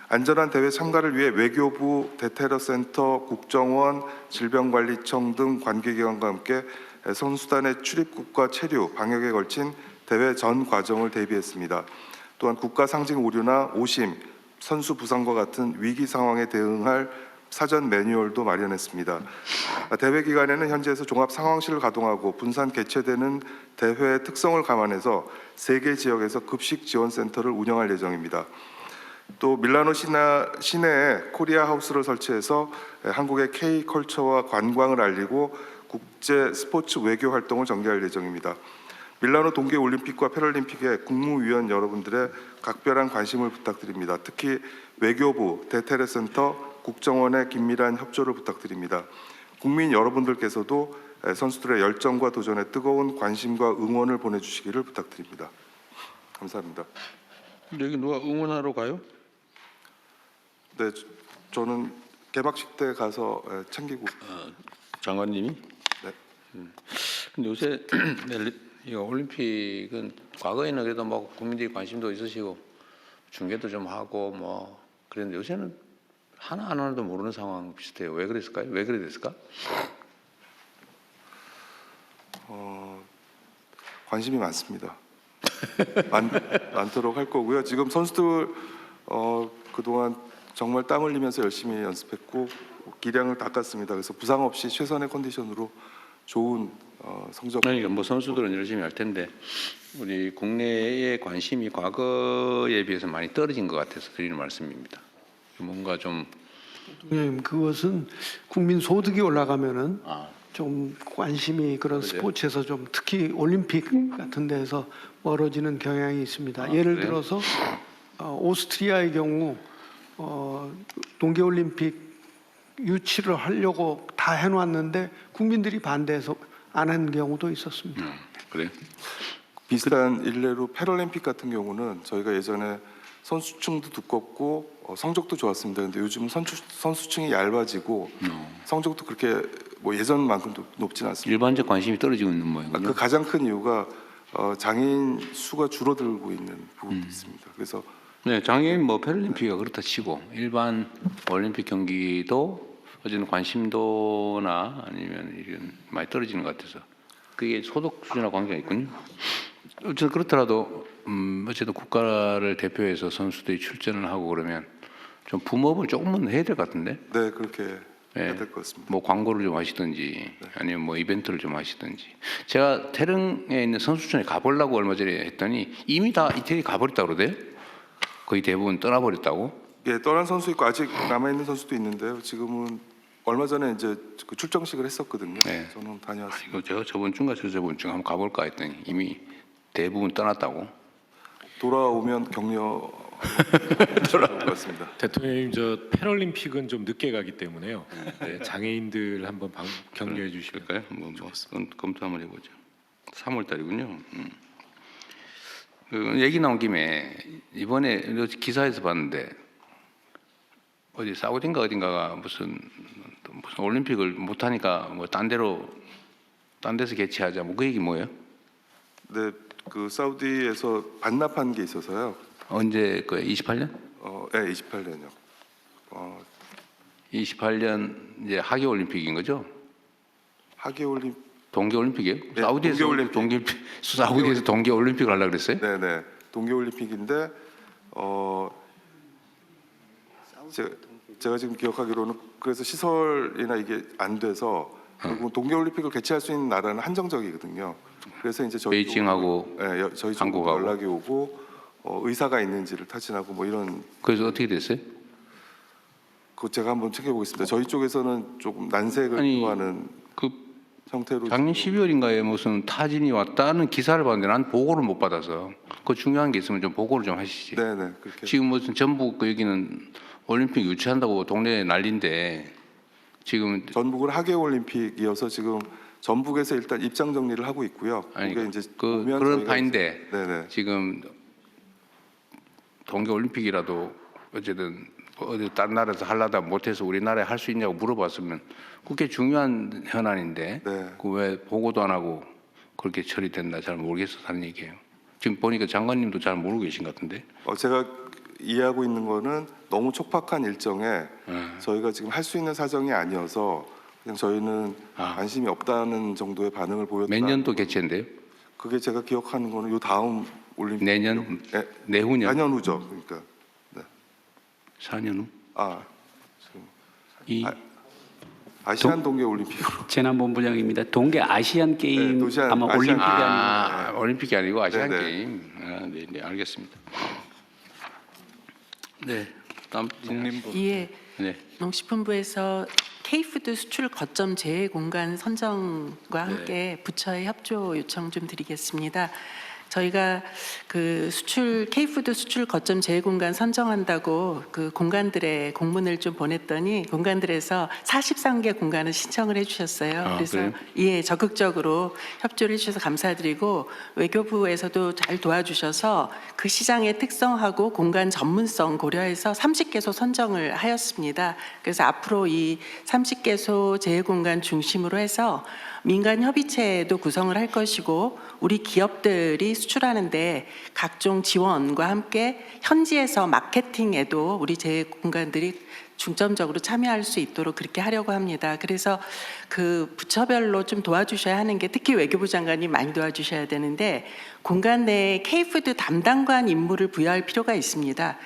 안전한 대회 참가를 위해 외교부, 대테러센터, 국정원, 질병관리청 등 관계기관과 함께 선수단의 출입국과 체류, 방역에 걸친 대회 전 과정을 대비했습니다. 또한 국가 상징 오류나 오심, 선수 부상과 같은 위기 상황에 대응할 사전 매뉴얼도 마련했습니다. 대회 기간에는 현지에서 종합 상황실을 가동하고 분산 개최되는 대회의 특성을 감안해서 3개 지역에서 급식 지원 센터를 운영할 예정입니다. 또 밀라노 시내에 코리아 하우스를 설치해서 한국의 K컬처와 관광을 알리고 국제 스포츠 외교 활동을 전개할 예정입니다. 밀라노 동계올림픽과 패럴림픽에 국무위원 여러분들의 각별한 관심을 부탁드립니다. 특히 외교부, 대테러센터, 국정원의 긴밀한 협조를 부탁드립니다. 국민 여러분들께서도 선수들의 열정과 도전에 뜨거운 관심과 응원을 보내주시기를 부탁드립니다. 감사합니다. 여기 누가 응원하러 가요? 네, 저는 개막식 때 가서 챙기고. 장관님이? 네. 근데 요새 이 올림픽은 과거에는 그래도 뭐 국민들이 관심도 있으시고 중계도 좀 하고 뭐 그랬는데 요새는 하나도 모르는 상황 비슷해요. 왜 그랬을까요? 왜 그래 됐을까? 관심이 많습니다. 많도록 할 거고요. 지금 선수들 그동안 정말 땀 흘리면서 열심히 연습했고 기량을 닦았습니다. 그래서 부상 없이 최선의 컨디션으로 좋은 성적. 그러니까 뭐 선수들은 열심히 할 텐데 우리 국내의 관심이 과거에 비해서 많이 떨어진 것 같아서 드리는 말씀입니다. 뭔가 좀 대통령님, 그것은 국민 소득이 올라가면은 좀 관심이 그런 그러세요? 스포츠에서 좀 특히 올림픽 같은 데서 멀어지는 경향이 있습니다. 예를 그래요? 들어서 오스트리아의 경우 동계올림픽 유치를 하려고 다 해놨는데 국민들이 반대해서 안 한 경우도 있었습니다. 그래요? 비슷한 일례로 패럴림픽 같은 경우는 저희가 예전에 선수층도 두껍고 성적도 좋았습니다. 근데 요즘 선수층이 얇아지고 성적도 그렇게 뭐 예전만큼 높지는 않습니다. 일반적 관심이 떨어지고 있는 모양이군요. 그 가장 큰 이유가 장애인 수가 줄어들고 있는 부분도 있습니다. 그래서 네, 장애인 뭐 패럴림픽이 그렇다 치고 일반 올림픽 경기도 어쨌든 관심도나 아니면 이런 많이 떨어지는 것 같아서 그게 소득 수준하고 관계가 있군요. 어쨌든 그렇더라도 어쨌든 국가를 대표해서 선수들이 출전을 하고 그러면 좀 붐업을 조금은 해야 될 것 같은데. 네, 그렇게 해야 될 것 같습니다. 뭐 광고를 좀 하시든지 아니면 뭐 이벤트를 좀 하시든지. 제가 태릉에 있는 선수촌에 가보려고 얼마 전에 했더니 이미 다 이태리 가버렸다고 그러대요. 거의 대부분 떠나버렸다고. 예, 떠난 선수 있고 아직 남아 있는 선수도 있는데요. 지금은 얼마 전에 이제 그 출정식을 했었거든요. 네. 저는 다녀왔습니다. 이거 제가 저번 주인가 저번 주 한번 가볼까 했더니 이미 대부분 떠났다고. 돌아오면 격려 돌아올 것 같습니다. 대통령님 저 패럴림픽은 좀 늦게 가기 때문에요. 네, 장애인들 한번 격려해 주실까요? 뭐 검토 한번 해보죠. 3월 달이군요. 그 얘기 나온 김에 이번에 기사에서 봤는데 어디 사우디인가 어딘가가 무슨 올림픽을 못 하니까 뭐 딴 데서 개최하자 뭐 그 얘기 뭐예요? 네, 그 사우디에서 반납한 게 있어서요. 언제 그 28년? 네, 28년요. 28년 이제 하계 올림픽인 거죠? 하계 올림 동계 올림픽이에요? 네, 사우디에서 사우디에서 동계 올림픽을 하려고 그랬어요? 네, 네. 동계 올림픽인데 제가 지금 기억하기로는 그래서 시설이나 이게 안 돼서 결국 동계 올림픽을 개최할 수 있는 나라는 한정적이거든요. 그래서 이제 저희 베이징하고 네, 저희 쪽 한국하고. 연락이 오고 의사가 있는지를 타진하고 뭐 이런. 그래서 어떻게 됐어요? 그거 제가 한번 챙겨보겠습니다. 저희 쪽에서는 조금 난색을 표하는 그 형태로. 작년 12월인가에 무슨 타진이 왔다는 기사를 봤는데 난 보고를 못 받아서 그 중요한 게 있으면 좀 보고를 좀 하시지. 네네. 그렇게. 지금 무슨 전북 그 여기는 올림픽 유치한다고 동네에 난리인데 지금 전북은 하계 올림픽이어서 지금 전북에서 일단 입장 정리를 하고 있고요. 아니 그게 이제 그런 파인데 네네. 지금 동계 올림픽이라도 어쨌든 어디 다른 나라에서 하려다 못해서 우리나라에 할 수 있냐고 물어봤으면 그게 중요한 현안인데 네. 그 왜 보고도 안 하고 그렇게 처리됐나 잘 모르겠어 하는 얘기예요. 지금 보니까 장관님도 잘 모르고 계신 것 같은데. 제가 이해하고 있는 거는 너무 촉박한 일정에 저희가 지금 할 수 있는 사정이 아니어서 그냥 저희는 관심이 없다는 정도의 반응을 보였다. 몇 년도 개최인데요? 그게 제가 기억하는 거는 요 다음 올림픽 내년 내후년 4년 후죠. 그러니까 네. 4년 후? 지금 아시안 동계 올림픽으로. 재난본부장입니다. 동계 아시안 게임 아마 올림픽이 아니고 올림픽이 아니고 아시안 네네. 게임. 네, 알겠습니다. 네, 다음 농림부. 예. 네. 농식품부에서 K푸드 수출 거점 제외 공간 선정과 함께 부처의 협조 요청 좀 드리겠습니다. 저희가 그 K푸드 수출 거점 제외 공간 선정한다고 그 공간들의 공문을 좀 보냈더니 공간들에서 43개 공간을 신청을 해주셨어요. 그래서 그래요? 예, 적극적으로 협조를 해주셔서 감사드리고 외교부에서도 잘 도와주셔서 그 시장의 특성하고 공간 전문성 고려해서 30개소 선정을 하였습니다. 그래서 앞으로 이 30개소 제외 공간 중심으로 해서 민간 협의체도 구성을 할 것이고 우리 기업들이 수출하는데 각종 지원과 함께 현지에서 마케팅에도 우리 제외 공간들이 중점적으로 참여할 수 있도록 그렇게 하려고 합니다. 그래서 그 부처별로 좀 도와주셔야 하는 게 특히 외교부 장관이 많이 도와주셔야 되는데 공간 내에 K푸드 담당관 임무를 부여할 필요가 있습니다.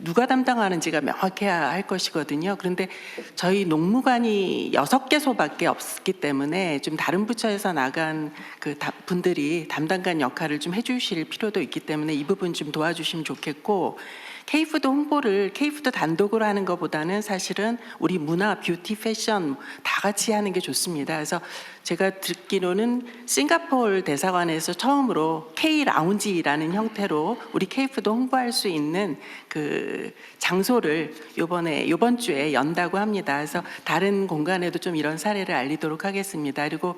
누가 담당하는지가 명확해야 할 것이거든요. 그런데 저희 농무관이 6개소밖에 없기 때문에 좀 다른 부처에서 나간 그 분들이 담당관 역할을 좀 해주실 필요도 있기 때문에 이 부분 좀 도와주시면 좋겠고 K푸드 홍보를 K푸드 단독으로 하는 것보다는 사실은 우리 문화, 뷰티, 패션 다 같이 하는 게 좋습니다. 그래서 제가 듣기로는 싱가포르 대사관에서 처음으로 K-라운지라는 형태로 우리 K푸드 홍보할 수 있는 그 장소를 이번 주에 연다고 합니다. 그래서 다른 공간에도 좀 이런 사례를 알리도록 하겠습니다. 그리고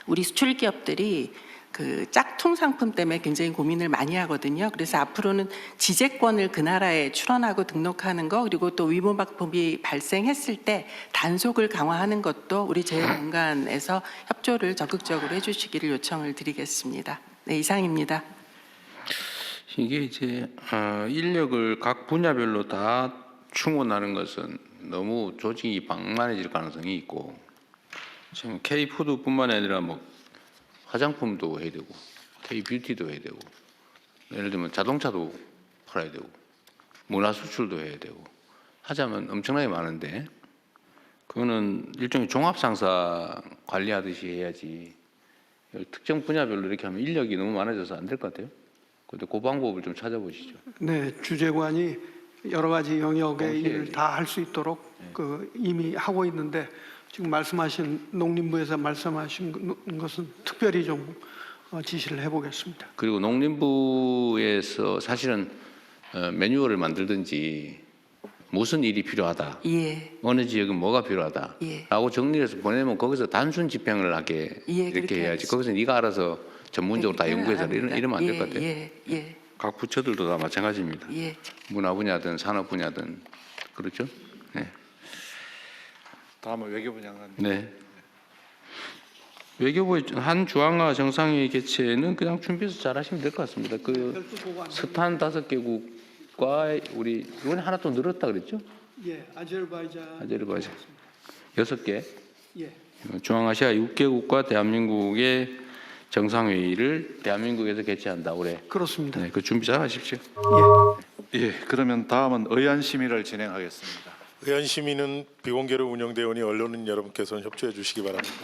우리 수출 기업들이 그 짝퉁 상품 때문에 굉장히 고민을 많이 하거든요. 그래서 앞으로는 지재권을 그 나라에 출원하고 등록하는 거 그리고 또 위법범이 발생했을 때 단속을 강화하는 것도 우리 제휴공간에서 협조를 적극적으로 해주시기를 요청을 드리겠습니다. 네, 이상입니다. 이게 이제 인력을 각 분야별로 다 충원하는 것은 너무 조직이 방만해질 가능성이 있고 지금 K푸드뿐만 아니라 뭐 화장품도 해야 되고 K뷰티도 해야 되고 예를 들면 자동차도 팔아야 되고 문화 수출도 해야 되고 하자면 엄청나게 많은데 그거는 일종의 종합상사 관리하듯이 해야지 특정 분야별로 이렇게 하면 인력이 너무 많아져서 안 될 것 같아요. 근데 그 방법을 좀 찾아보시죠. 네, 주재관이 여러 가지 영역의 일을 다 할 수 있도록 그 이미 하고 있는데 지금 말씀하신 농림부에서 말씀하신 것은 특별히 좀 지시를 해보겠습니다. 그리고 농림부에서 사실은 매뉴얼을 만들든지 무슨 일이 필요하다, 예. 어느 지역은 뭐가 필요하다라고 정리해서 보내면 거기서 단순 집행을 하게 예, 이렇게 그렇게 해야지. 거기서 네가 알아서 전문적으로 다 연구해서 이러면 안 될 것 같아요. 예. 각 부처들도 다 마찬가지입니다. 예. 문화 분야든 산업 분야든 그렇죠. 네. 다음은 외교부 장관. 네. 외교부의 한 주황화 정상회의 개최는 그냥 준비해서 잘 하시면 될 것 같습니다. 그 스탄 5개국과 우리 이번에 하나 또 늘었다 그랬죠? 예, 아제르바이잔 6개. 예. 중앙아시아 6개국과 대한민국의 정상회의를 대한민국에서 개최한다 올해. 그렇습니다. 네, 그 준비 잘 하십시오. 예, 그러면 다음은 의안 심의를 진행하겠습니다. 의안 심의는 비공개로 운영되오니 언론인 여러분께서는 협조해 주시기 바랍니다.